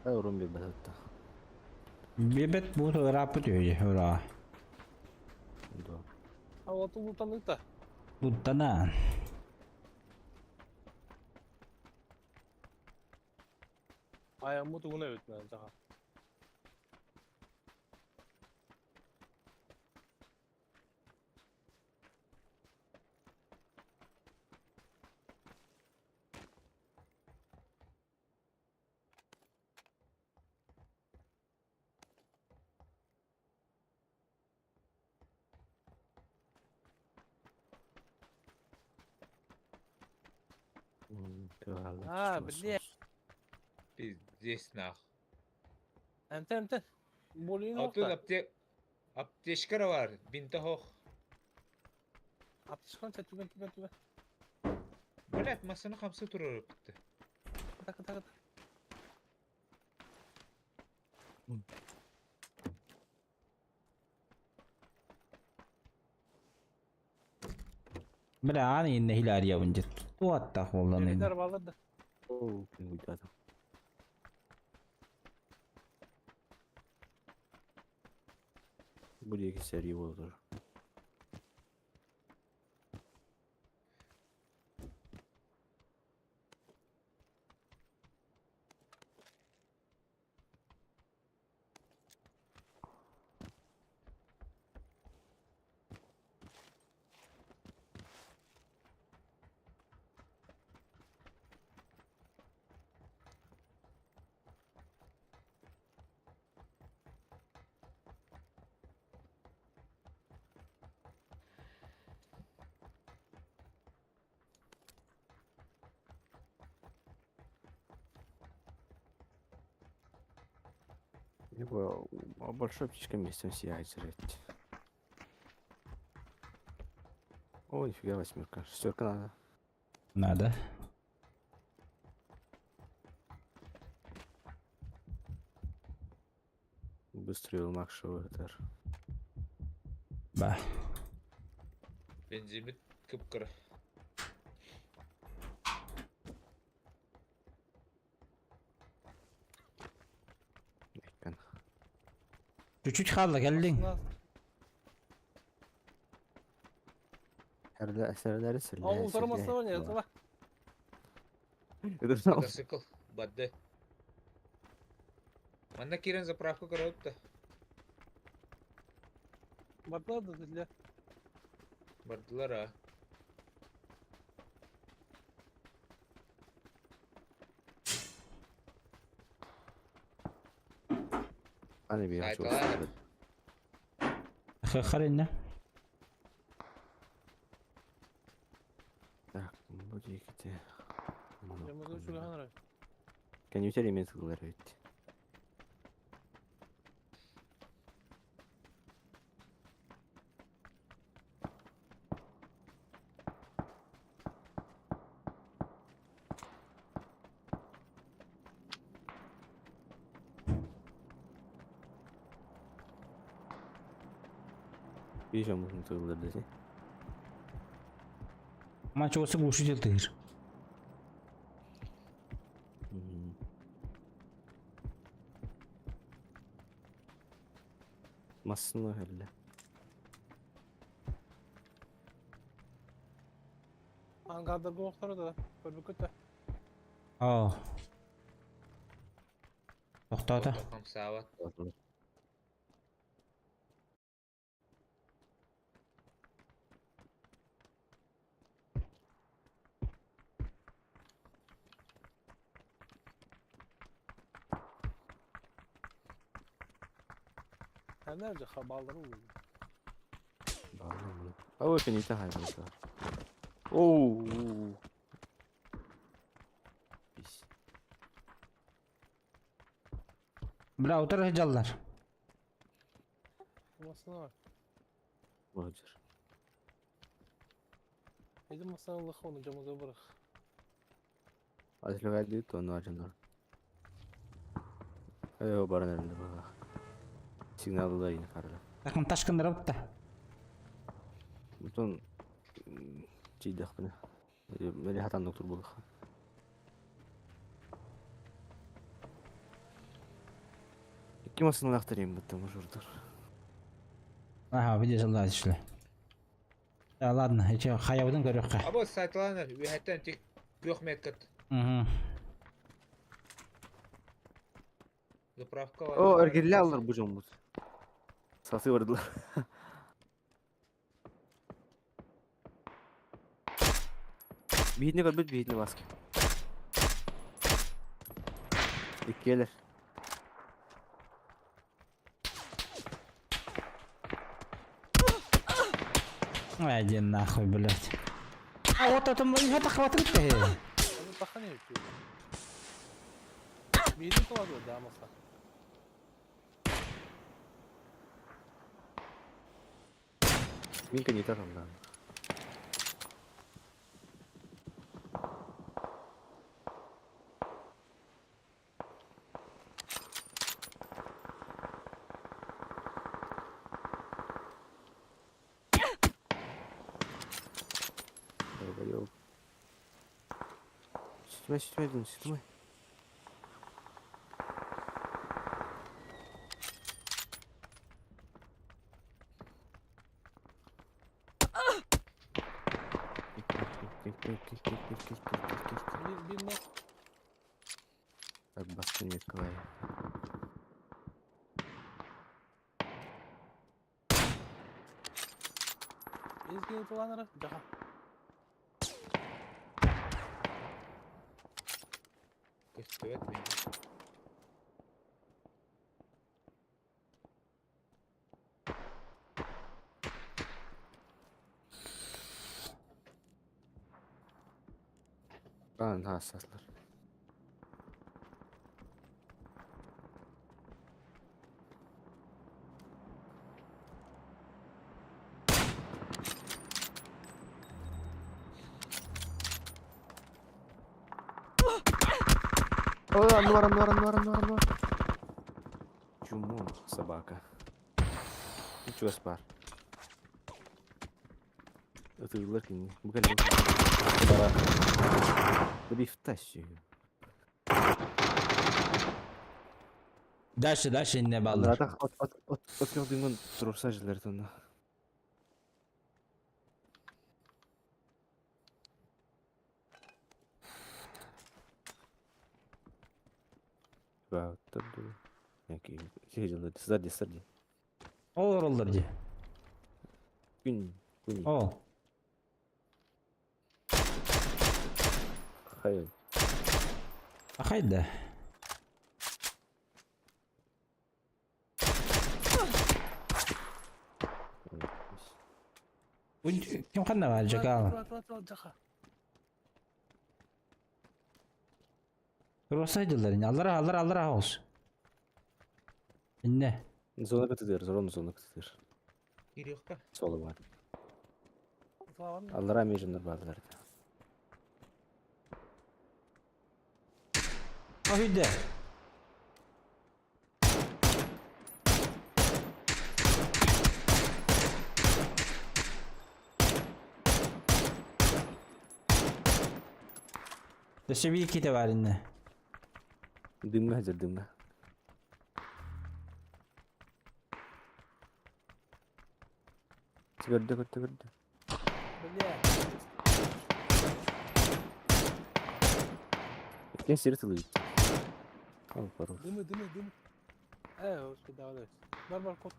Speaker 6: Урун бербет атта.
Speaker 3: Бебет буду рапы түйе, ура.
Speaker 6: Да.
Speaker 5: Олаты ұлтан ұйта.
Speaker 3: Буттана.
Speaker 5: Аяғымы тұғына өтіне жаға. Біле.
Speaker 7: Пиздец нах.
Speaker 5: Әмтен. Болуын
Speaker 7: Атын
Speaker 5: оқта.
Speaker 7: аптешкара var. Бинта хоқ.
Speaker 5: Аптышқан түген.
Speaker 7: Блять, масаны қамсы тұрар бітті.
Speaker 5: Кыда.
Speaker 3: Бля, аны инне хилария bunca. Tuatta қолдан енді.
Speaker 5: Елдер балырды.
Speaker 6: О, кім уйдады. Бұл екі сәрі болды. Либо большой птичка вместе он сияет жрать. Ой, нифига восьмерка. Шестерка надо.
Speaker 3: Надо.
Speaker 6: Быстрый макшевый этаж.
Speaker 3: Ба.
Speaker 7: Бензимит кып-кыр.
Speaker 3: Чуть-чуть қалды, келдің.
Speaker 6: Әсерлері сірлі.
Speaker 5: Ал ұлтармасы бар не, ұлтара.
Speaker 7: Мотоцикл. Бадды. Манда кирен заправка көрөпті.
Speaker 5: Бардылады ділі.
Speaker 7: Бардылар, а.
Speaker 6: Аны bir
Speaker 7: Haydi
Speaker 6: açı
Speaker 7: lan.
Speaker 6: olsun.
Speaker 3: Хахаринне.
Speaker 6: Так, bu ikide.
Speaker 5: Ямызы үшігі ғанырай.
Speaker 6: Коньютер емес қылар өйтті. Видишь, можно тылдар десе.
Speaker 3: Мачо осы глушитель тыгыр.
Speaker 6: Masını helle.
Speaker 5: Angarda bu okları da. Böyle kötü.
Speaker 3: Oo. To'xtadi.
Speaker 7: Kam savat.
Speaker 5: Sen nerede haberleri oluyor?
Speaker 6: Bağlı. Ama finita hayvanı. Oo. Pis.
Speaker 3: Bira o'tir hijallar.
Speaker 5: Masana var.
Speaker 6: Roger.
Speaker 5: Bizim masanalık onu camıza bırak.
Speaker 6: Azıcık geldi de onu acınlar. Ayo barın önünde bak. Signalı da yine karlı.
Speaker 3: Takım taşkındırıp da.
Speaker 6: Bütün ciddi akbını. Böyle hatan doktor bulduk. İki masını aktarayım bu tamam şuradır.
Speaker 3: Aha, videolar işle. Ya ладно, hiç hayavdan görüyoruz.
Speaker 7: Abo satlanır. Bir hatta tek yok metkat.
Speaker 3: Mhm.
Speaker 7: Zapravka var.
Speaker 6: O ergelle alır bu camı. Satı vardılar. Bihitne kalbet bihitne baskı. İkiyeler.
Speaker 3: Иди нахуй, блядь. А вот это хватит-то.
Speaker 5: Onu takan yapıyor. Birini kovalıyor daha masa.
Speaker 6: Minka не так да. Долбоёб. Стой, Дун, стой.
Speaker 5: Bir nok.
Speaker 6: Так, баста нет клавы.
Speaker 5: Ezgi'yi dolanırız. Daha.
Speaker 7: Köstüvet mi?
Speaker 6: Kaan hassaslar. О, Анвар. Чуму, собака. Ничего спар. Это ларкин. Бугали. Рифтащи.
Speaker 3: Дальше не балдар.
Speaker 6: Надо от калдынган турса жилер тонна. Вау, таду. Яки. Сижелер. Сзади.
Speaker 3: Олар ди.
Speaker 6: Күн.
Speaker 3: О.
Speaker 6: Hayır.
Speaker 3: Haydi. Kim kanna verecek abi?
Speaker 5: Daha.
Speaker 3: Ruhsaydılar yine. Allah olsun. Ne?
Speaker 6: Zona katıdır. Zona katıdır.
Speaker 7: Giriyor ka.
Speaker 6: Solu var.
Speaker 5: Daha var mı?
Speaker 6: Allah rahmet eylesin bazıları.
Speaker 3: Haydi. Dışı bir iki de var yine.
Speaker 6: Dımga hazır dımga. Gördü.
Speaker 5: Бля.
Speaker 6: Etken seri tılığı gitti. Al пару.
Speaker 5: Дымы. Господи, давай. Бар, кот.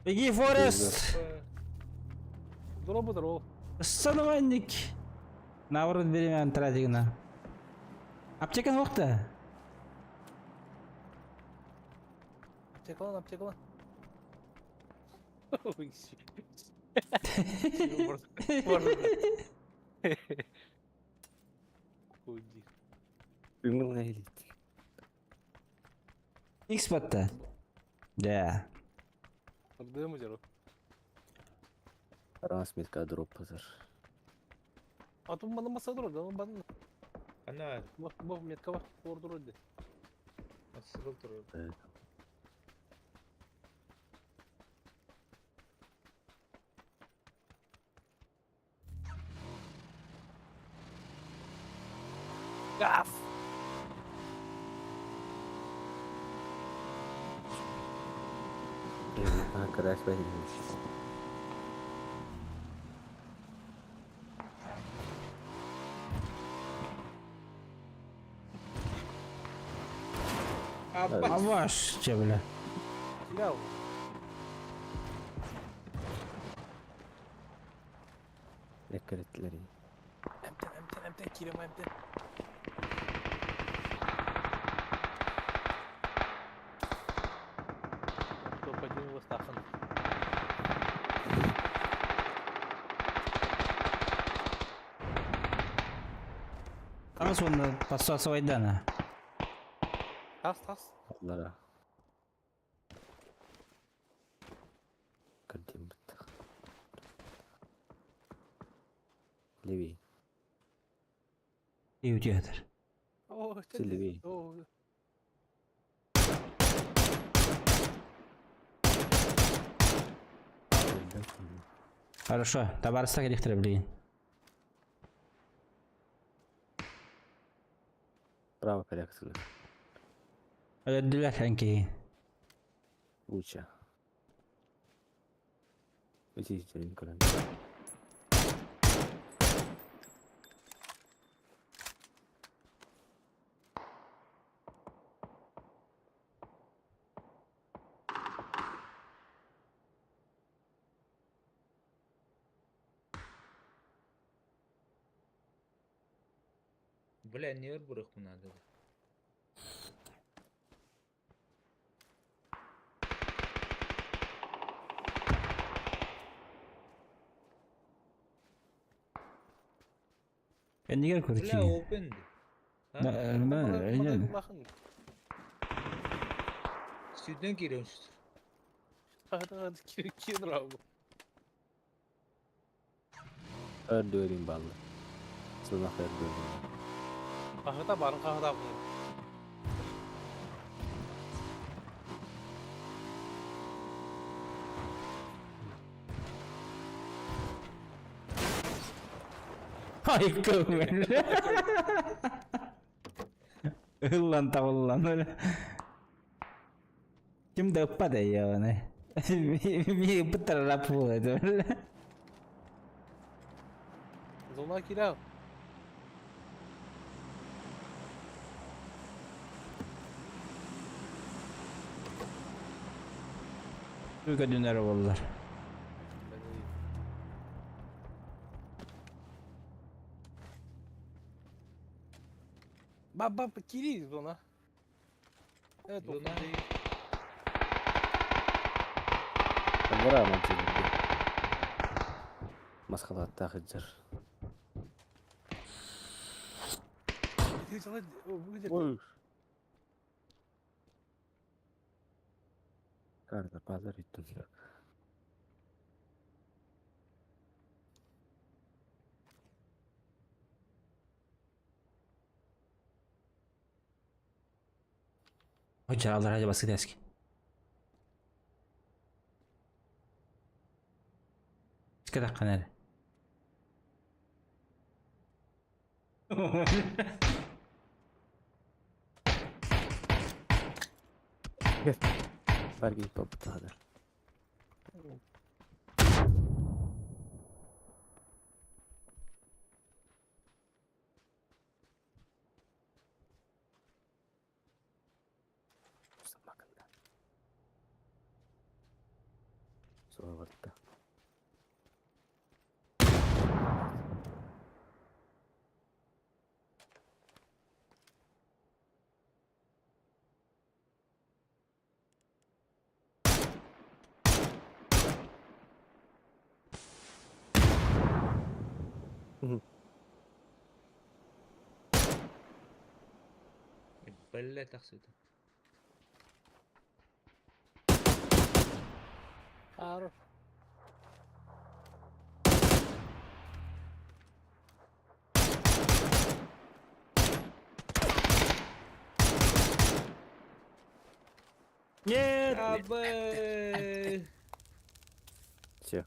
Speaker 3: Беги, Форест!
Speaker 5: Здорово.
Speaker 3: Санованник! Наоборот, берем тратигна. Аптекан вақта?
Speaker 5: Аптекалан. Ой, Уйди.
Speaker 6: Ümül ne hildi?
Speaker 3: Икс батта? Да.
Speaker 5: Дымы жару.
Speaker 6: Трансмитка дроп пазар.
Speaker 5: А тут бана маса дуру, да бана.
Speaker 7: Ана
Speaker 5: Бог метка бар, ордуру де.
Speaker 7: сыгыл турur.
Speaker 5: Гав.
Speaker 6: Ha crash ben girmiş.
Speaker 3: Аваш, че, бля.
Speaker 5: Силял.
Speaker 6: Dikkat ettiler iyi.
Speaker 5: Эмтен, Кирем, эмтен. Топ-1 его стахан.
Speaker 3: Тас оны пассасы вайдана.
Speaker 5: Тас.
Speaker 6: Onlara. Kırdım bitti. Levi.
Speaker 3: И у театр.
Speaker 5: О,
Speaker 6: Сильвей.
Speaker 5: О,
Speaker 3: Хорошо, табарыста керектер, блин.
Speaker 6: Bravo Peraxlı.
Speaker 3: Öldüler sanki.
Speaker 6: Uça. Ötesi içerim kıran.
Speaker 7: Бля, не арбурах надо.
Speaker 3: Ben de gel
Speaker 7: Бля,
Speaker 3: kurtayım.
Speaker 7: open.
Speaker 3: Ben
Speaker 5: Bakın.
Speaker 7: Sütten giriyorsun.
Speaker 5: Hadi Kir abi.
Speaker 6: Öldü öleyim ballı. Sığınak öldü öleyim.
Speaker 5: Kahveda barın kahveda bu.
Speaker 3: Ay kıvır. Ulan tavullan öyle. Kim de uppa da ya ne. Bir putar rapu öyle.
Speaker 5: Zona Kirav.
Speaker 3: Uyga döner oğullar.
Speaker 5: Bab Kiri zona. Evet
Speaker 7: Zona.
Speaker 5: zona.
Speaker 6: Onlara aman çevirdi. Maskala hatta hıcır. Oy. Karda pazar ettim.
Speaker 3: Hoca Allah raja baskı deski. Çıkar kanal.
Speaker 6: Vergi topu kadar. Sonra battı.
Speaker 7: Блять, тахсыды.
Speaker 5: Хорош.
Speaker 3: Нет!
Speaker 7: Абы.
Speaker 6: Все.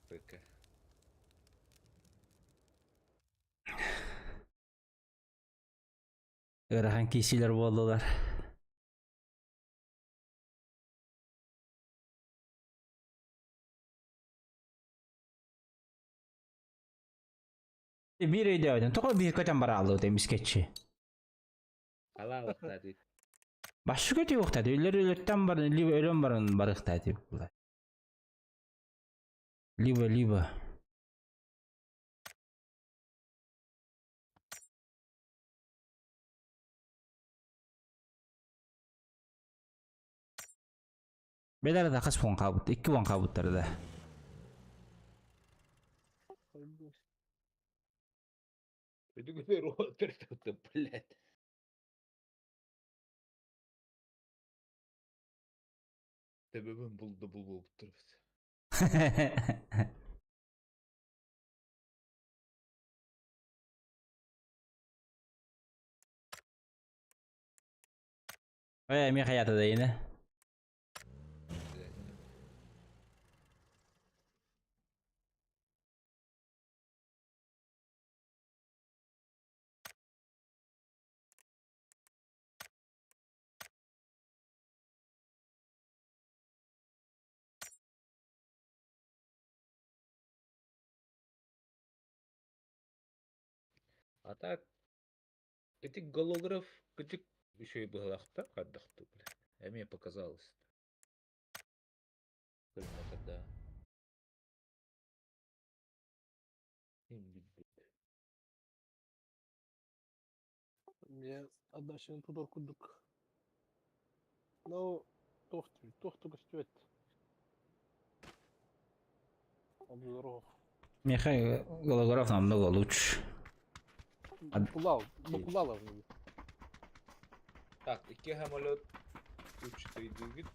Speaker 7: ПК.
Speaker 3: Ырхан кисилер болдылар. Bir eydi ödün. Toqa bir köten bara aldı demiş geçi.
Speaker 7: Ала вақта дейді.
Speaker 3: Başı kötü yok dedi. Өлерден бар, либо өлем барын барық dedi. Либо. Beyler de kaç puan kabut? 2 puan kabutları da.
Speaker 7: Өдігілер отырды, блядь. Себебім бұл болып тұрды.
Speaker 3: Min hayatı da yine.
Speaker 7: А так, этих голограф, этих еще и было отдохнул, бля. А мне показалось. Прямо тогда.
Speaker 5: Я однажды тудор кудук. Ну, тохту көстөт. Обзоров.
Speaker 3: Михаил Гологоров намного лучше.
Speaker 5: Букулалов.
Speaker 7: Так, iki самолет учится идут.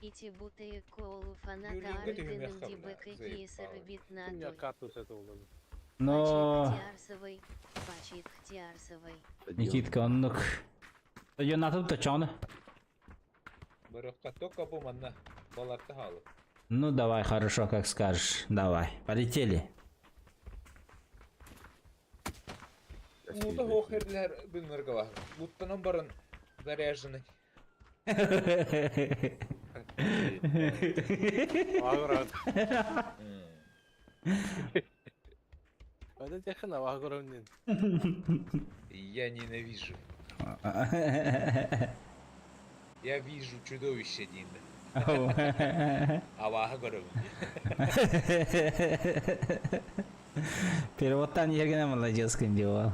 Speaker 2: Іті бути колу фаната
Speaker 7: Юрій, де ти мене
Speaker 2: Ардинен
Speaker 7: хавна?
Speaker 2: Дібеки
Speaker 7: Заїбала.
Speaker 2: Кісер
Speaker 5: У меня
Speaker 2: Бітнадой.
Speaker 5: карту с этого было.
Speaker 3: Но
Speaker 2: Пачит Хтиарсовой.
Speaker 3: Никитка онлук. Стадион атып да чаны.
Speaker 7: Барахта только по манна. Баларта халы.
Speaker 3: Ну давай, хорошо, как скажешь. Давай, полетели.
Speaker 7: Ну да хохерлер bilmirge var. Buttanın barın заряженный.
Speaker 5: Вагород. Это техно Вагоровнин.
Speaker 7: Я ненавижу. Я вижу чудовище Динда. А Вагоров.
Speaker 3: Переводтан ергене молодец делал.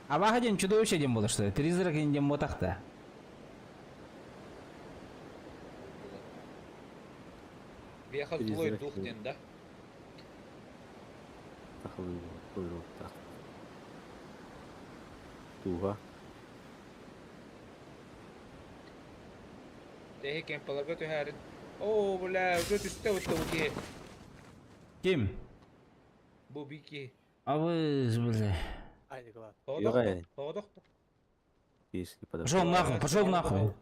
Speaker 3: А ваходин чудовище дем было что ли? Призрак индем мотахта.
Speaker 7: Въехал
Speaker 6: Призрак,
Speaker 7: злой
Speaker 6: да.
Speaker 7: дух Динда.
Speaker 6: Так. Туга.
Speaker 7: Теhe кем полагаю härän. О, бля, что ты стал-то уге?
Speaker 3: Ким?
Speaker 7: Бубики.
Speaker 3: А вы, бля.
Speaker 5: Ай, Николай.
Speaker 6: Югай.
Speaker 7: Ходохта.
Speaker 6: Если
Speaker 3: Пошел нахуй, пошел нахуй.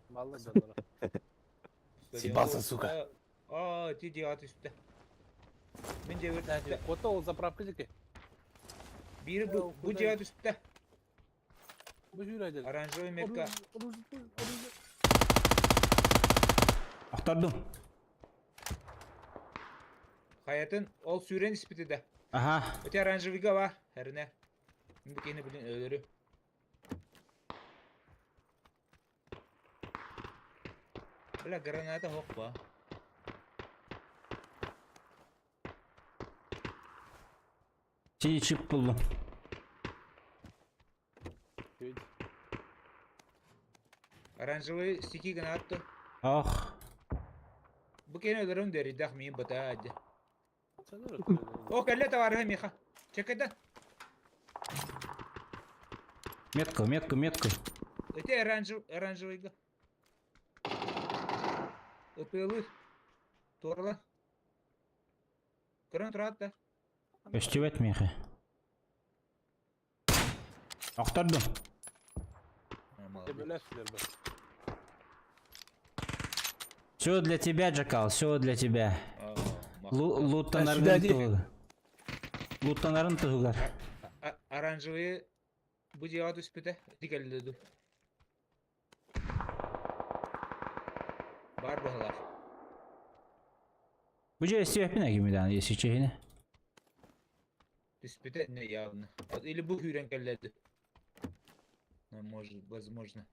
Speaker 5: Мало было.
Speaker 7: Съебался, сука. А, ты идиот üstte. Мен де
Speaker 5: Кстати, кота ол заправкадеки.
Speaker 7: Biri
Speaker 5: Ya,
Speaker 7: bu
Speaker 5: kudai.
Speaker 7: cihat üstte.
Speaker 5: Bu jüraydı.
Speaker 7: Оранжевый метка.
Speaker 3: Ақтардым.
Speaker 7: Hayatın ol süren ispiti de.
Speaker 3: Ага.
Speaker 7: Öte оранжевыйга var. Herine. Bikini bilin ölürü. Bela granata hoppa.
Speaker 3: Çiğ çip buldum.
Speaker 7: Оранжевый стики гранату.
Speaker 3: Oh.
Speaker 7: Bikini ölürüm deri dahmin bata hadi.
Speaker 5: Sen öyle koydun.
Speaker 7: O kelle tavarı miha. Çek eden.
Speaker 3: Метку, метку, метку.
Speaker 7: Öte оранжевый ga. Öpüyoruz. Torla. Kırın rahat da.
Speaker 3: Өстебет мехи. Ақтардым.
Speaker 5: Тебелесler bak.
Speaker 3: Все для тебя, Джакал, все для тебя. Луттанарын
Speaker 5: свидание.
Speaker 3: тугугар. Луттанарын тугугар.
Speaker 7: Оранжевый bu cevap üspüte dikeldi. Бар bağlar.
Speaker 3: Bu же isteyepine gimidan yesi çehine.
Speaker 7: Üspüte ne явно. Или bu hüren kelledi. Может, возможно.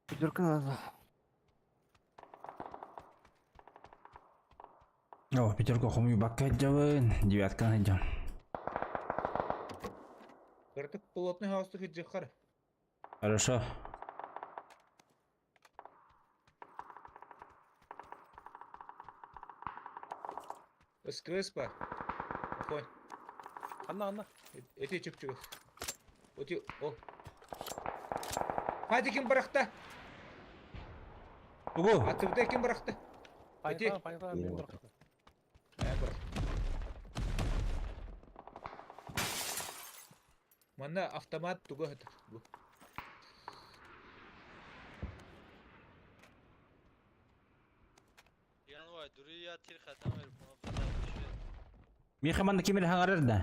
Speaker 1: Пятерка надо.
Speaker 3: О, пятерка хумю бакка жабын. Девятка найдем.
Speaker 7: Кыртык плотный галстук иджихар.
Speaker 3: Хорошо.
Speaker 7: СКС бар. Охой.
Speaker 5: Anla.
Speaker 7: Öte çık. Öte o. Hadi kim bıraktı?
Speaker 3: Угу.
Speaker 7: Atıbıda kim bıraktı?
Speaker 5: Payqa,
Speaker 6: Yine
Speaker 5: ben
Speaker 6: bak.
Speaker 5: bıraktım.
Speaker 7: Bırak. Mana автомат туго это.
Speaker 9: Yanvay duruya tir khatam verip muhabbet etmiş.
Speaker 3: Меха манда кемел хаңарыр да.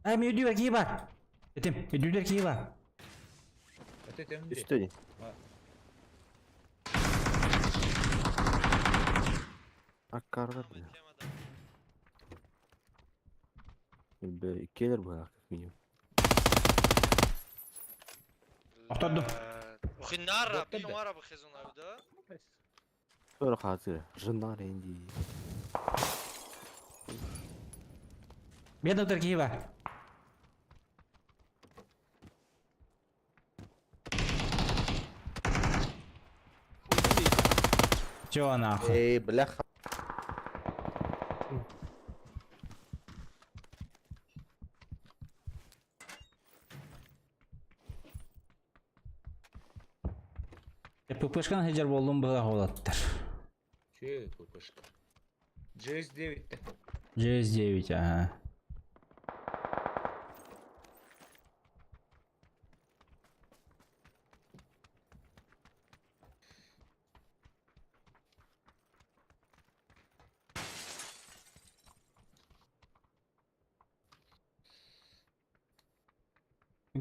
Speaker 3: Ай, мен үйдүбер кийи бар. Этим, үйдүбер кийи бар.
Speaker 7: Это темный.
Speaker 6: Üstte değil. Akkarlar ya.
Speaker 9: Yemeden.
Speaker 6: Böyle iki gelir bu artık minimum.
Speaker 3: Ақтардым.
Speaker 9: Uhinara,
Speaker 7: Yaptım
Speaker 9: bir
Speaker 7: da.
Speaker 9: numara bu kızın abi de.
Speaker 6: Sonra hazır. Jınlar indi.
Speaker 3: Мен доктор кийи бар. Чё нахуй?
Speaker 6: Ey bляха.
Speaker 3: ППшканы хежер болдум буга болоттар.
Speaker 7: Че пупышка? GS9.
Speaker 3: GS9, ага.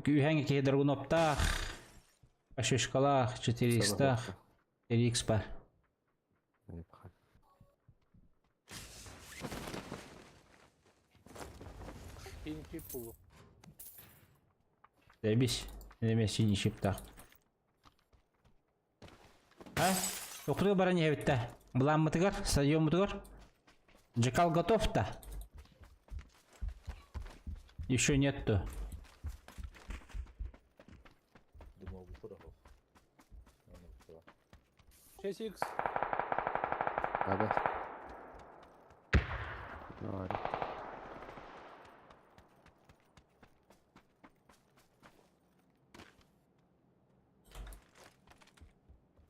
Speaker 3: Үйхәңе кедер уноптах. Ашышкалах, 400, 4x бар.
Speaker 5: Pinki pulu.
Speaker 3: Дебись. Немес синий шиптах. А? Оқытуға бара не бітті? Бұлан мұтығар? Стадион мұтығар? Джекал готов-то? Еще нет-то.
Speaker 7: Думал, bu tarafı.
Speaker 5: 6x.
Speaker 6: Abi. Ne var?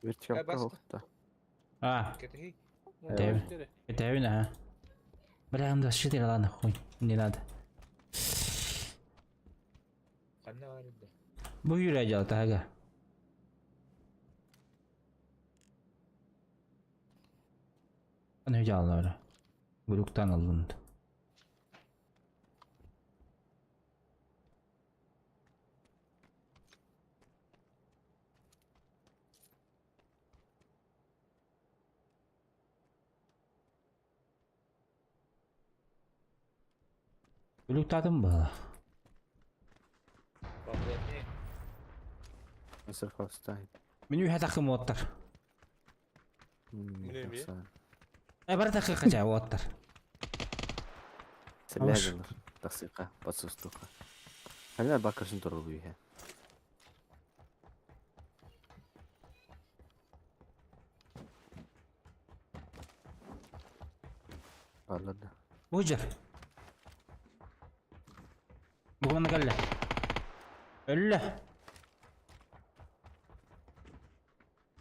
Speaker 6: Vertikal
Speaker 7: bas.
Speaker 6: kalktı.
Speaker 3: А,
Speaker 7: Кетахи.
Speaker 3: Дэвид. Это я вина, а? Бля, он 24, ладно, хуй. Не надо.
Speaker 7: Kanne var evde.
Speaker 3: Bu yüreği aldı aga. Ne yüreği aldı öyle? Buluktan alındı. Бүлік татым бұл.
Speaker 7: Погодни.
Speaker 6: Мистер Ховстайн.
Speaker 3: Мен үйе тақым оттар.
Speaker 5: Міне ме?
Speaker 3: Бір тақиқа жа оттар.
Speaker 6: Сіләділер. Тақсиқа, подсустуқа. Әлі бақыршын тұрғы бұйhe. Parladı.
Speaker 3: Бұжыр. Бұғыманы кәлі. Өлі.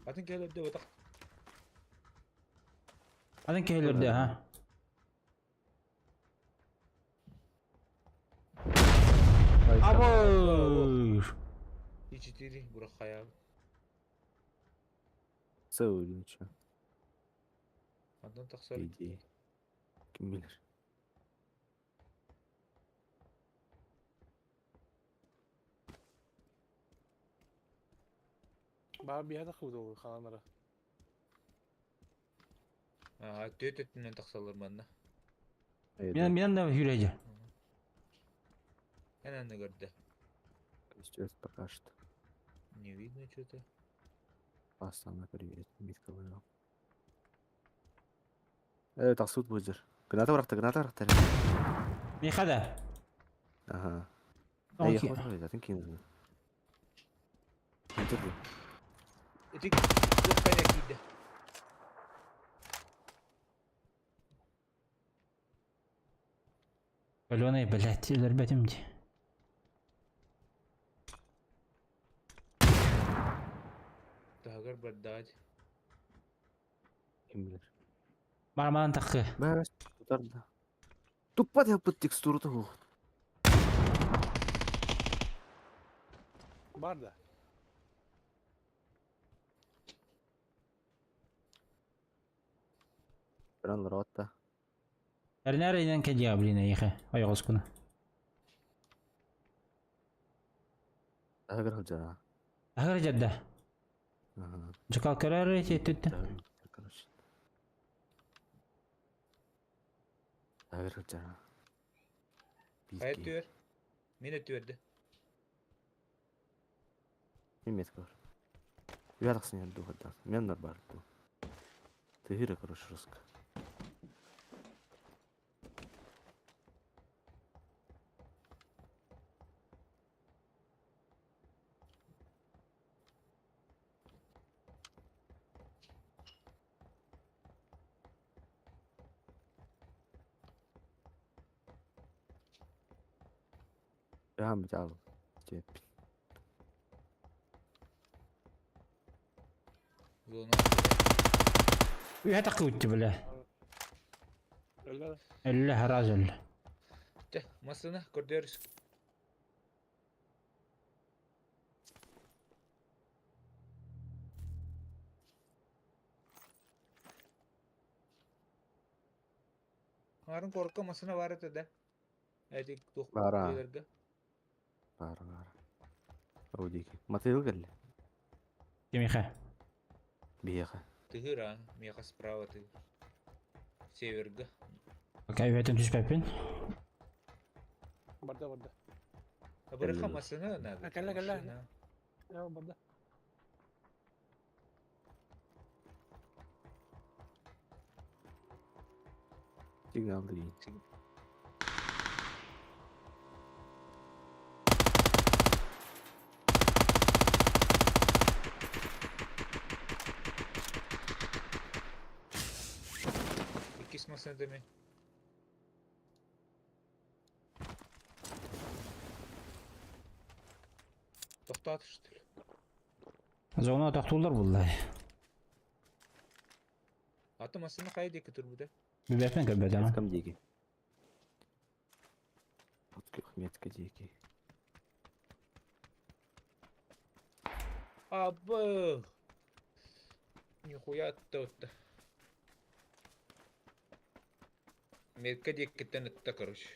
Speaker 7: Атын келерде отақ.
Speaker 3: Adın kelirdi ha. Abur.
Speaker 7: И4 Burak Hayal.
Speaker 6: Söyleyince.
Speaker 7: Ondan taksar.
Speaker 6: İyi. Kim bilir.
Speaker 5: Bana bir yerde kıldı olur kalanlara.
Speaker 7: Төт өтінен тақсалар манна.
Speaker 3: Мен de yürece.
Speaker 7: Әнәні көрді.
Speaker 6: Сейчас пока что.
Speaker 7: Не видно что-то.
Speaker 6: Бастан проверить. Митка выбрал. Тақсут бұжыр. Граната бырақты.
Speaker 3: Мехада.
Speaker 6: Ага.
Speaker 3: Окей.
Speaker 6: Қой, затын кейін. Өтірді.
Speaker 7: Этик жоқ қайда кейді.
Speaker 3: Паленый, блядь, өлербетімде.
Speaker 7: Тағыр бір дад.
Speaker 6: Kim bilir.
Speaker 3: Бармадан тақы.
Speaker 6: Бәрі тұтарды. Туппа деп текстурды бұл.
Speaker 5: Var da.
Speaker 6: Bir an rahatta.
Speaker 3: Әрнәрейден кәдия, блин, ейхі. Айғыз күні.
Speaker 6: Әгір жара.
Speaker 3: Әгір жадда. Жүкал көрәр рейті түтті.
Speaker 6: Әгір жара.
Speaker 7: Қайып түйер. Мен өтті
Speaker 6: Мемет көр. Уядақсын енді ұғыда. Мен нар барды. Тегірі көріш рысқы. Devam et abi. Cep.
Speaker 7: Зона.
Speaker 3: Үйе тақы өтті, білі.
Speaker 5: Öyle de.
Speaker 3: Әлі хараз өлі.
Speaker 7: Масына көрдеріс. Арын корқа масына бар еді да. Әдік тұқ
Speaker 6: Бара.
Speaker 7: көйлерге.
Speaker 6: Бар. Аудики. Материал geldi.
Speaker 3: Демейхі.
Speaker 6: Бияға.
Speaker 7: Тығыр а, меха справа ты. Северге.
Speaker 3: Окей, өйтін түспәппен.
Speaker 5: Var da.
Speaker 7: Абырыха масына надо.
Speaker 5: Кәлі.
Speaker 7: Машина.
Speaker 5: Ya var da.
Speaker 6: Signal değil.
Speaker 7: İkisi masına demeyin. Тоқтат что ли?
Speaker 3: Зона тақтулар бұллай.
Speaker 7: Аты масына қайда кетір бұда?
Speaker 3: Бүбәппен көбәді, ама.
Speaker 6: Меткам деги. Метка деги.
Speaker 7: Абы! Нихуя отта. Метка деккеттен отта, короче.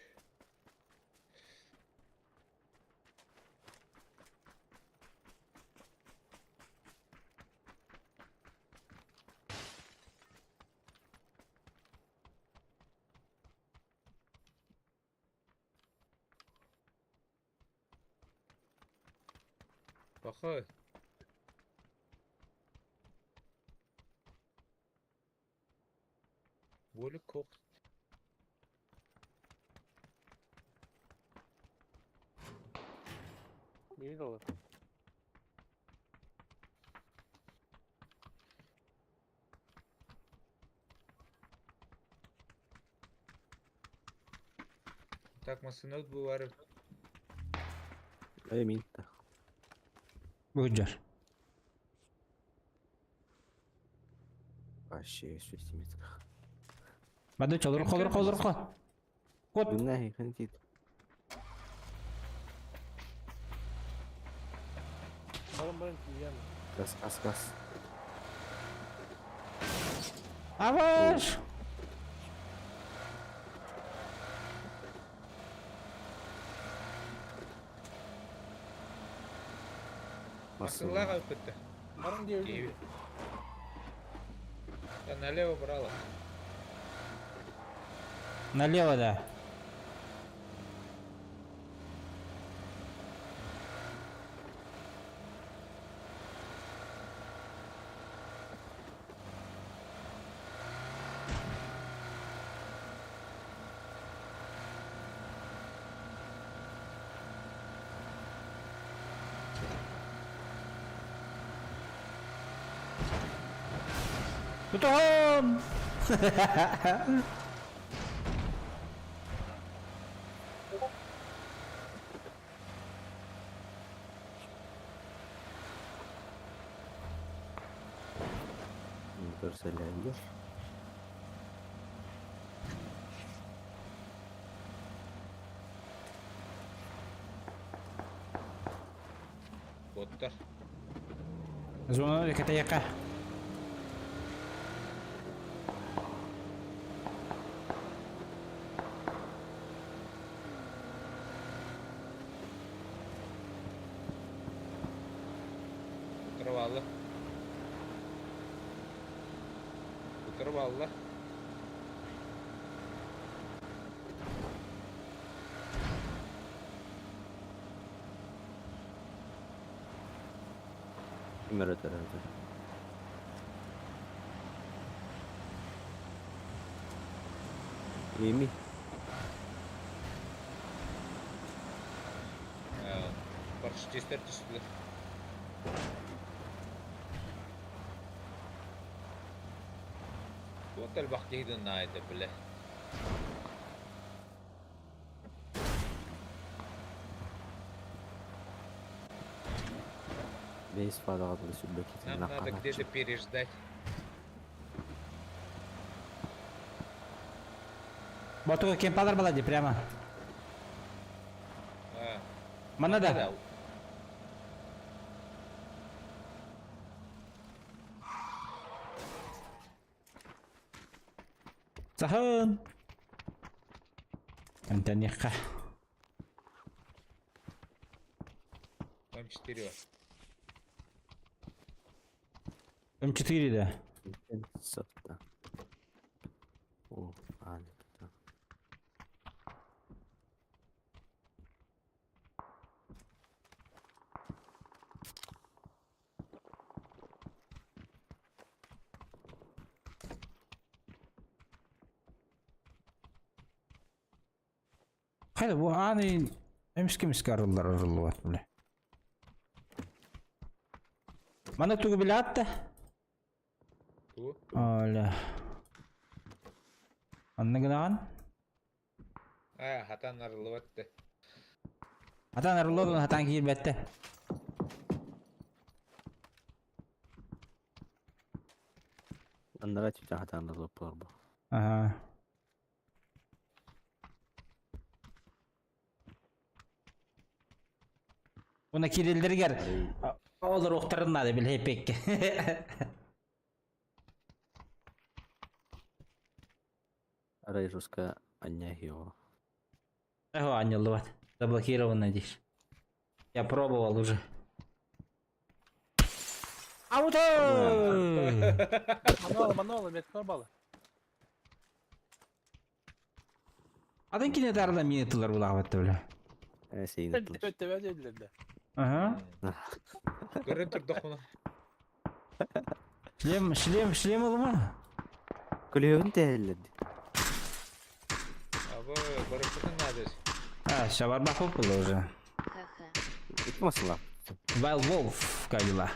Speaker 7: Похуй. Более кок.
Speaker 5: Değil olur.
Speaker 7: Так, масынок быварып.
Speaker 6: Минта.
Speaker 3: Буджар.
Speaker 6: Вообще, 6 метров.
Speaker 3: Баду рухо. Кот.
Speaker 6: Нахи, хантит.
Speaker 5: Barın yani.
Speaker 6: Газ.
Speaker 3: Аваш!
Speaker 7: Масынлар алып кетті.
Speaker 5: Barın diye
Speaker 7: Кейбір. Я налево брала.
Speaker 3: Налево, да. Tutun!
Speaker 6: Görselerdi.
Speaker 7: Боттар.
Speaker 3: Зона ката.
Speaker 7: Kırıp aldı.
Speaker 6: Kimere tarafı? İyi mi?
Speaker 7: Почти стартишли. Вот البحكي هيدا نايدا بله.
Speaker 6: Бейс подал до сюда.
Speaker 7: Нам надо где-то переждать.
Speaker 3: Боту кемпалар балади прямо. Mana da? Sahun. Антониха.
Speaker 7: М4.
Speaker 3: М4, да.
Speaker 6: Сотка. О, Аня.
Speaker 3: Hayır bu ani emski arılar arılı bile. Mana tuğu bile attı.
Speaker 7: Tu?
Speaker 3: Öyle. Anladın?
Speaker 7: Hatan arılı battı.
Speaker 3: Hatan arılı oldu, hatan giyir bette.
Speaker 6: Onlara çiftçi hatan da toplar bu.
Speaker 3: Aha. Buna kirilleri gel. Olur oktarınladı bile hep pek.
Speaker 6: Арай жестко отнять его.
Speaker 3: Ого, Анил, заблокировано здесь. Я пробовал уже. Ауто!
Speaker 5: Манолы, меткор балы.
Speaker 3: Adan ki ne darla minetler bulağıttı bile.
Speaker 6: Şeyin
Speaker 5: Tepet dediler de.
Speaker 3: Ага.
Speaker 7: Көрін тұрдық мұны.
Speaker 3: Шлем olur mu?
Speaker 6: Күлеуін тәлілді.
Speaker 7: Абы, барышының надыз.
Speaker 3: А, шабарба хоп было уже.
Speaker 2: Ха-ха.
Speaker 6: Үкі масыла.
Speaker 3: Wild Wolf, как дела?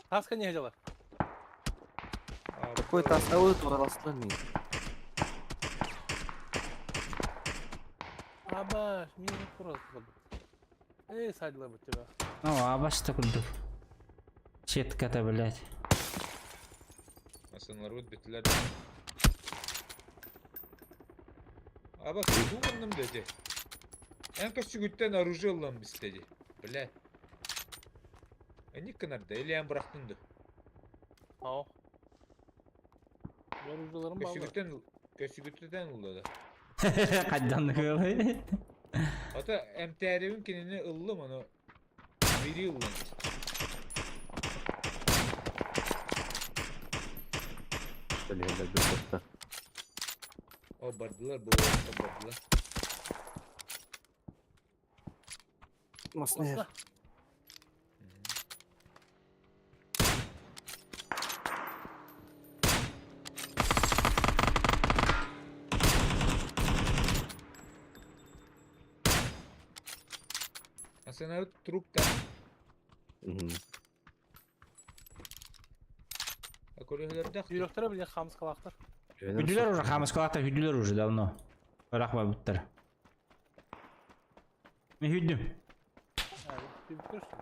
Speaker 5: Таска не дела.
Speaker 6: Какой тасауы тураластылар мен.
Speaker 5: Аба, мені құралды. Сайдыла бұд тебя.
Speaker 3: Ну, а башта күлдік. Четката, блядь.
Speaker 7: Асынлар өт бітілер. Аба, күлдің мұным деді. Ән көшігіттен оружие олан біз деді. Бля. Әне кінарда, әлі ән бірақтынды.
Speaker 5: Ау. Yorumcularım bağlı.
Speaker 7: Көшігіттен ұлады.
Speaker 3: Қайданды көлі.
Speaker 7: Ата, әмтәревін кенені ұллым, оны бері ұллым.
Speaker 6: Күлеуді бір достар.
Speaker 7: О, бардылар, бұл уақытта бардылар.
Speaker 6: Масына ер.
Speaker 7: Асына трупта. А көрігілерді ақ.
Speaker 5: Yüreklere bile kamız kalaklar.
Speaker 3: Hüdüler уже, хамыскалақта hüdüler уже давно. Бірақ ба бұттыр. Мен hüddüm.
Speaker 5: Yani bir biliyorsun.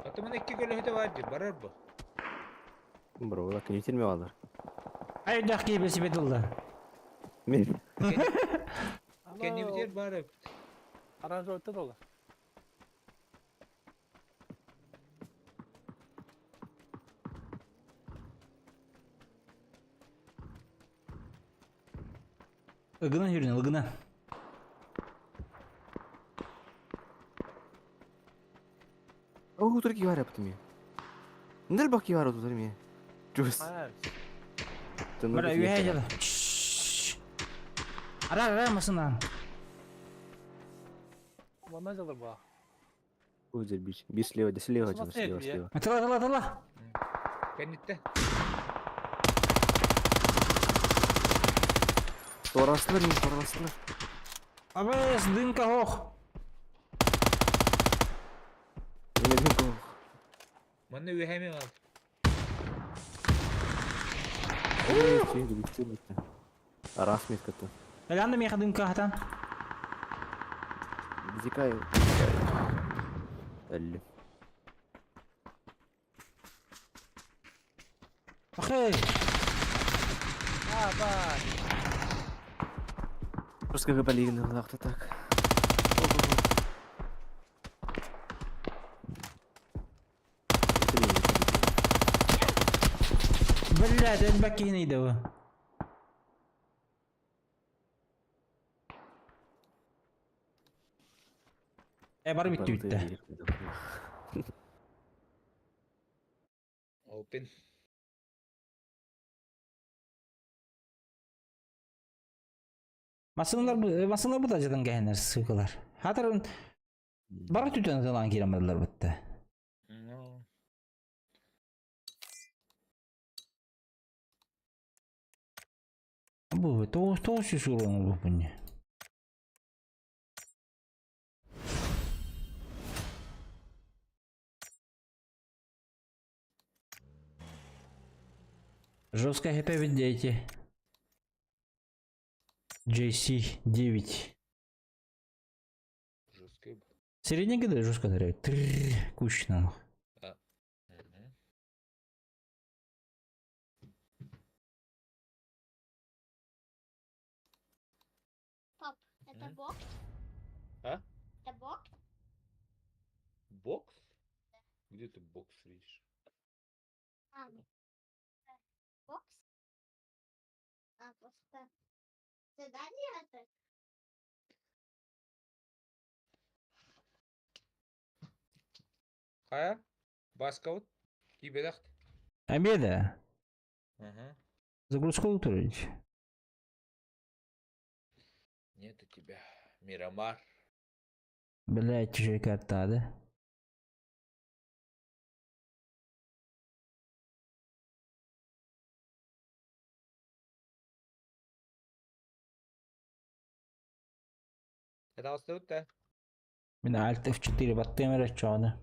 Speaker 7: Атымын екі көрігіде барды, барар бұл.
Speaker 6: Бір ола кенетерме алар.
Speaker 3: Ай, ұдақ кейбі себет олды.
Speaker 6: Мен.
Speaker 7: Кені бітер барып.
Speaker 5: Aranjörde de olur.
Speaker 3: Игына жүрін, ығына.
Speaker 6: Оу, тұр ки бар апты мен. Ndel bak ki var o tutarım ya. Cüz.
Speaker 5: Hayır.
Speaker 3: Бара, үйе жалы. Ара, масынан.
Speaker 5: Bana çalır bu.
Speaker 6: Узер бич. Bir слева, слева,
Speaker 5: Смотри,
Speaker 6: слева,
Speaker 5: я-
Speaker 6: слева.
Speaker 3: Тыла.
Speaker 7: Кенітті.
Speaker 6: Torastılar mı? Torastılar.
Speaker 3: Абес, дымка ох.
Speaker 6: Yemedim ko.
Speaker 7: Мұны өйәмен алды.
Speaker 6: Şey de bitti bitti. Aras mı etkatı?
Speaker 3: Элянда меха дымка хатан.
Speaker 6: Zikay. 50.
Speaker 3: Ахей.
Speaker 5: Ha bak.
Speaker 6: Просто как полигон лахта так.
Speaker 3: Блядь, это бакины идут. Бар bitти.
Speaker 7: Open.
Speaker 3: Масынлар bu da жадан кәйнер сыкылар. Хатыр бары түтен тылан киремедилер бітті. Bu toğuş uğrunu bu bunye. Жесткое ХП видите. JC-9.
Speaker 7: Жесткий был.
Speaker 3: Средненький, да, жестко дарит. Кучно.
Speaker 10: Пап, это бокс?
Speaker 7: А?
Speaker 10: Это бокс?
Speaker 7: Бокс? Где ты бокс видишь?
Speaker 10: Ну, бокс? Просто... Задание это?
Speaker 7: Хая? Баска вот? Кибедахт?
Speaker 3: Обеда.
Speaker 7: Ага.
Speaker 3: Загрузку утроить.
Speaker 7: Нет у тебя. Мирамар.
Speaker 3: Блять, чужая карта, да?
Speaker 7: Это остается?
Speaker 3: Мен Alt F4 баттым рачоны.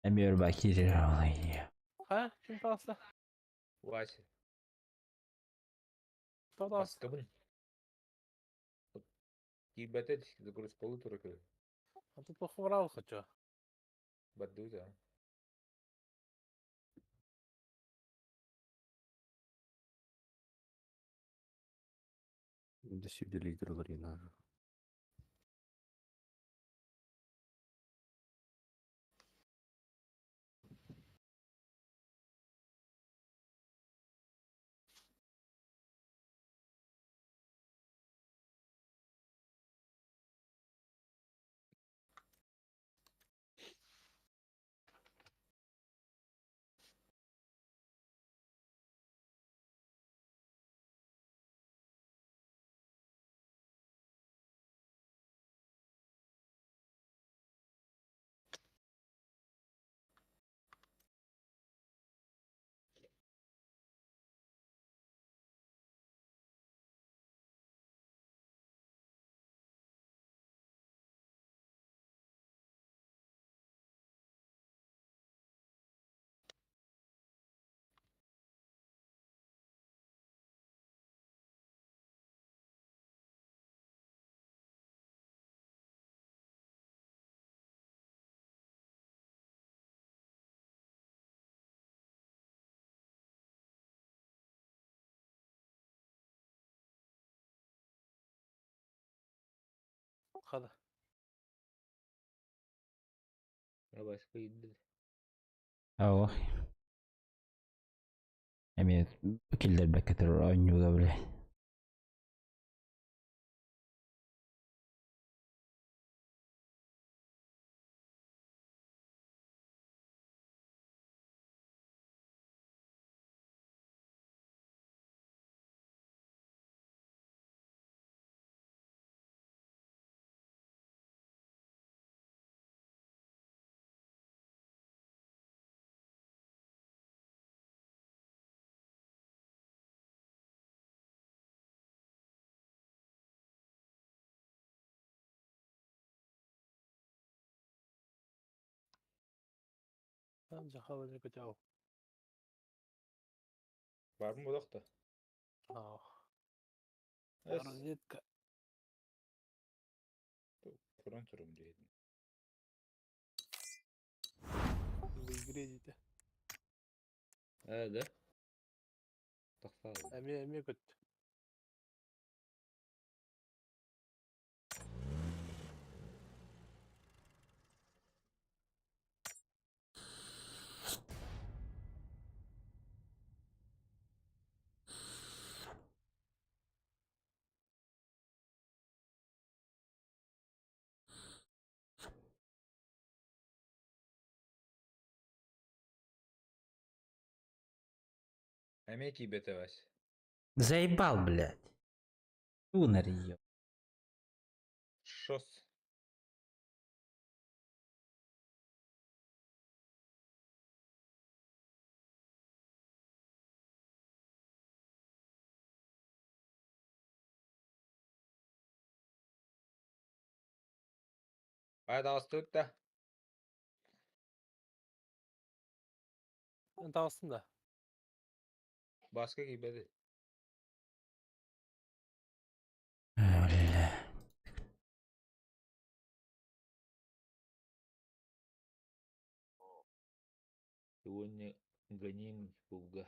Speaker 3: Эмир Бакири алайя.
Speaker 5: Ha? Kim tasta?
Speaker 7: Вася.
Speaker 5: Кто tasta?
Speaker 7: Баскабын. Кибетет загруз полутора кылы.
Speaker 5: А ты плохо врал хочу.
Speaker 7: Баддуза.
Speaker 6: Енді сүйде лидерлер енағы.
Speaker 5: Hadi.
Speaker 7: Баска индил.
Speaker 3: اه Эмир киллер бакетер ойнуга блядь.
Speaker 5: Sen cahalı ne kaçav.
Speaker 7: Бар мı bu da?
Speaker 5: Ah.
Speaker 7: Эс.
Speaker 5: Розетка.
Speaker 7: Kur'an turum dedim.
Speaker 5: В игре дите.
Speaker 7: Да? Тахсал.
Speaker 5: Эме көт.
Speaker 7: Амеки бетевась.
Speaker 3: Заебал, блядь. Тунер ее.
Speaker 7: Шос. Байда остается?
Speaker 5: Sen tavsın da.
Speaker 7: Баска кибеди. Сегодня гоним пуга.